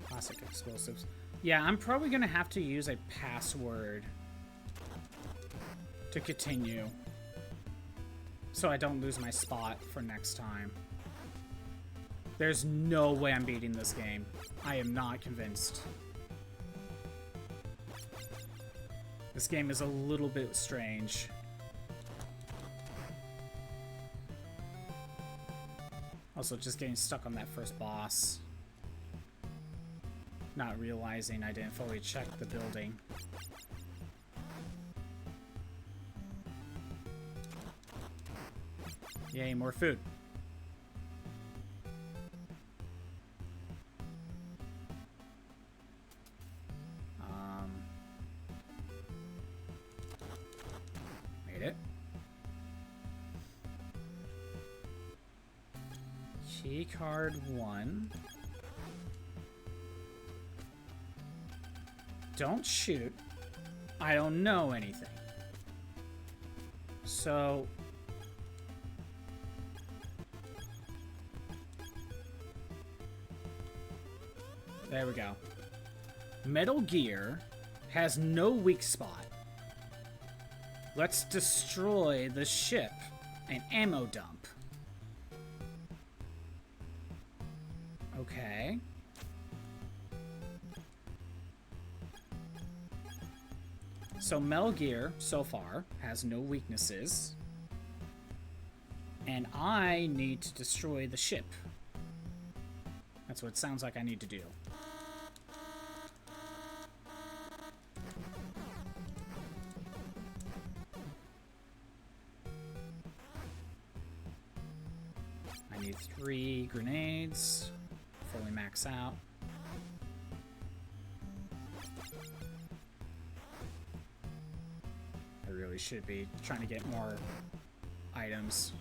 Classic explosives. Yeah, I'm probably gonna have to use a password to continue, so I don't lose my spot for next time. There's no way I'm beating this game. I am not convinced. This game is a little bit strange. Also, just getting stuck on that first boss. Not realizing I didn't fully check the building. Yay, more food. Made it. Key card 1. Don't shoot. I don't know anything. So... there we go. Metal Gear has no weak spot. Let's destroy the ship and ammo dump. Okay. So Metal Gear, so far, has no weaknesses. And I need to destroy the ship. That's what it sounds like I need to do. I need 3 grenades. Fully max out. I really should be trying to get more items.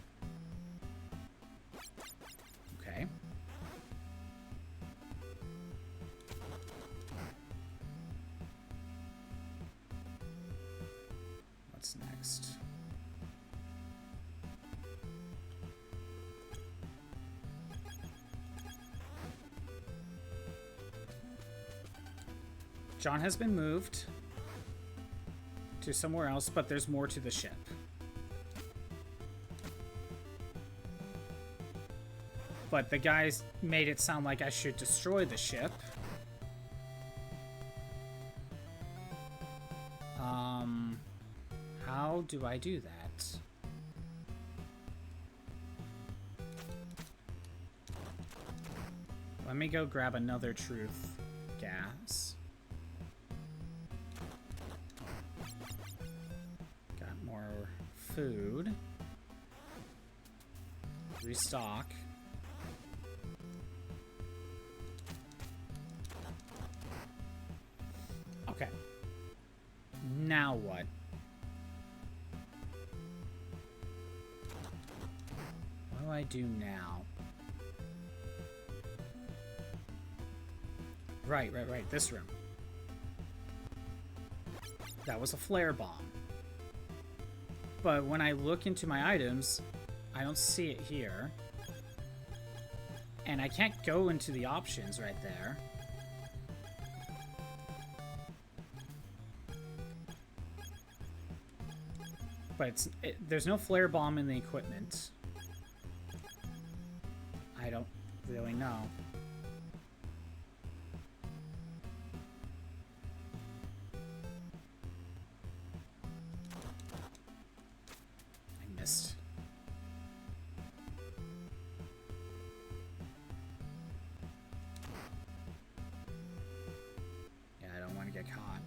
Okay. What's next? John has been moved to somewhere else, but there's more to the ship. But the guys made it sound like I should destroy the ship. How do I do that? Let me go grab another truth gas. Got more food. Restock. Now what? What do I do now? Right. This room. That was a flare bomb. But when I look into my items, I don't see it here. And I can't go into the options right there. But there's no flare bomb in the equipment. I don't really know. I missed. Yeah, I don't want to get caught.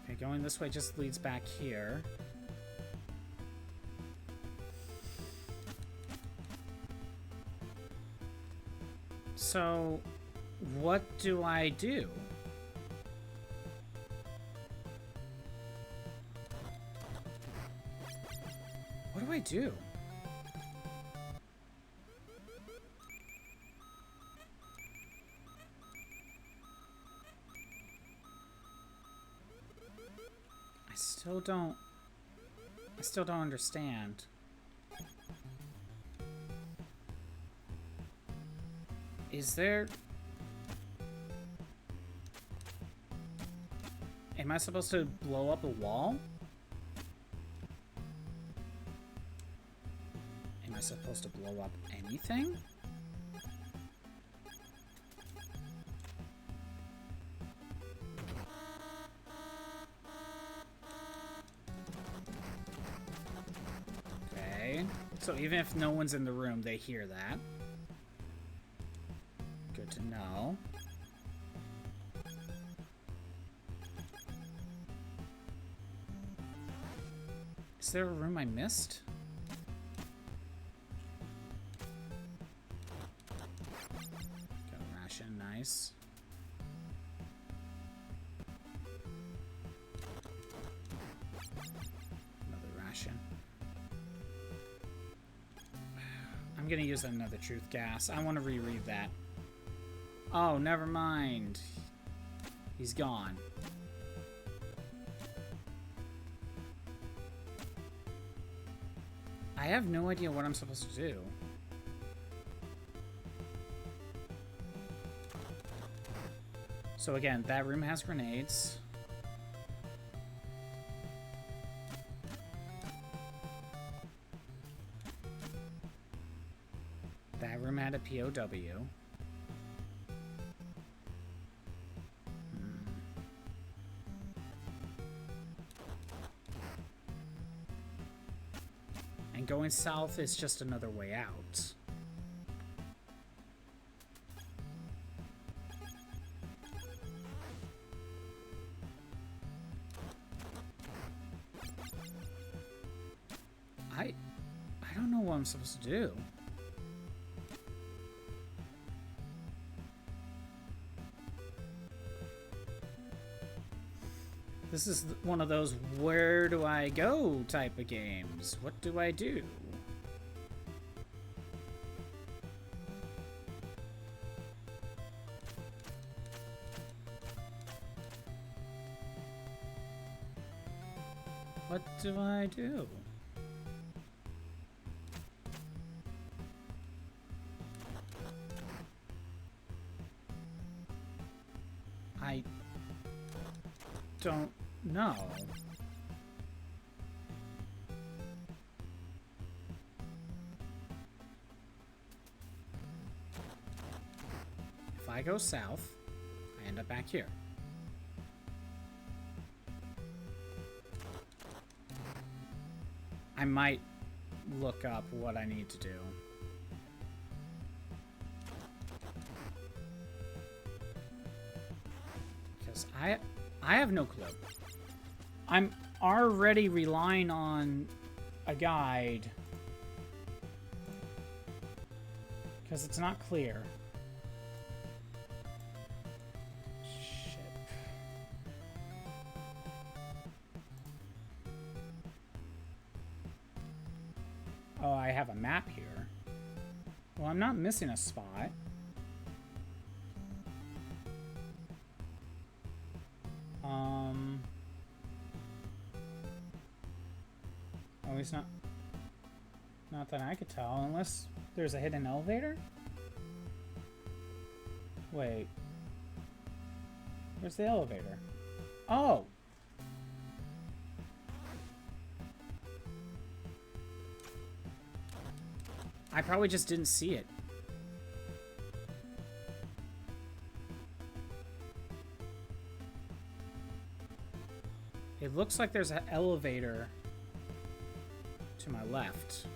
Okay, going this way just leads back here. So, what do I do? What do I do? I still don't understand. Is there... Am I supposed to blow up a wall? Am I supposed to blow up anything? Okay. So even if no one's in the room, they hear that. Good to know. Is there a room I missed? Got a ration, nice. Another ration. I'm gonna use another truth gas. I want to reread that. Oh, never mind. He's gone. I have no idea what I'm supposed to do. So again, that room has grenades. That room had a POW. And going south is just another way out. I don't know what I'm supposed to do. This is one of those where do I go type of games. What do I do? What do I do? I don't know. If I go south, I end up back here. I might look up what I need to do. Because I have no clue. I'm already relying on a guide because it's not clear. Oh, I have a map here. Well, I'm not missing a spot. At least not that I could tell, unless there's a hidden elevator? Wait. Where's the elevator? Oh! I probably just didn't see it. It looks like there's an elevator to my left.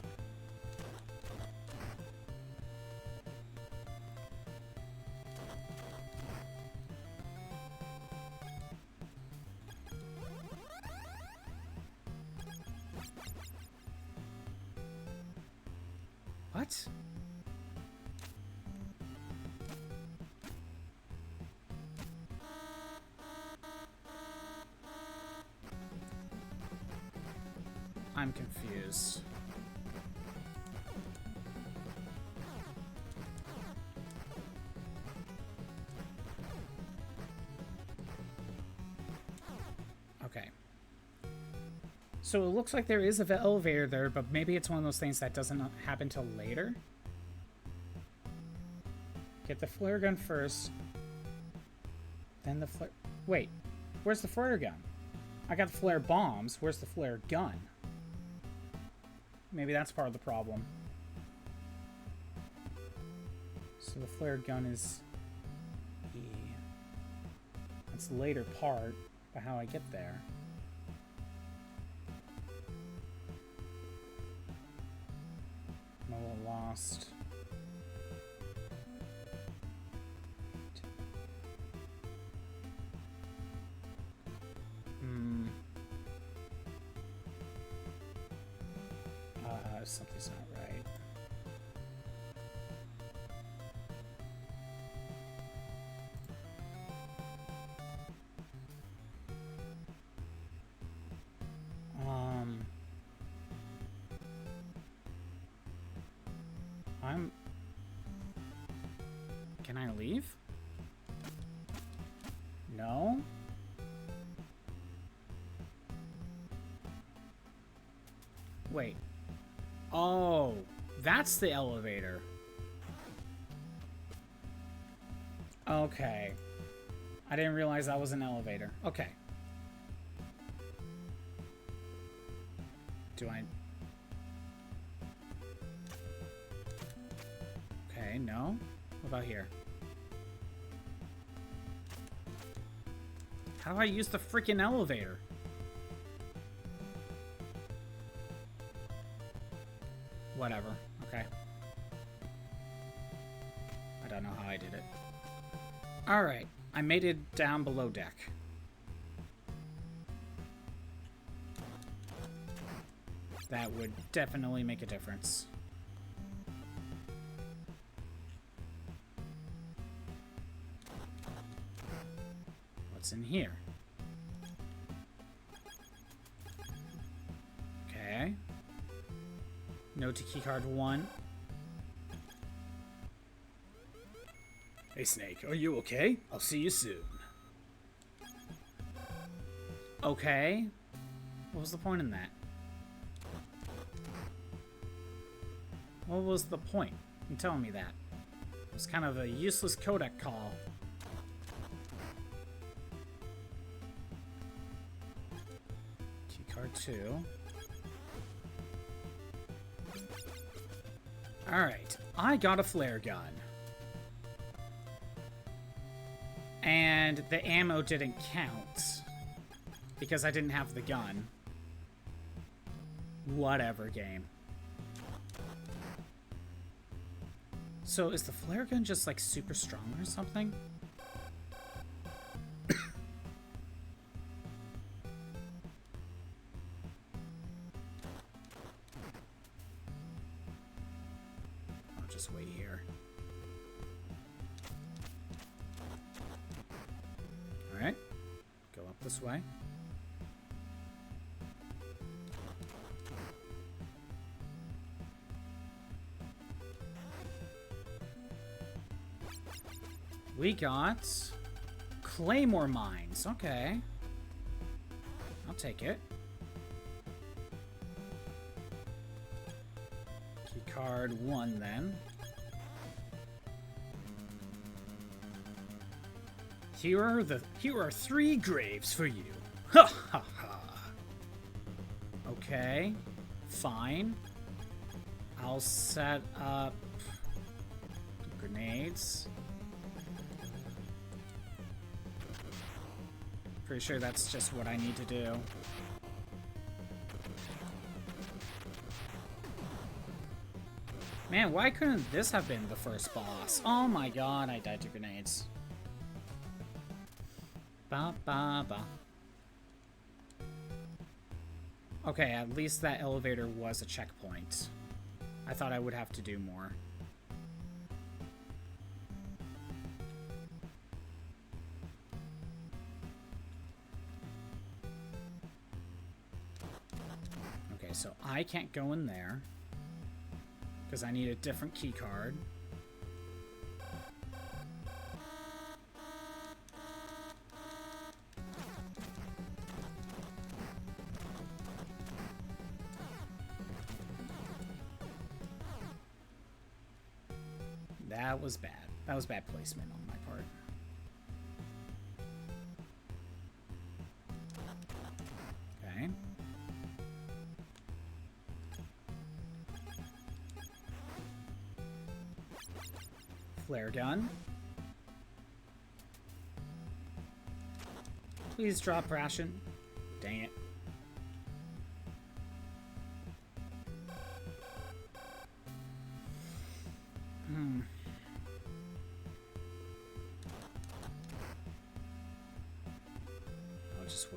What? I'm confused. Okay. So it looks like there is an elevator there, but maybe it's one of those things that doesn't happen till later. Get the flare gun first. Then the flare... Wait, where's the flare gun? I got the flare bombs. Where's the flare gun? Maybe that's part of the problem. So the flare gun is... That's the later part, but how I get there. I'm a little lost. Something's not right. Can I leave? No? Wait. Oh, that's the elevator. Okay. I didn't realize that was an elevator. Okay. Do I... Okay, no. What about here? How do I use the freaking elevator? Whatever. Okay. I don't know how I did it. Alright. I made it down below deck. That would definitely make a difference. What's in here? Okay. No to keycard 1. Hey Snake, are you okay? I'll see you soon. Okay. What was the point in that? What was the point in telling me that? It was kind of a useless codec call. Keycard 2. Alright, I got a flare gun. And the ammo didn't count. Because I didn't have the gun. Whatever, game. So is the flare gun just like super strong or something? Just wait here. Alright. Go up this way. We got Claymore Mines. Okay. I'll take it. Key card 1 then. Here are 3 graves for you. Ha ha ha. Okay. Fine. I'll set up grenades. Pretty sure that's just what I need to do. Man, why couldn't this have been the first boss? Oh my god, I died to grenades. Ba ba ba. Okay, at least that elevator was a checkpoint. I thought I would have to do more. Okay, so I can't go in there because I need a different key card. That was bad. That was bad placement on my part. Okay. Flare gun. Please drop ration. Dang it.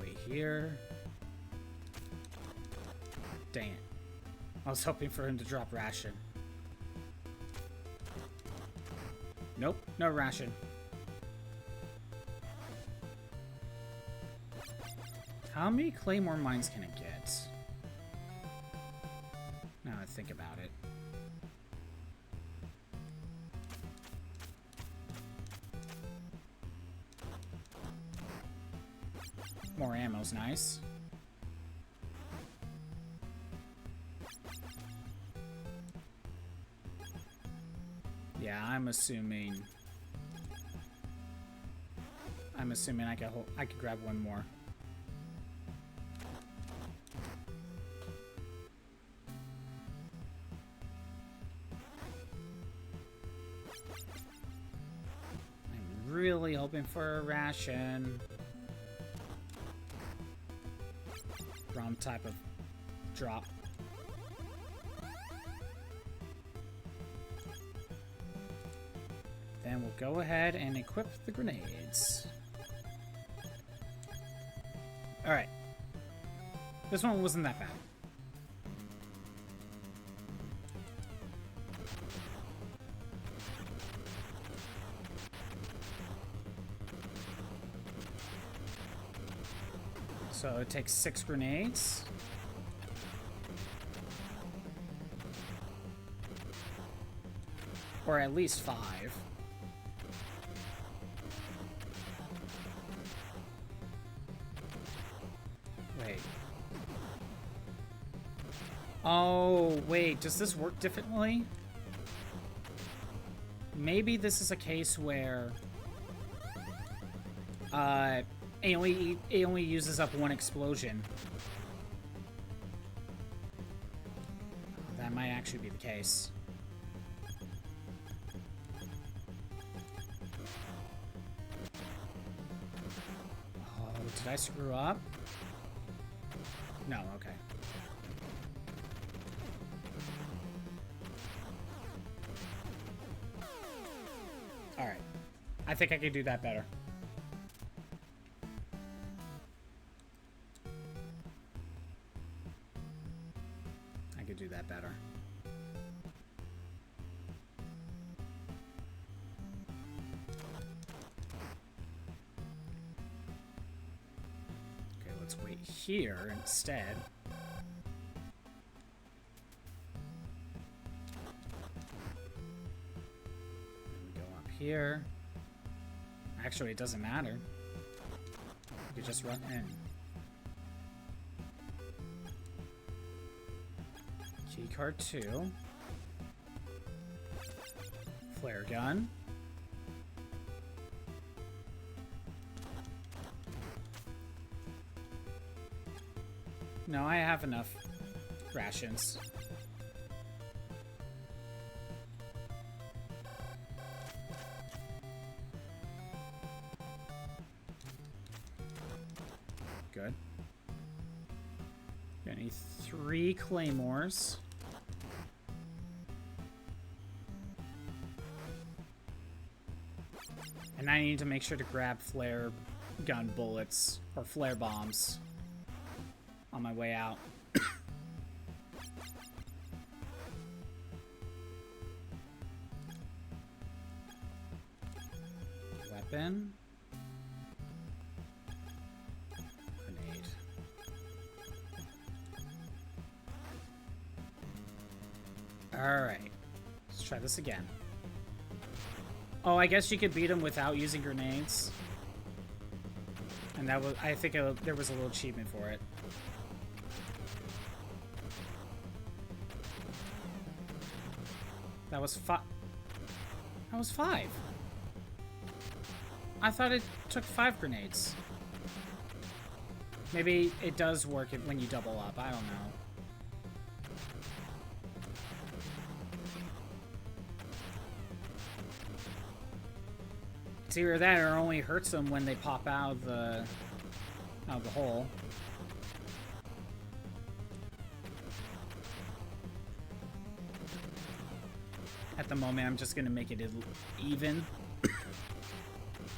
Wait here. Dang it. I was hoping for him to drop ration. Nope, no ration. How many Claymore Mines can it get? Now I think about it. More ammo's nice. Yeah, I'm assuming I could grab one more. I'm really hoping for a ration. Wrong type of drop. Then we'll go ahead and equip the grenades. Alright. This one wasn't that bad. So it takes 6 grenades. Or at least 5. Wait. Oh, wait, does this work differently? Maybe this is a case where it only uses up 1 explosion. That might actually be the case. Oh, did I screw up? No, okay. Alright. I think I can do that better. I could do that better. Okay, let's wait here instead. Then we go up here. Actually, it doesn't matter. You just run in. Keycard 2. Flare gun. No, I have enough rations. Good. Gonna need 3 claymores. And I need to make sure to grab flare gun bullets or flare bombs on my way out. Weapon. Grenade. Alright. Let's try this again. Oh, I guess you could beat him without using grenades. And that was, I think there was a little achievement for it. That was 5. That was 5. I thought it took 5 grenades. Maybe it does work when you double up. I don't know. It's either that or it only hurts them when they pop out of the hole. At the moment, I'm just gonna make it even.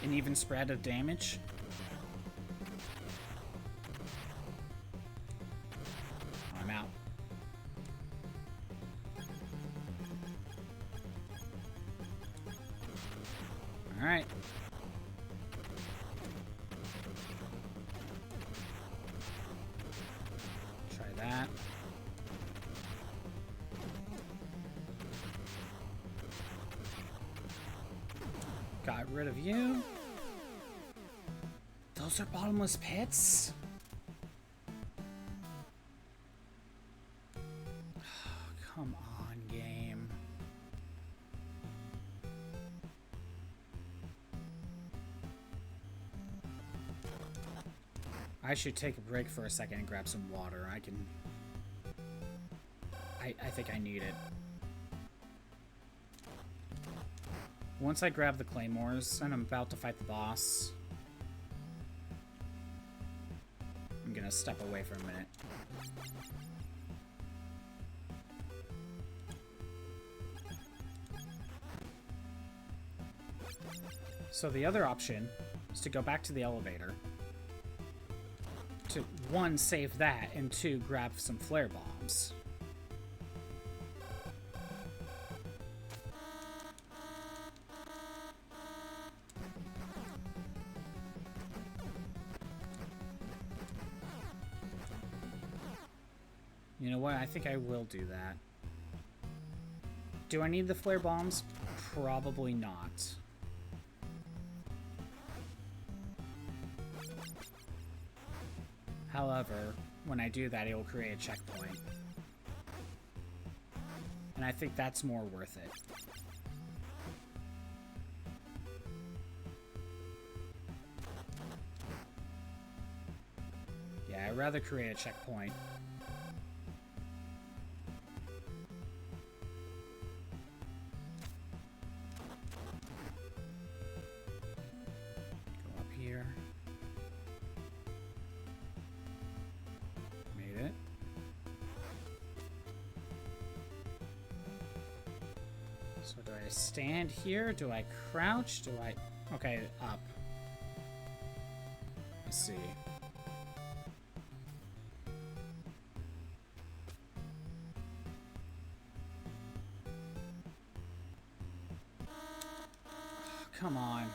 An even spread of damage. I'm out. Alright. Try that. Got rid of you. Those are bottomless pits? Come on, game. I should take a break for a second and grab some water. I think I need it. Once I grab the claymores and I'm about to fight the boss, I'm gonna step away for a minute. So the other option is to go back to the elevator to 1, save that, and 2, grab some flare bombs. You know what? I think I will do that. Do I need the flare bombs? Probably not. However, when I do that, it will create a checkpoint. And I think that's more worth it. Yeah, I'd rather create a checkpoint. Go up here. Made it. So do I stand here? Do I crouch? Do I... Okay, up. Let's see. Come on.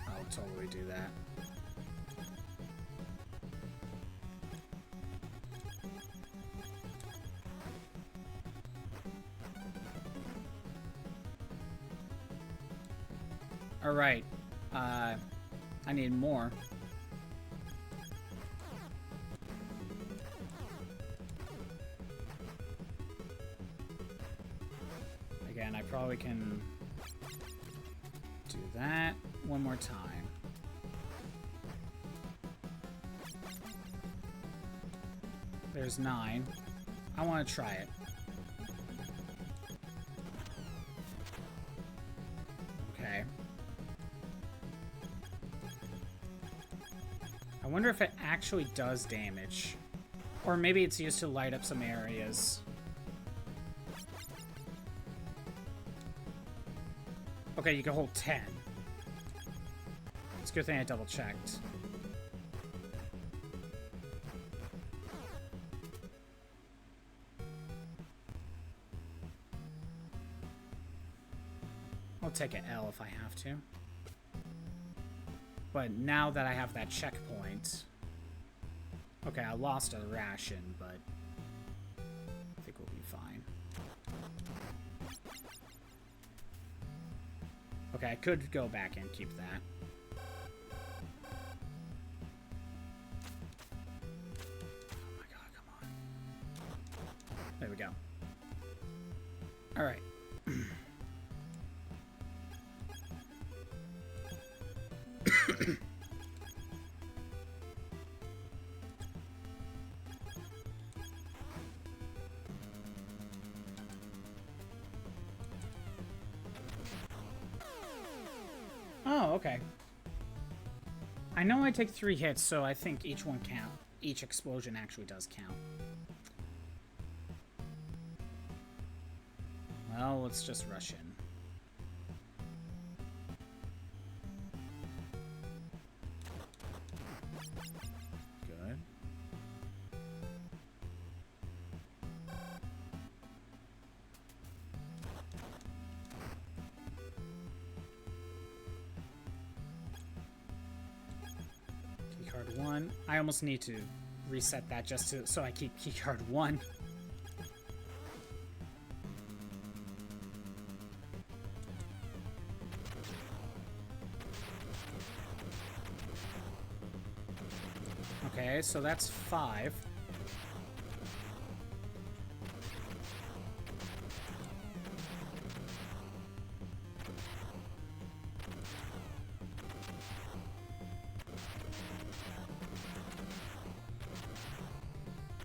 I'll totally do that. Alright. I need more. Again, I probably can do that one more time. There's 9. I want to try it. Okay. I wonder if it actually does damage. Or maybe it's used to light up some areas. Okay, you can hold 10. It's a good thing I double checked. I'll take an L if I have to. But now that I have that checkpoint... Okay, I lost a ration, but... I think we'll be fine. Okay, I could go back and keep that. Oh my god, come on. There we go. Alright. Oh, okay. I know I take 3 hits, so I think each one count. Each explosion actually does count. Well, let's just rush in. Good. Keycard 1. I almost need to reset that just to so I keep keycard 1. Okay, so that's 5.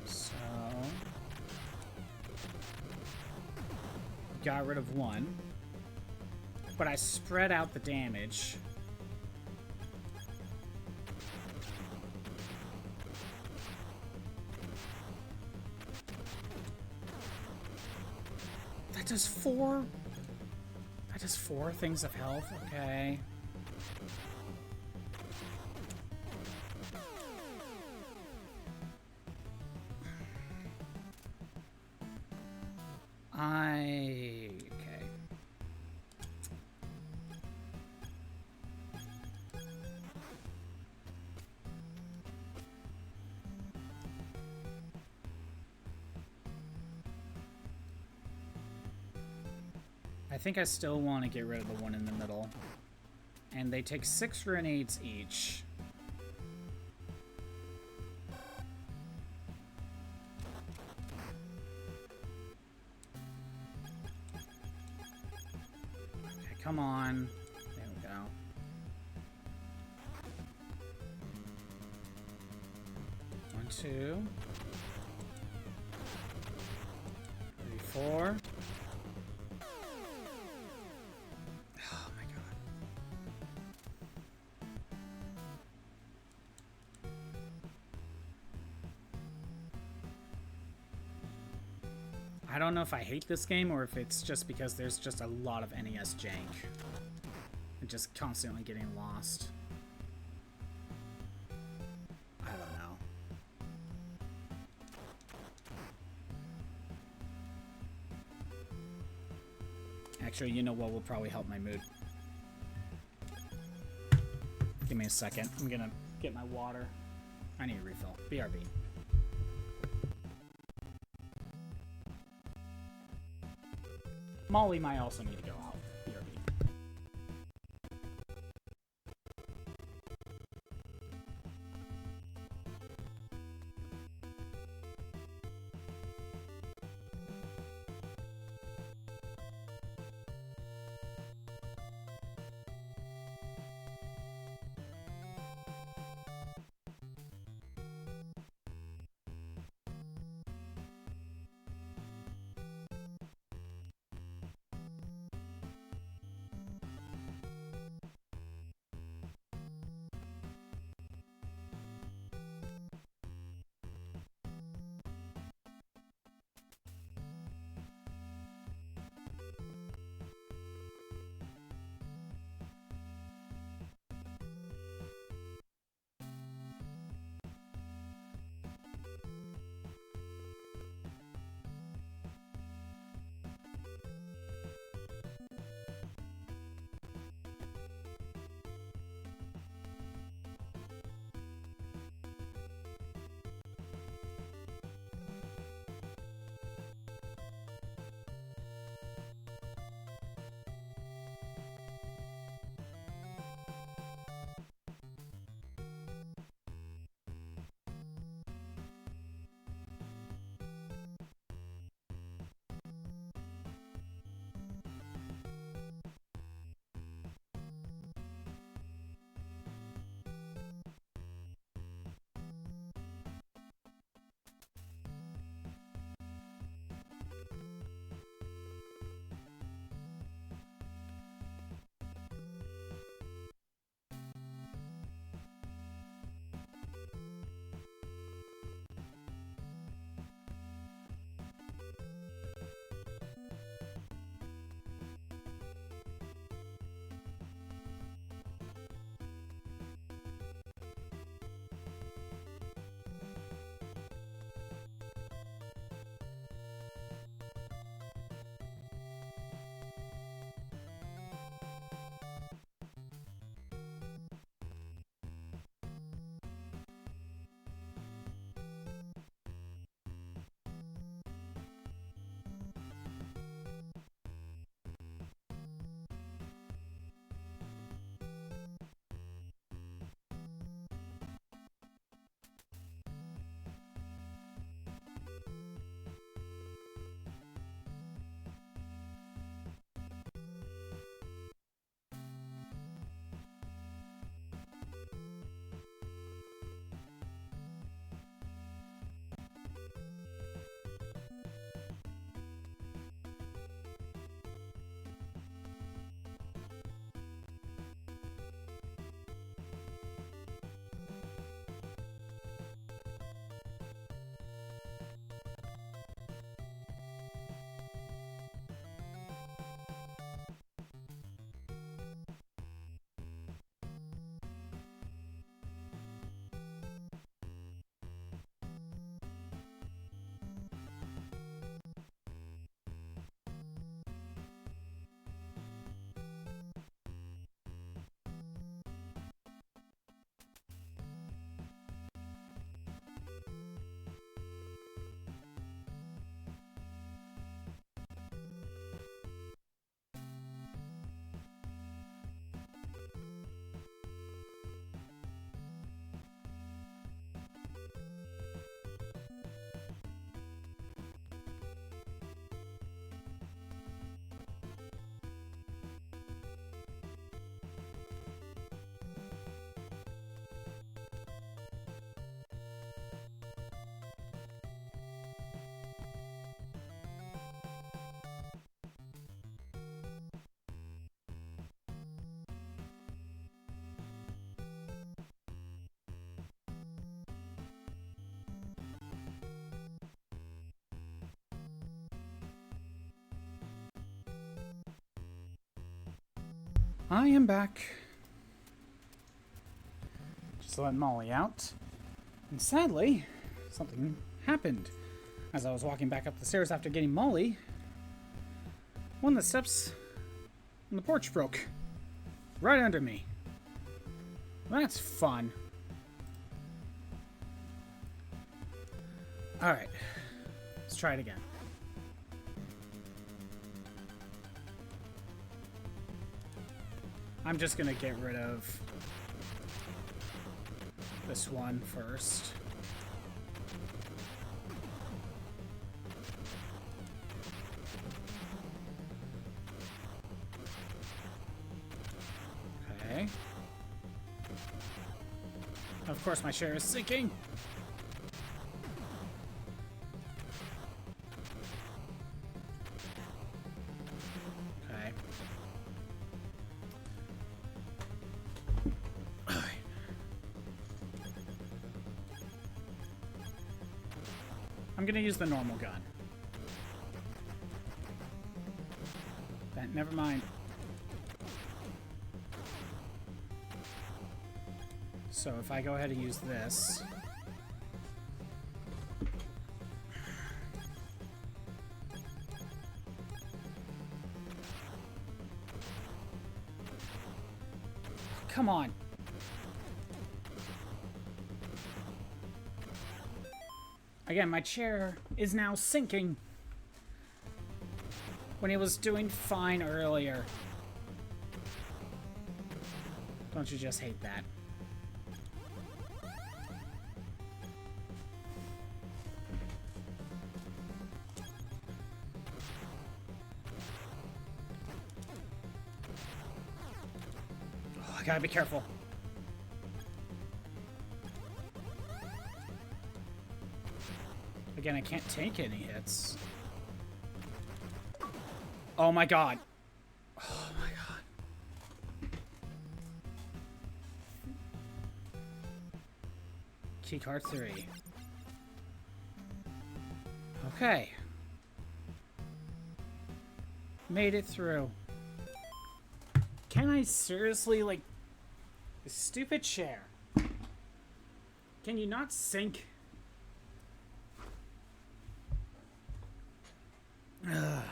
So... got rid of 1. But I spread out the damage. That does 4? That does 4 things of health? Okay. Okay. I think I still want to get rid of the one in the middle. And they take 6 grenades each. Okay, come on. There we go. One, 2. 3, 4. I don't know if I hate this game or if it's just because there's just a lot of NES jank. And just constantly getting lost. I don't know. Actually, you know what will probably help my mood? Give me a second. I'm gonna get my water. I need a refill. BRB. Molly might also need to go out. BRB. I am back. Just let Molly out. And sadly, something happened. As I was walking back up the stairs after getting Molly, one of the steps on the porch broke. Right under me. That's fun. Alright. Let's try it again. I'm just gonna get rid of this one first. Okay. Of course my chair is sinking. Okay. I'm gonna use the normal gun. Never mind. So if I go ahead and use this... Come on. Again, my chair is now sinking when it was doing fine earlier. Don't you just hate that? Oh, I gotta be careful. Again, I can't take any hits. Oh my god. Oh my god. Keycard 3. Okay. Made it through. Can I seriously, like... This stupid chair. Can you not sink? Ugh.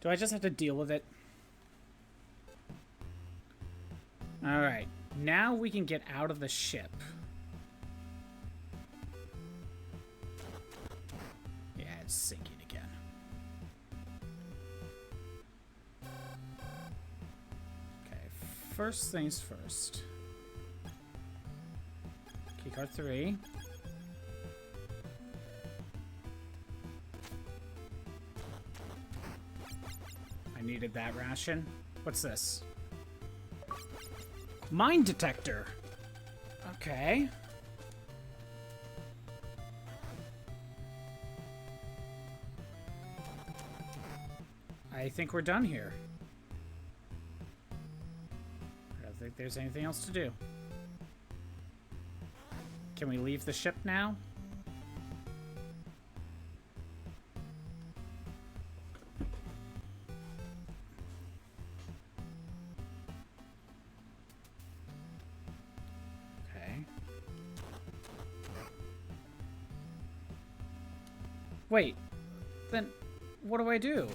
Do I just have to deal with it? Alright. Now we can get out of the ship. Yeah, it's sinking again. Okay, first things first. Keycard 3. Needed that ration. What's this? Mine detector. Okay. I think we're done here. I don't think there's anything else to do. Can we leave the ship now? Wait, then what do I do?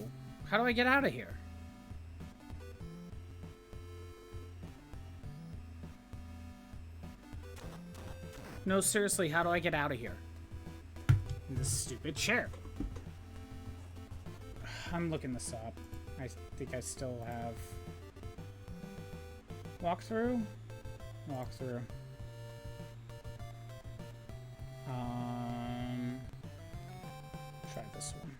How do I get out of here? No, seriously, how do I get out of here? This stupid chair. I'm looking this up. I think I still have... Walkthrough? Walkthrough. Try this one.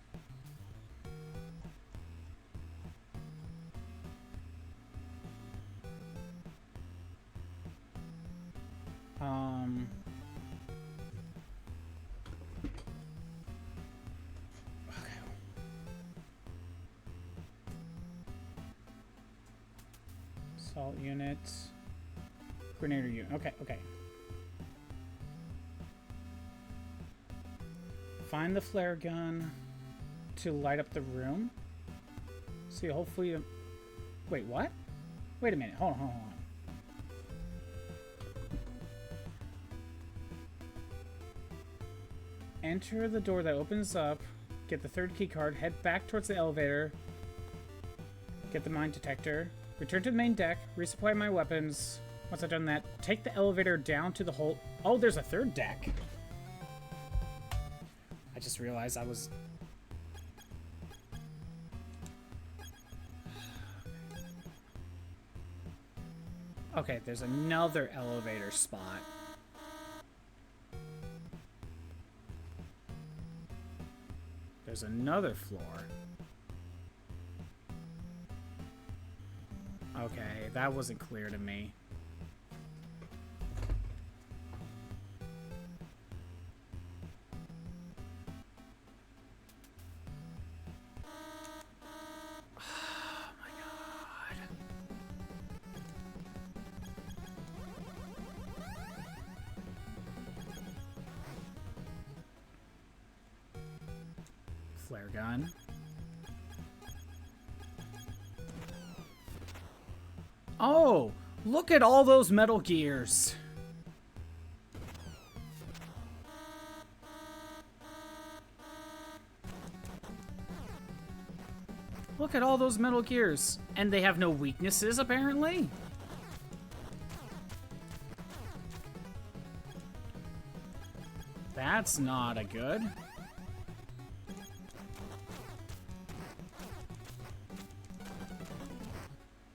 Okay. Assault unit. Grenadier unit. Okay, okay. Find the flare gun to light up the room. See, hopefully... Wait, what? Wait a minute. Hold on. Enter the door that opens up. Get the third key card. Head back towards the elevator. Get the mine detector. Return to the main deck. Resupply my weapons. Once I've done that, take the elevator down to the whole... Oh, there's a third deck. I just realized I was... Okay, there's another elevator spot. There's another floor. Okay, that wasn't clear to me. Oh my god. Flare gun. Oh, look at all those Metal Gears. Look at all those Metal Gears. And they have no weaknesses, apparently. That's not a good.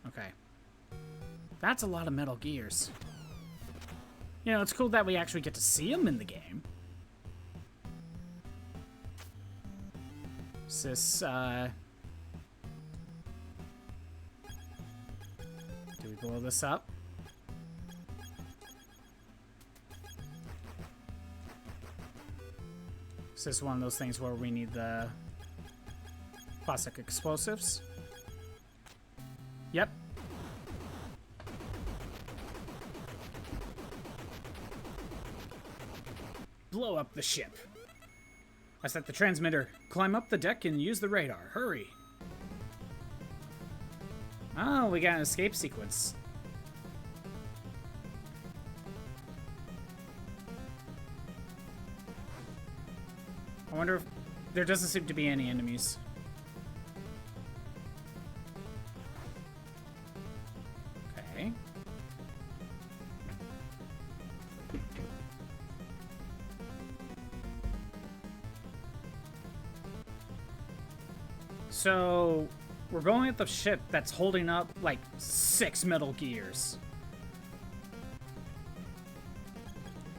Okay. That's a lot of Metal Gears. You know, it's cool that we actually get to see them in the game. Is this, do we blow this up? Is this one of those things where we need the plastic explosives? Yep. Blow up the ship. I set the transmitter. Climb up the deck and use the radar. Hurry. Oh, we got an escape sequence. I wonder if there doesn't seem to be any enemies. Okay. So, we're going at the ship that's holding up like 6 Metal Gears.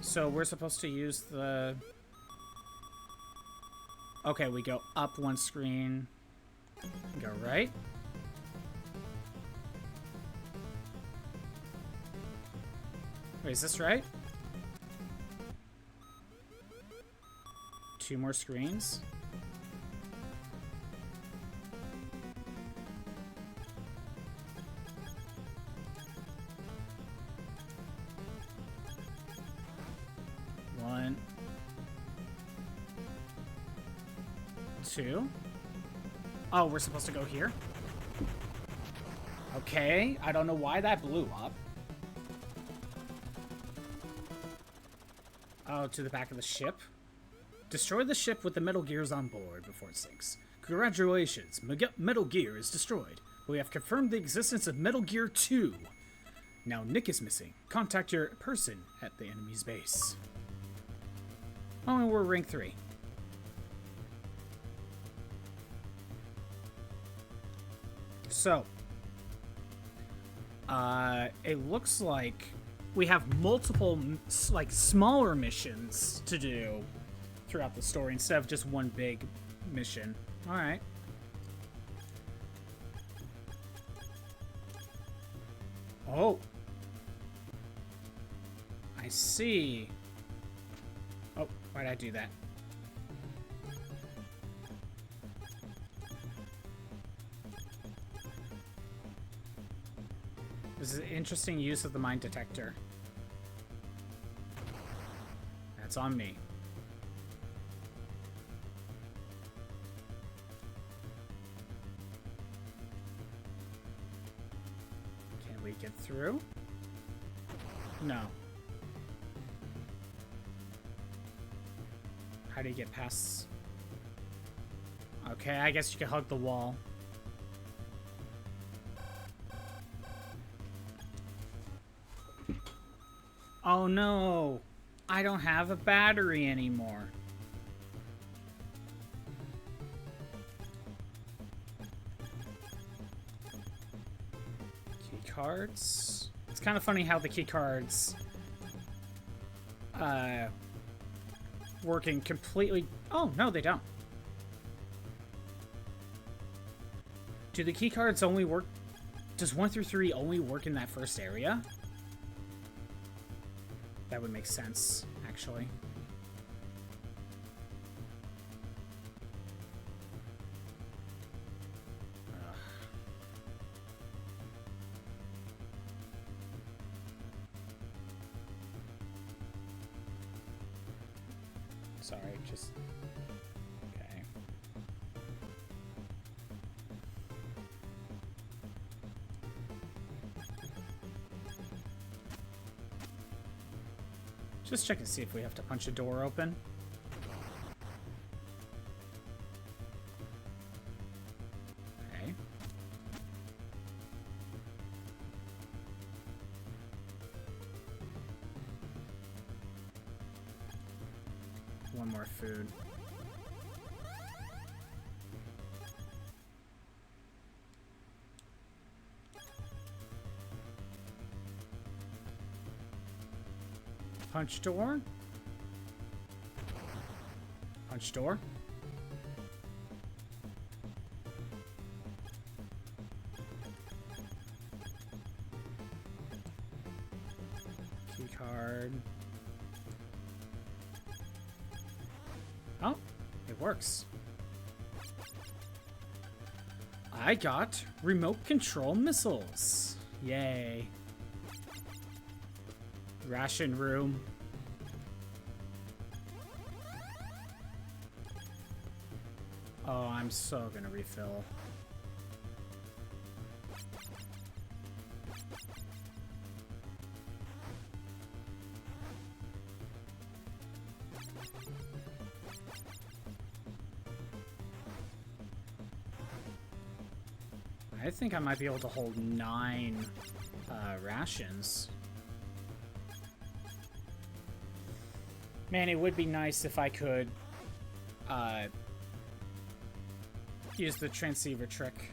So we're supposed to use the... Okay, we go up one screen. Go right. Wait, is this right? 2 more screens. One. 2. Oh, we're supposed to go here? Okay, I don't know why that blew up. Oh, to the back of the ship? Destroy the ship with the Metal Gears on board before it sinks. Congratulations, Metal Gear is destroyed. We have confirmed the existence of Metal Gear 2. Now Nick is missing. Contact your person at the enemy's base. Oh, and we're rank 3. So, it looks like we have multiple, like, smaller missions to do throughout the story instead of just one big mission. All right. Oh. I see. Oh, why'd I do that? This is an interesting use of the mine detector. That's on me. get through? No. How do you get past? Okay, I guess you can hug the wall. Oh no! I don't have a battery anymore. Key cards. It's kind of funny how the key cards working completely. Oh no, they don't. Do the key cards only work? Does 1 through 3 only work in that first area? That would make sense, actually. Sorry, just... Okay. Just check and see if we have to punch a door open. Okay. One more food. Punch door. Punch door. Key card. Oh, it works. I got remote control missiles. Yay. Ration room. Oh, I'm so gonna refill. I think I might be able to hold 9 rations. Man, it would be nice if I could use the transceiver trick.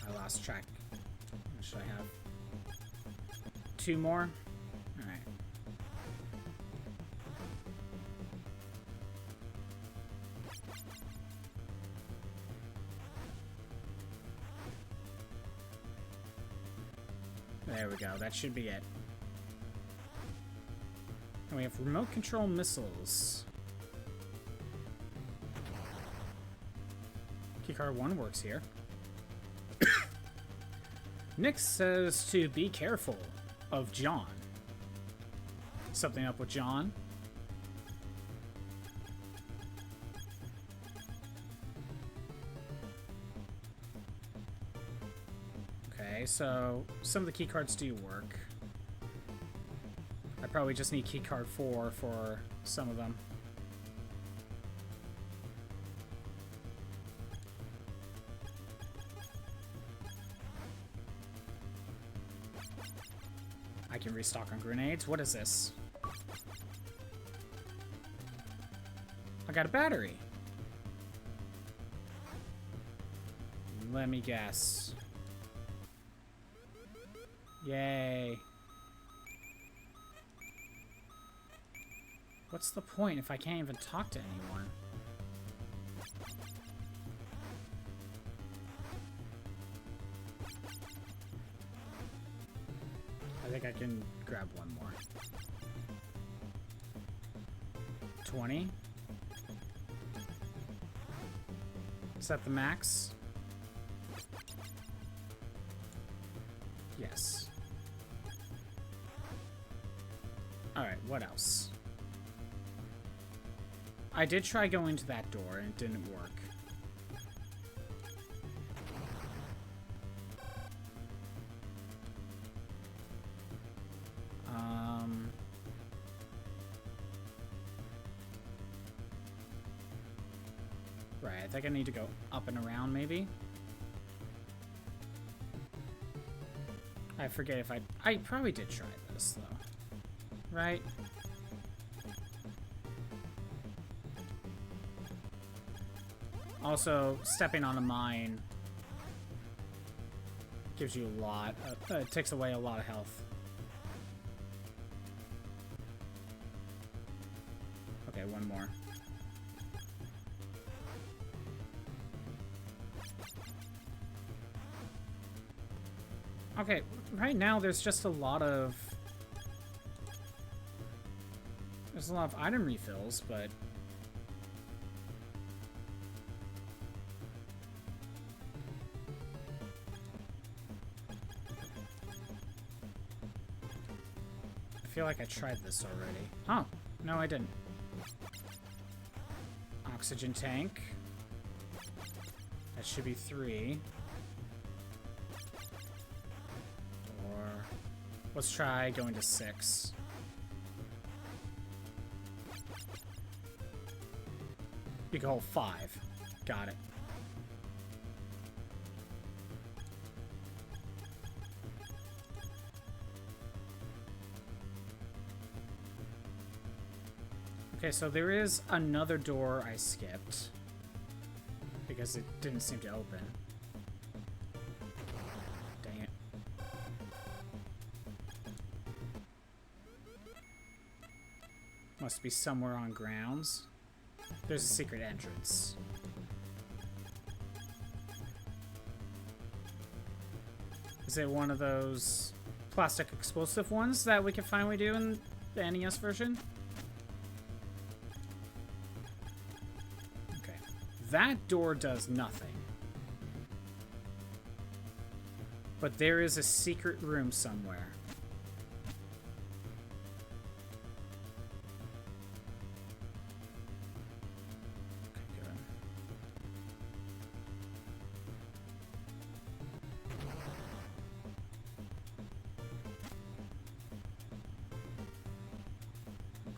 I lost track. What should I have? 2 more? Alright. There we go. That should be it. And we have remote control missiles. Keycard 1 works here. Nick says to be careful of John. Something up with John? Okay, so some of the keycards do work. I probably just need keycard 4 for some of them. I can restock on grenades. What is this? I got a battery. Let me guess. Yay. What's the point if I can't even talk to anyone? I think I can grab one more. 20. Is that the max? Yes. Alright, what else? I did try going to that door and it didn't work. Right, I think I need to go up and around, maybe? I forget if I probably did try this, though. Right? Also, stepping on a mine gives you a lot, it takes away a lot of health. Okay, one more. Okay, right now there's just a lot of... There's a lot of item refills, but... I feel like I tried this already. Oh, no I didn't. Oxygen tank. That should be 3. Let's try going to 6. You can hold 5. Got it. Okay, so there is another door I skipped because it didn't seem to open. Dang it. Must be somewhere on grounds. There's a secret entrance. Is it one of those plastic explosive ones that we can finally do in the NES version? Okay. That door does nothing. But there is a secret room somewhere.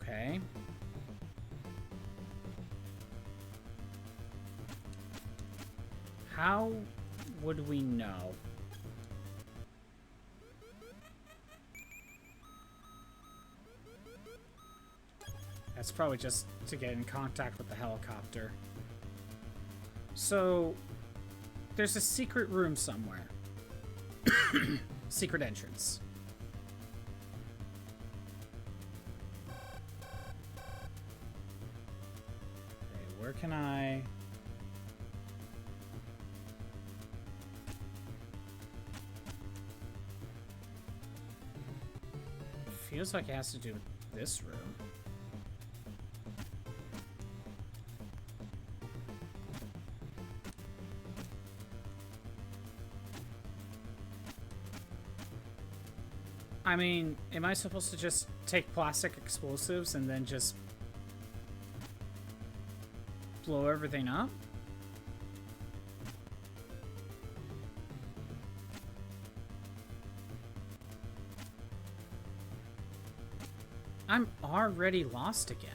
Okay. How would we know? That's probably just to get in contact with the helicopter. So, there's a secret room somewhere. Secret entrance. Where can I... Feels like it has to do with this room. I mean, am I supposed to just take plastic explosives and then just blow everything up? I'm already lost again.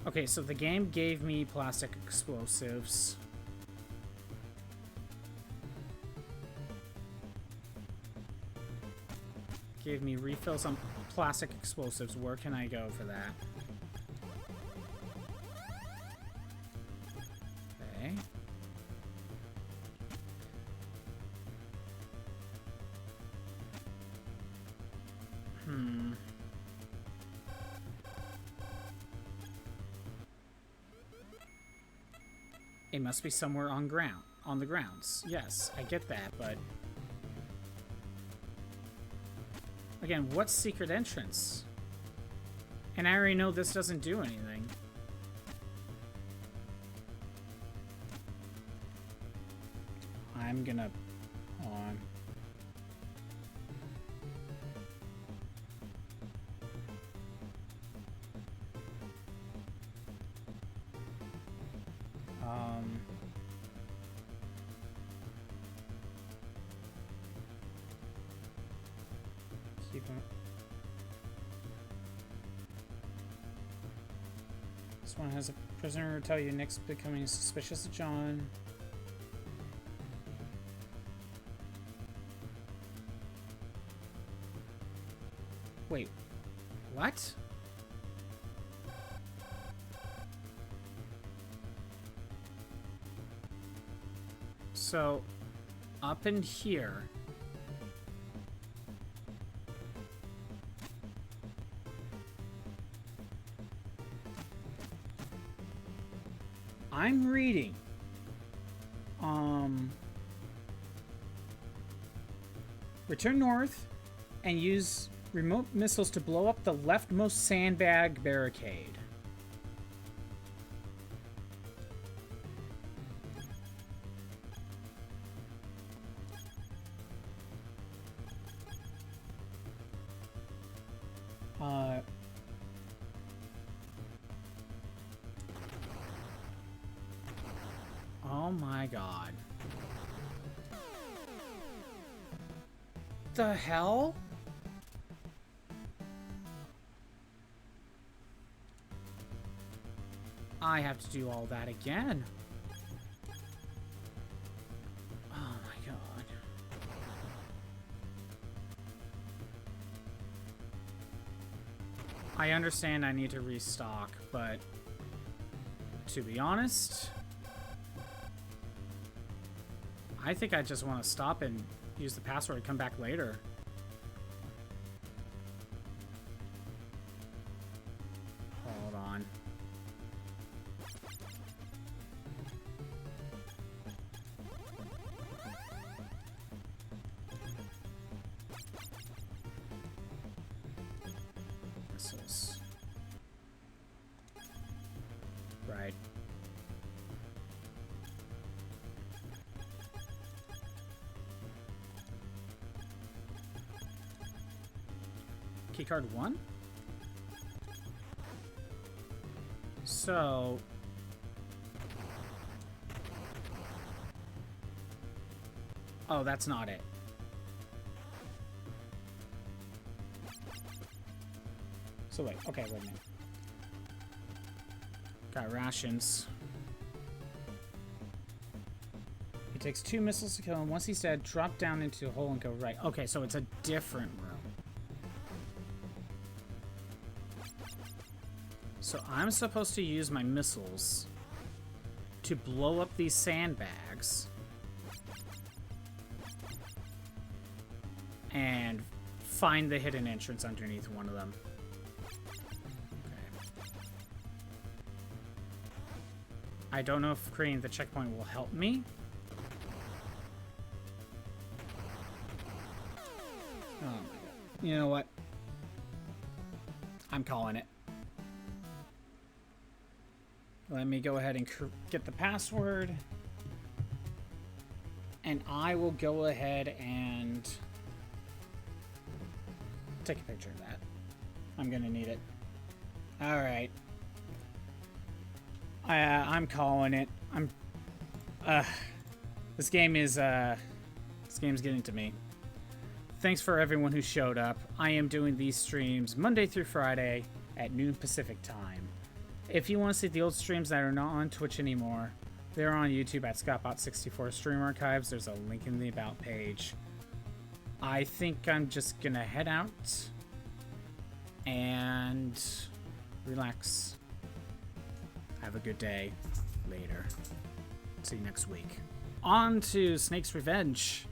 Okay, so the game gave me plastic explosives. Gave me refills on plastic explosives. Where can I go for that? Okay. It must be somewhere on the grounds. Yes, I get that, but again, what's secret entrance? And I already know this doesn't do anything. I'm gonna... Hold on. Keep him... This one has a prisoner tell you Nick's becoming suspicious of John. Wait, what? So, up in here... I'm reading. Return north and use remote missiles to blow up the leftmost sandbag barricade. Oh my god. The hell? I have to do all that again. Oh my god. I understand I need to restock, but to be honest, I think I just want to stop and use the password and come back later. Hold on. Missiles. Right. Keycard 1? So... Oh, that's not it. So wait, okay, wait a minute. Got rations. He takes 2 missiles to kill him. Once he's dead, drop down into a hole and go right. Okay, so it's a different room. So I'm supposed to use my missiles to blow up these sandbags and find the hidden entrance underneath one of them. Okay. I don't know if creating the checkpoint will help me. Oh my god. You know what? I'm calling it. Let me go ahead and get the password. And I will go ahead and take a picture of that. I'm gonna need it. Alright. I'm calling it. This game's getting to me. Thanks for everyone who showed up. I am doing these streams Monday through Friday at noon Pacific time. If you want to see the old streams that are not on Twitch anymore, they're on YouTube at ScottBot64 Stream Archives. There's a link in the About page. I think I'm just gonna head out and relax. Have a good day. Later. See you next week. On to Snake's Revenge.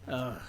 Ugh.